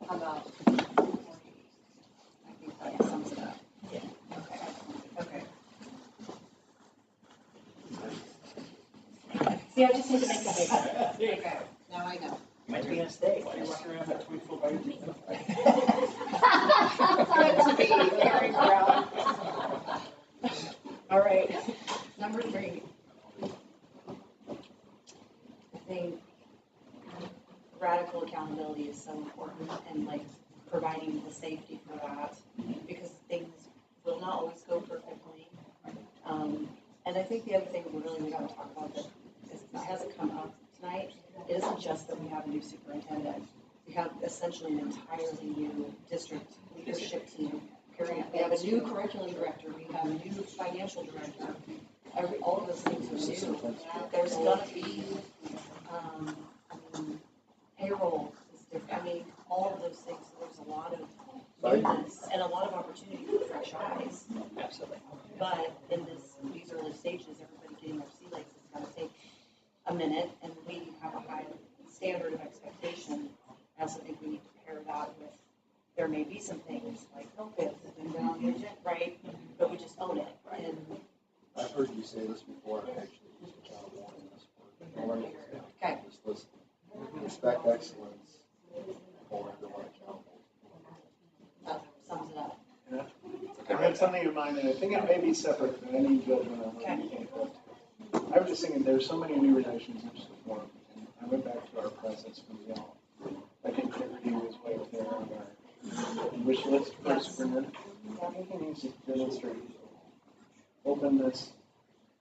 How about? I think that sums it up. Yeah. Okay. See, I just need to make it bigger. Okay, now I know. Might be a mistake. Why are you walking around that 24 by Good to be carrying around. All right, number 3. I think radical accountability is so important, and like providing the safety for that, because things will not always go perfectly. And I think the other thing we got to talk about that hasn't come up tonight, it isn't just that we have a new superintendent. We have essentially an entirely new district leadership team. Period. We have a new curriculum director. We have a new financial director. All of those things are new. There's going to be, payroll is different. I mean, all of those things. So there's a lot of newness and a lot of opportunity for fresh eyes. Absolutely. But in these early stages, everybody getting their sea legs is going to take a minute, and we have a high standard of expectation. I also think we need to pair that with, there may be some things like focus and been on the agenda, right? But we just own it. And I've heard you say this before, I actually used accountable in this work. okay. Just listen. Respect excellence, hold everyone accountable. That sums it up. I had something in mind, and I think it may be separate from any judgment on what you think of. I was just thinking, there's so many new relations in support. And I went back to our process from y'all. Like integrity was right there on our wish list for superintendent. I think he needs to demonstrate openness,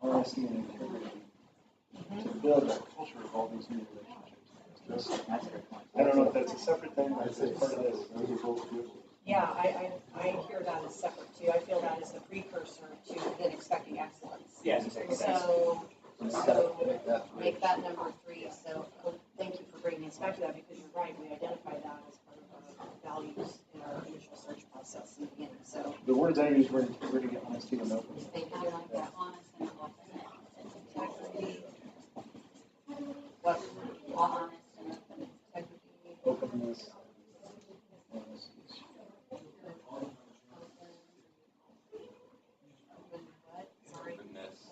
honesty, and integrity to build a culture of all these new relationships. I don't know if that's a separate thing or if it's part of this. Yeah, I hear that as separate too. I feel that as a precursor to then expecting excellence. Yes, exactly. So make that number 3. So thank you for bringing us back to that, because you're right. We identified that as part of our values in our initial search process in the beginning. So The words I used were integrity, honesty, and openness. thank you. Like that. Honest and open. Integrity. What? Honest and open. Integrity. Openness. Honesty. Open what? Sorry.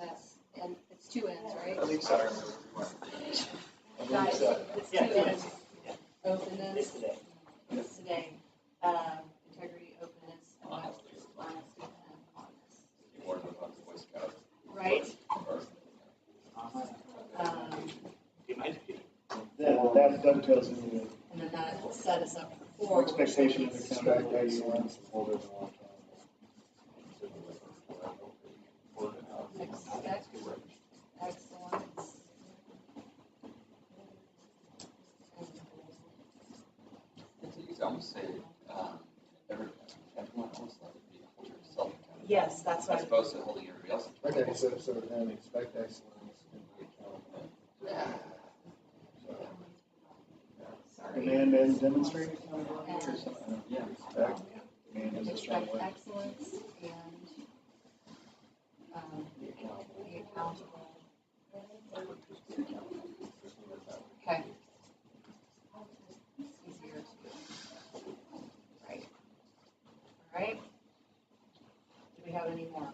That's, and it's 2 ends, right? I think so. Guys, it's 2 ends. Openness. It's today. It's today. Integrity, openness, honesty, and honest. Right? That dovetails into And then that will set us up for the expectation of accountability. Expect excellence. You could almost say everyone else like to be a culture of self-accountability. Yes, that's As what, opposed to holding everybody else. Okay, so then expect excellence and be accountable. Demand and demonstrate accountability or something? Yeah. Expect, demand is a strong Expect word. excellence and, be accountable. Okay. Easier to, right. All right. Do we have any more?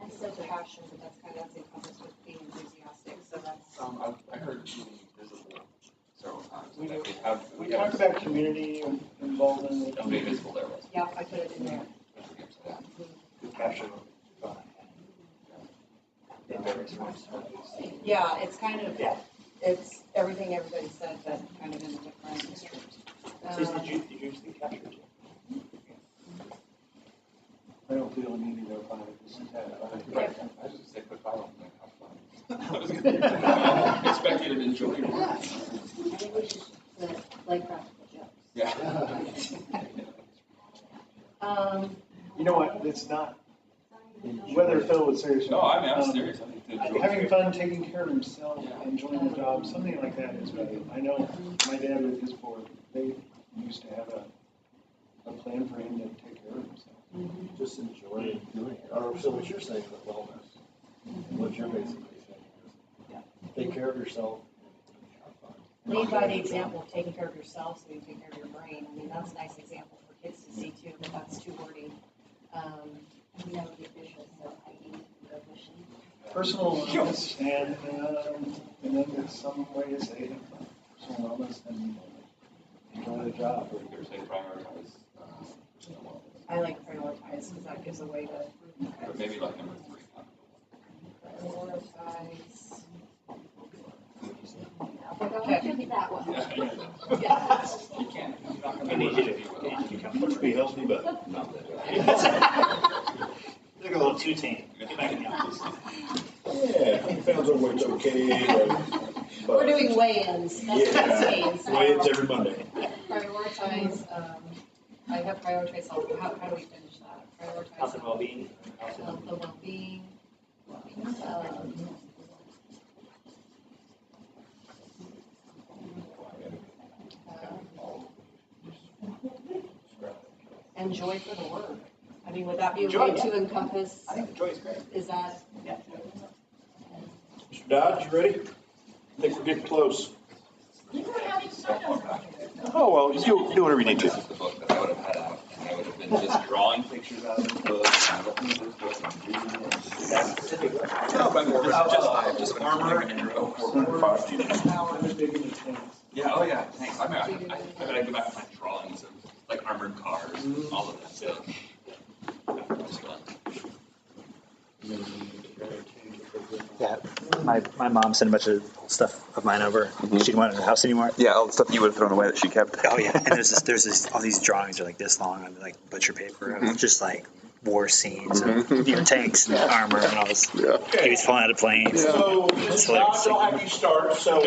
and such a passion, but that's encompassed with being enthusiastic, so that's. I heard being visible several times. We Okay, do. We talked about community involvement. Don't be visible there, was Yeah, I put it in there. Capture. Yeah, it's kind of, it's everything everybody said, but kind of in a different. Susan, did you see capture? I don't feel a need to go find it. This is that. I was just say put fire on that. Have fun. I was gonna expect you to enjoy your work. I think we should put like practical jokes. Yeah. You know what, it's not, whether Phil was serious. No, I mean, I'm serious. I think the joke Having is- fun, taking care of himself, enjoying the job, something like that is valuable. I know my dad with his board, they used to have a plan for him to take care of himself. Just enjoy doing it. Or so what you're saying with wellness, what you're basically saying is, take care of yourself. Have fun. Lead by the example of taking care of yourself, so you take care of your brain. I mean, that's a nice example for kids to see too, but that's too wordy. We have the official, so I need recognition. Personal wellness and then it's some way to say it, personal wellness and enjoy the job. Or say prioritize, personal wellness. I like prioritize, because that gives a way to. Or maybe like number 3. Prioritize. Okay, give me that one. Yeah. You can't. You're not I gonna need work you to, if you will. I need you to come. Looks to be healthy, but not that. Look a little too tame. Get back in the office. Yeah, 100 pounds overweight's okay, but. We're doing weigh-ins, that's what that means. Weigh-ins every Monday. Prioritize, I have prioritized, how do we finish that? Health Prioritize and well-being. health and well-being. And joy for the work. I mean, would that be a Joy, way yeah. to encompass, I think the joy is great. is that? Yeah. Mr. Dodge, you ready? I think we're getting close. Oh, well, just do whatever you need This to. is the book that I would have had out, and I would have been just drawing pictures out of this book, and looking at this book and reading it. No, but more just armor and Yeah, oh yeah, thanks. I mean, I gotta go back to my drawings of like armored cars and all of that stuff. It's fun. Yeah, my mom sent a bunch of stuff of mine over. She didn't want it in her house anymore. Yeah, all the stuff you would have thrown away that she kept. Oh yeah, and there's this all these drawings are like this long on like butcher paper of just like war scenes and tanks and armor and all this. Babies falling out of planes. So, It's Dodge, hilarious. I'll have you start. So,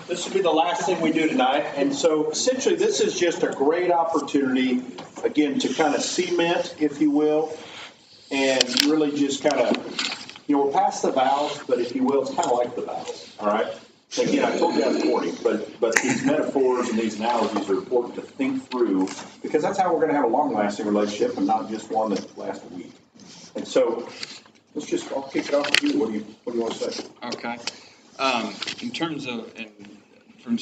this will be the last thing we do tonight. And so, essentially, this is just a great opportunity, again, to kind of cement, if you will, and really just kind of, we're past the vows, but if you will, it's kind of like the vows, all right? Again, I told you I was corny, but these metaphors and these analogies are important to think through, because that's how we're going to have a long-lasting relationship and not just one that lasts a week. And so, I'll kick it off with you. What do you want to say? Okay. In terms of, and from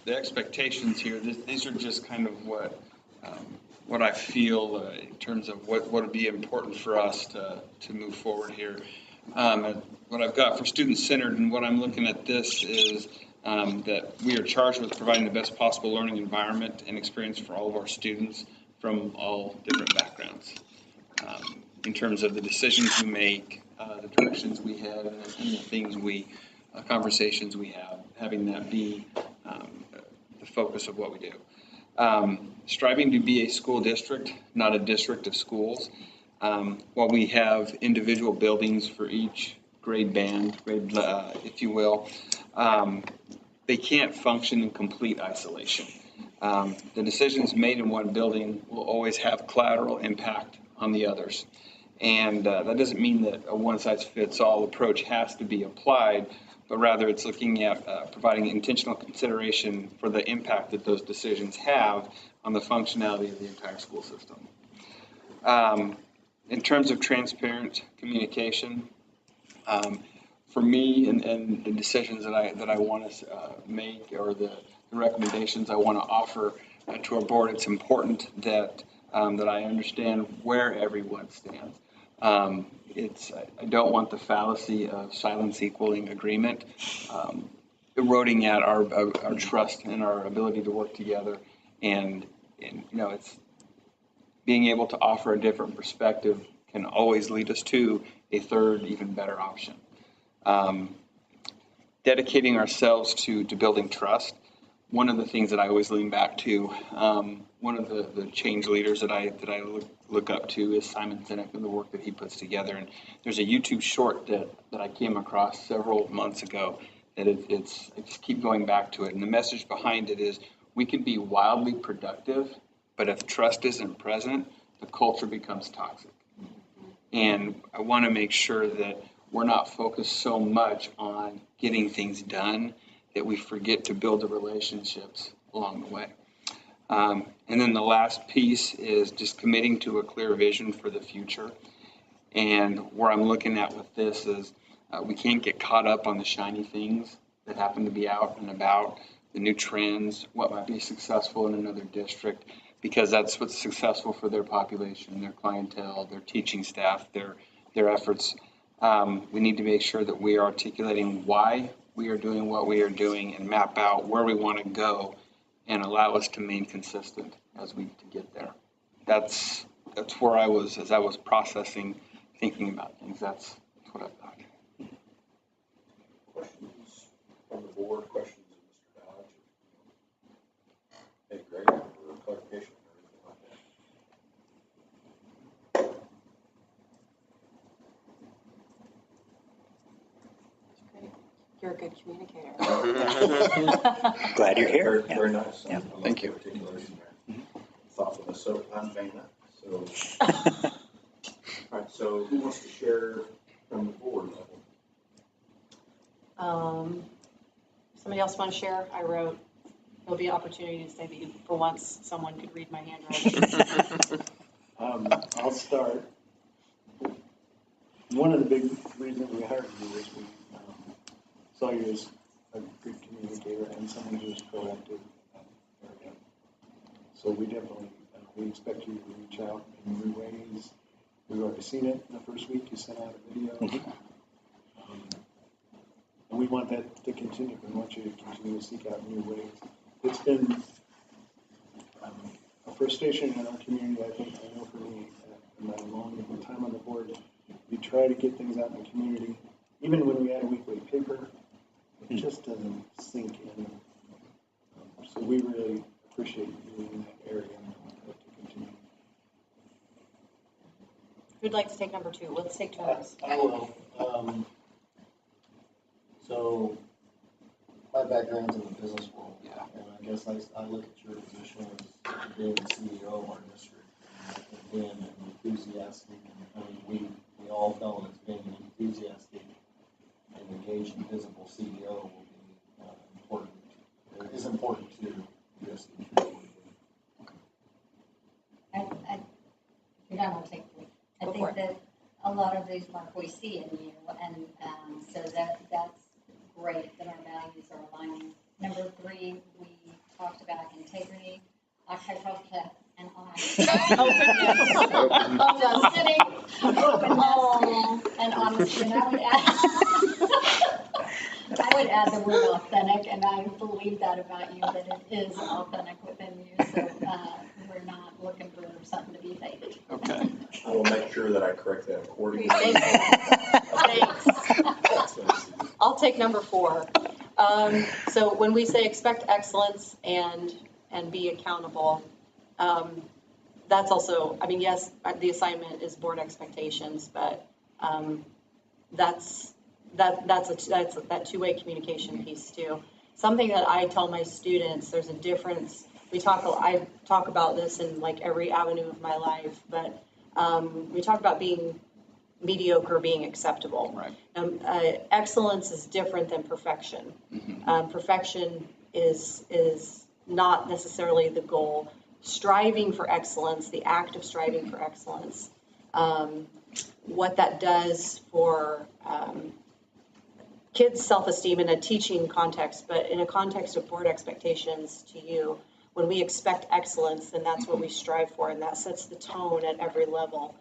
the expectations here, these are just kind of what I feel in terms of what would be important for us to move forward here. What I've got for student-centered and what I'm looking at this is that we are charged with providing the best possible learning environment and experience for all of our students from all different backgrounds. In terms of the decisions we make, the directions we have, and the things conversations we have, having that be the focus of what we do. Striving to be a school district, not a district of schools. While we have individual buildings for each grade band, if you will, they can't function in complete isolation. The decisions made in one building will always have collateral impact on the others. And that doesn't mean that a one-size-fits-all approach has to be applied, but rather it's looking at providing intentional consideration for the impact that those decisions have on the functionality of the entire school system. In terms of transparent communication, for me and the decisions that I want to make, or the recommendations I want to offer to our board, it's important that that I understand where everyone stands. I don't want the fallacy of silence equaling agreement, eroding at our trust and our ability to work together. And it's being able to offer a different perspective can always lead us to a third, even better option. Dedicating ourselves to building trust. One of the things that I always lean back to, one of the change leaders that I look up to is Simon Sinek and the work that he puts together. And there's a YouTube short that I came across several months ago that I just keep going back to it. And the message behind it is, we can be wildly productive, but if trust isn't present, the culture becomes toxic. And I want to make sure that we're not focused so much on getting things done that we forget to build the relationships along the way. And then the last piece is just committing to a clear vision for the future. And where I'm looking at with this is we can't get caught up on the shiny things that happen to be out and about, the new trends, what might be successful in another district, because that's what's successful for their population, their clientele, their teaching staff, their efforts. We need to make sure that we are articulating why we are doing what we are doing and map out where we want to go and allow us to remain consistent as we get there. That's where I was as I was processing, thinking about things. That's what I thought. Questions from the board, questions of Mr. Dodge? Hey, Greg, or clarification or anything like that? You're a good communicator. Glad you're here. Very, very nice. Yeah. I love Thank you. the articulation there. Thoughtfulness. So I'm Vanna. So, all right. So who wants to share from the board level? Somebody else want to share? I wrote, there'll be an opportunity to say that for once someone could read my handwriting. I'll start. One of the big reasons we hired you is we saw you as a good communicator and someone who is proactive. So we definitely, we expect you to reach out in new ways. We've already seen it in the first week. You sent out a video. And we want that to continue. We want you to continue to seek out new ways. It's been a frustration in our community, I think, I know for me, in my long time on the board, we try to get things out in the community. Even when we had a weekly paper, it just doesn't sink in. So we really appreciate you in that area and want that to continue. Who'd like to take number 2? Let's take turns. I will. So my background's in the business world. Yeah. And I guess I look at your position as being the CEO of our district and being an enthusiastic, and I mean, we all know that being an enthusiastic and engaged and visible CEO will be important. It is important to this. I'll take it. I think that a lot of these, Mark, we see in you, and so that's great that our values are aligning. Number 3, we talked about integrity, and openness. I'm just kidding. Openness and honesty. And I would add the word authentic, and I believe that about you, that it is authentic within you. So we're not looking for something to be faked. Okay. I will make sure that I correct that accordingly. Thanks. I'll take number 4. So when we say expect excellence and be accountable, that's also, I mean, yes, the assignment is board expectations, but that's that two-way communication piece too. Something that I tell my students, there's a difference I talk about this in like every avenue of my life, but we talk about being mediocre, being acceptable. Right. Excellence is different than perfection. Perfection is not necessarily the goal. Striving for excellence, the act of striving for excellence, what that does for kids' self-esteem in a teaching context, but in a context of board expectations to you, when we expect excellence, then that's what we strive for, and that sets the tone at every level.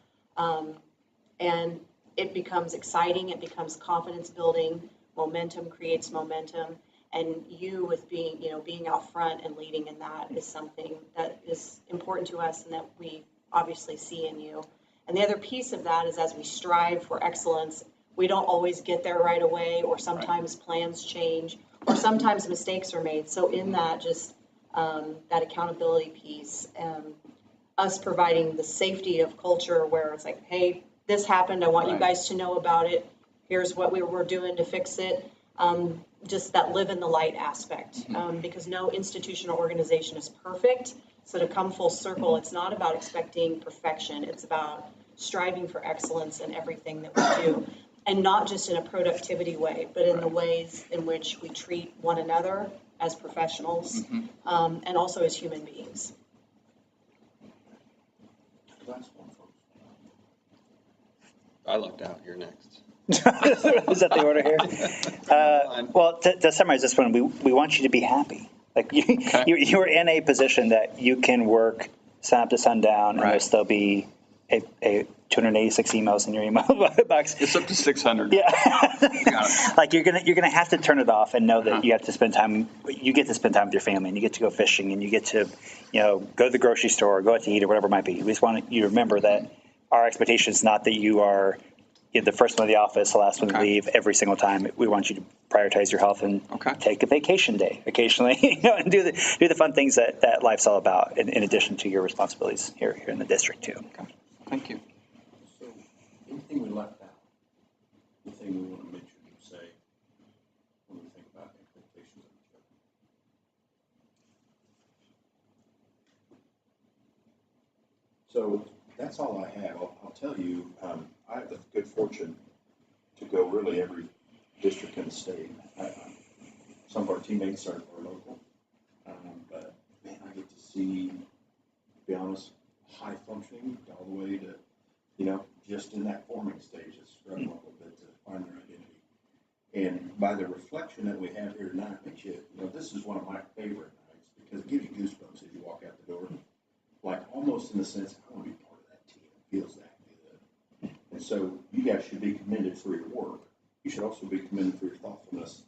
And it becomes exciting, it becomes confidence building, momentum creates momentum, and you with being out front and leading in that is something that is important to us and that we obviously see in you. And the other piece of that is as we strive for excellence, we don't always get there right away, or sometimes plans change, or sometimes mistakes are made. So in that, just that accountability piece, us providing the safety of culture where it's like, hey, this happened, I want you guys to know about it. Here's what we're doing to fix it. Just that live in the light aspect, because no institution or organization is perfect. So to come full circle, it's not about expecting perfection. It's about striving for excellence in everything that we do. And not just in a productivity way, but in the ways in which we treat one another as professionals, and also as human beings. I lucked out. You're next. Is that the order here? Well, to summarize this one, we want you to be happy. Like you're in a position that you can work sun up to sundown, and there'll still be a 286 emails in your email box. It's up to 600. Yeah. Like you're gonna have to turn it off and know that you have to spend time. You get to spend time with your family, and you get to go fishing, and you get to, go to the grocery store, or go out to eat, or whatever it might be. We just want you to remember that our expectation is not that you are the first one of the office, the last one to leave every single time. We want you to prioritize your health and take a vacation day occasionally, and do the fun things that life's all about, in addition to your responsibilities here in the district too. Okay. Thank you. So, anything we left out? Anything we want to mention or say when we think about expectations of each other? So that's all I have. I'll tell you, I have the good fortune to go really every district in the state. Some of our teammates are local, but man, I get to see, to be honest, high functioning all the way to, just in that forming stage, it's struggling a little bit to find their identity. And by the reflection that we have here tonight, this is one of my favorite nights because it gives you goosebumps as you walk out the door. Like almost in the sense, I want to be part of that team. It feels that good. And so you guys should be commended for your work. You should also be commended for your thoughtfulness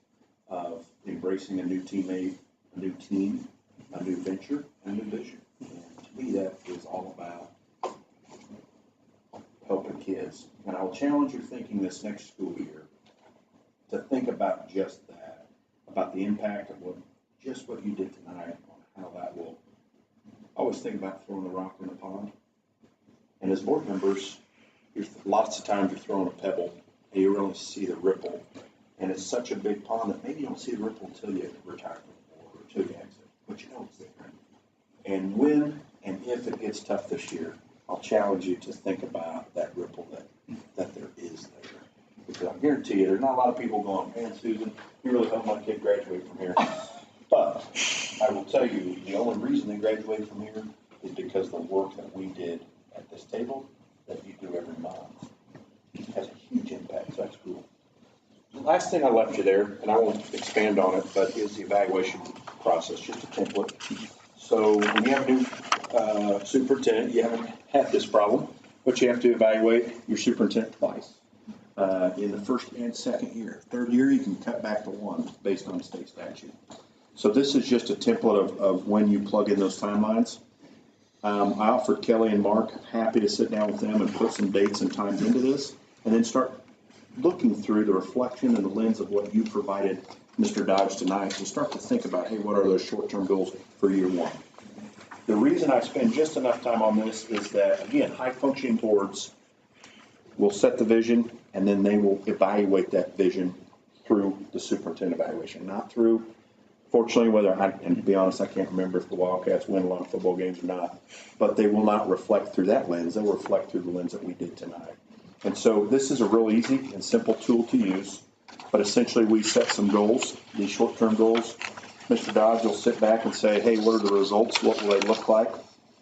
of embracing a new teammate, a new team, a new venture, and a new vision. And to me, that is all about helping kids. And I'll challenge your thinking this next school year to think about just that, about the impact of what you did tonight on how that will. I always think about throwing a rock in the pond. And as board members, lots of times you're throwing a pebble and you really see the ripple. And it's such a big pond that maybe you don't see the ripple until you retire from the board or until you exit. But you know it's there. And when and if it gets tough this year, I'll challenge you to think about that ripple that there is there. Because I guarantee you, there's not a lot of people going, man, Susan, you really hope my kid graduates from here. But I will tell you, the only reason they graduate from here is because of the work that we did at this table that you do every month. It has a huge impact. So that's cool. The last thing I left you there, and I won't expand on it, but is the evaluation process, just a template. So when you have a new superintendent, you haven't had this problem, but you have to evaluate your superintendent twice in the first and second year. Third year, you can cut back to one based on state statute. So this is just a template of when you plug in those timelines. I offered Kelly and Mark, happy to sit down with them and put some dates and times into this, and then start looking through the reflection and the lens of what you provided Mr. Dodge tonight to start to think about, hey, what are those short-term goals for year one? The reason I spend just enough time on this is that, again, high-functioning boards will set the vision, and then they will evaluate that vision through the superintendent evaluation, not through unfortunately, and to be honest, I can't remember if the Wildcats win a lot of football games or not, but they will not reflect through that lens. They'll reflect through the lens that we did tonight. And so this is a real easy and simple tool to use, but essentially we set some goals, these short-term goals. Mr. Dodge will sit back and say, hey, what are the results? What will they look like?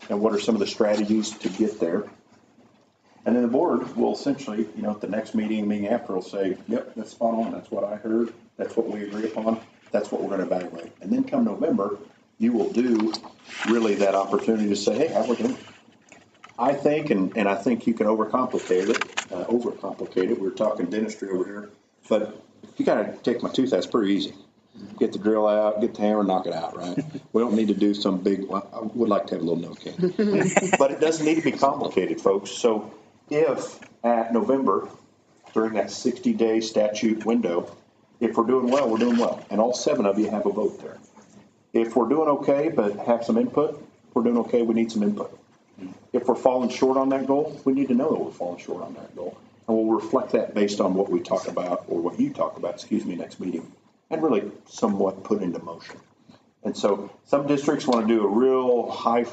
And what are some of the strategies to get there? And then the board will essentially, at the next meeting after, will say, yep, that's spot on. That's what I heard. That's what we agree upon. That's what we're going to evaluate. And then come November, you will do really that opportunity to say, hey, how we're doing. I think, and I think you can overcomplicate it. We're talking dentistry over here, but you got to take my tooth. That's pretty easy. Get the drill out, get the hammer, knock it out, right? We don't need to do some big, I would like to have a little note can. But it doesn't need to be complicated, folks. So if at November, during that 60-day statute window, if we're doing well, we're doing well. And all 7 of you have a vote there. If we're doing okay, but have some input, if we're doing okay, we need some input. If we're falling short on that goal, we need to know that we're falling short on that goal. And we'll reflect that based on what we talk about, or what you talk about, next meeting. And really somewhat put into motion. And so some districts want to do a real high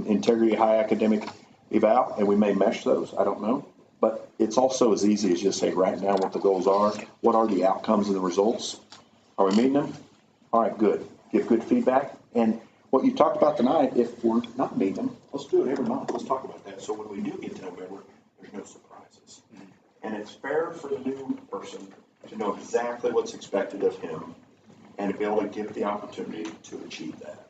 integrity, high academic eval, and we may mesh those. I don't know. But it's also as easy as just say right now what the goals are. What are the outcomes and the results? Are we meeting them? All right, good. Give good feedback. And what you talked about tonight, if we're not meeting them, let's do it every month. Let's talk about that. So when we do get to November, there's no surprises. And it's fair for the new person to know exactly what's expected of him and to be able to give the opportunity to achieve that.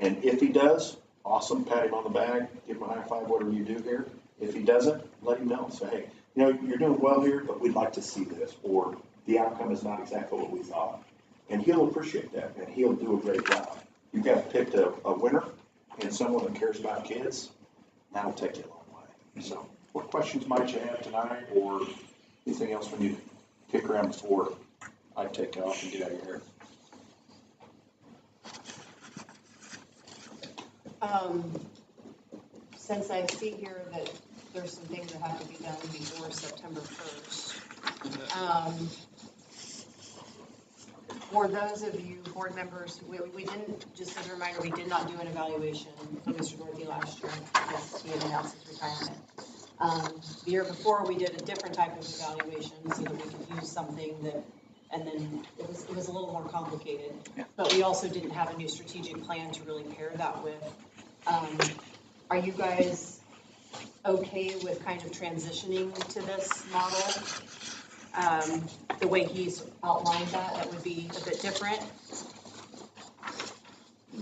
And if he does, awesome, pat him on the back, give him a high five, whatever you do here. If he doesn't, let him know. Say, hey, you're doing well here, but we'd like to see this, or the outcome is not exactly what we thought. And he'll appreciate that, and he'll do a great job. You guys picked a winner and someone that cares about kids, that'll take you a long way. So what questions might you have tonight, or anything else when you kick around before I take off and get out of here? Since I see here that there's some things that have to be done before September 1st. For those of you board members, we didn't, just as a reminder, we did not do an evaluation for Mr. Dorothy last year because he had announced his retirement. The year before, we did a different type of evaluation so that we could use something that, and then it was a little more complicated. Yeah. But we also didn't have a new strategic plan to really pair that with. Are you guys okay with kind of transitioning to this model? The way he's outlined that would be a bit different.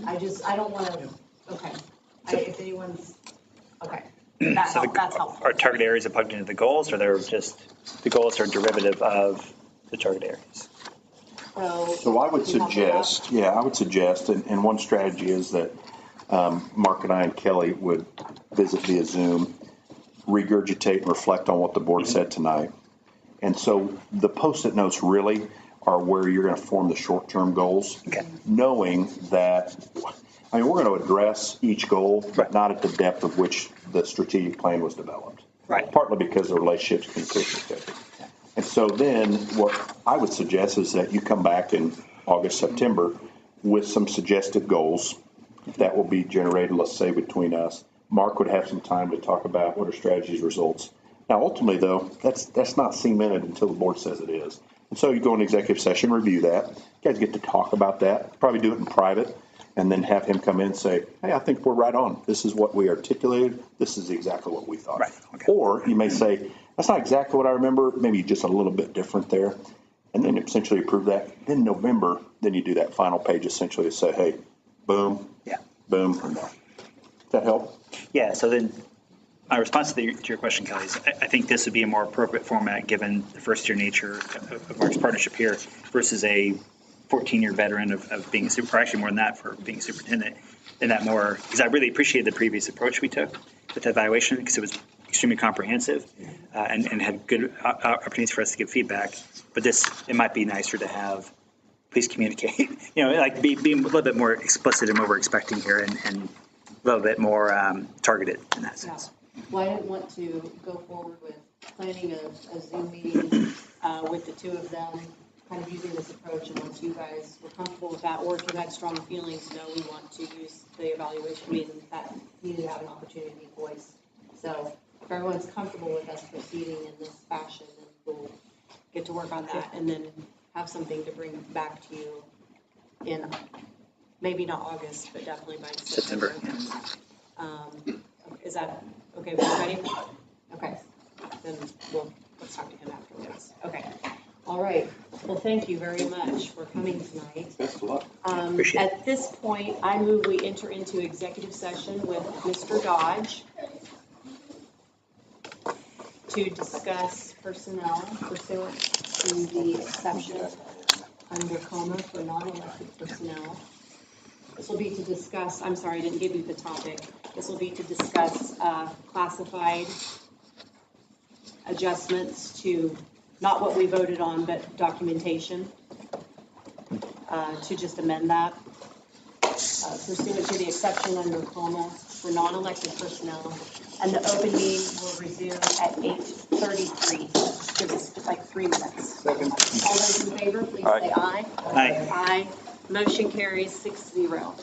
I don't want to, okay. If anyone's, okay. That's helpful. Are target areas are plugged into the goals, or they're just, the goals are derivative of the target areas? So I would suggest, and one strategy is that Mark and I and Kelly would visit via Zoom, regurgitate and reflect on what the board said tonight. And so the Post-it notes really are where you're going to form the short-term goals, knowing that, we're going to address each goal, but not at the depth of which the strategic plan was developed. Right. Partly because of the relationships, communication, etc. And so then what I would suggest is that you come back in August, September with some suggested goals that will be generated, let's say, between us. Mark would have some time to talk about what are strategies, results. Now, ultimately, though, that's not cemented until the board says it is. And so you go in executive session, review that. You guys get to talk about that, probably do it in private, and then have him come in and say, hey, I think we're right on. This is what we articulated. This is exactly what we thought. Right. Okay. Or you may say, that's not exactly what I remember, maybe just a little bit different there. And then essentially approve that. Then November, then you do that final page essentially to say, hey, boom, boom, or no. Does that help? Yeah, so then my response to your question, Kelly, is I think this would be a more appropriate format given the first-year nature of Mark's partnership here versus a 14-year veteran of being or actually more than that for being a superintendent, and that more, because I really appreciated the previous approach we took with the evaluation because it was extremely comprehensive and had good opportunities for us to give feedback. But this, it might be nicer to have, please communicate, like be a little bit more explicit in what we're expecting here and a little bit more targeted in that sense. Yeah. Well, I didn't want to go forward with planning a Zoom meeting with the two of them kind of using this approach, and once you guys were comfortable with that, or if you had strong feelings, no, we want to use the evaluation, I mean, that needed to have an opportunity to be voiced. So if everyone's comfortable with us proceeding in this fashion, then we'll get to work on that, and then have something to bring back to you in, maybe not August, but definitely by September. Is that okay with everybody? Okay, then let's talk to him afterwards. Okay, all right. Well, thank you very much for coming tonight. Best of luck. Appreciate it. At this point, I move we enter into executive session with Mr. Dodge to discuss personnel pursuant to the exception under coma for non-elected personnel. This will be to discuss, I'm sorry, I didn't give you the topic. This will be to discuss classified adjustments to, not what we voted on, but documentation, to just amend that. Pursuant to the exception under coma for non-elected personnel. And the open meeting will resume at 8:33. Gives us just like 3 minutes. All those in favor, please say aye. Aye. Aye. Motion carries 6-0.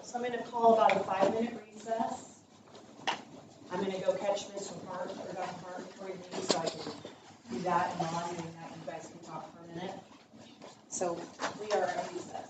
So I'm going to call about a 5-minute recess. I'm going to go catch Mr. Hart or Dr. Hart before he leaves, so I can do that, and while I'm doing that, you guys can talk for a minute. So we are at recess.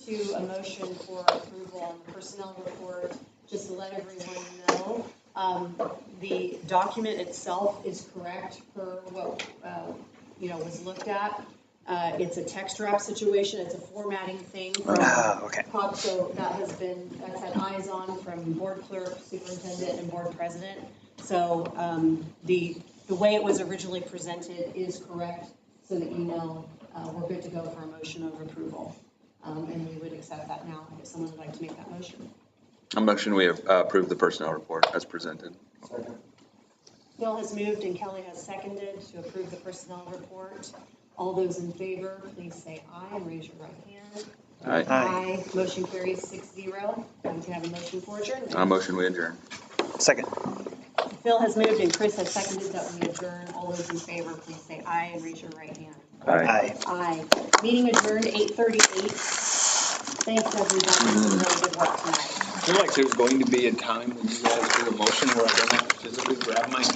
To a motion for approval on the personnel report, just to let everyone know, the document itself is correct per what, was looked at. It's a text wrap situation, it's a formatting thing. Okay. So that's had eyes on from board clerk, superintendent, and board president. So the way it was originally presented is correct, so that you know we're good to go for a motion of approval. And we would accept that now if someone would like to make that motion. A motion we approve the personnel report as presented. Bill has moved and Kelly has seconded to approve the personnel report. All those in favor, please say aye and raise your right hand. Aye. Motion carries 6-0. We can have a motion for adjournment. A motion we adjourn. Second. Phil has moved and Chris has seconded that we adjourn. All those in favor, please say aye and raise your right hand. Aye. Aye. Meeting adjourned 8:38. Thanks, everybody, for really good work tonight. I feel like there's going to be a time when you guys do a motion where I don't have to physically grab my hand.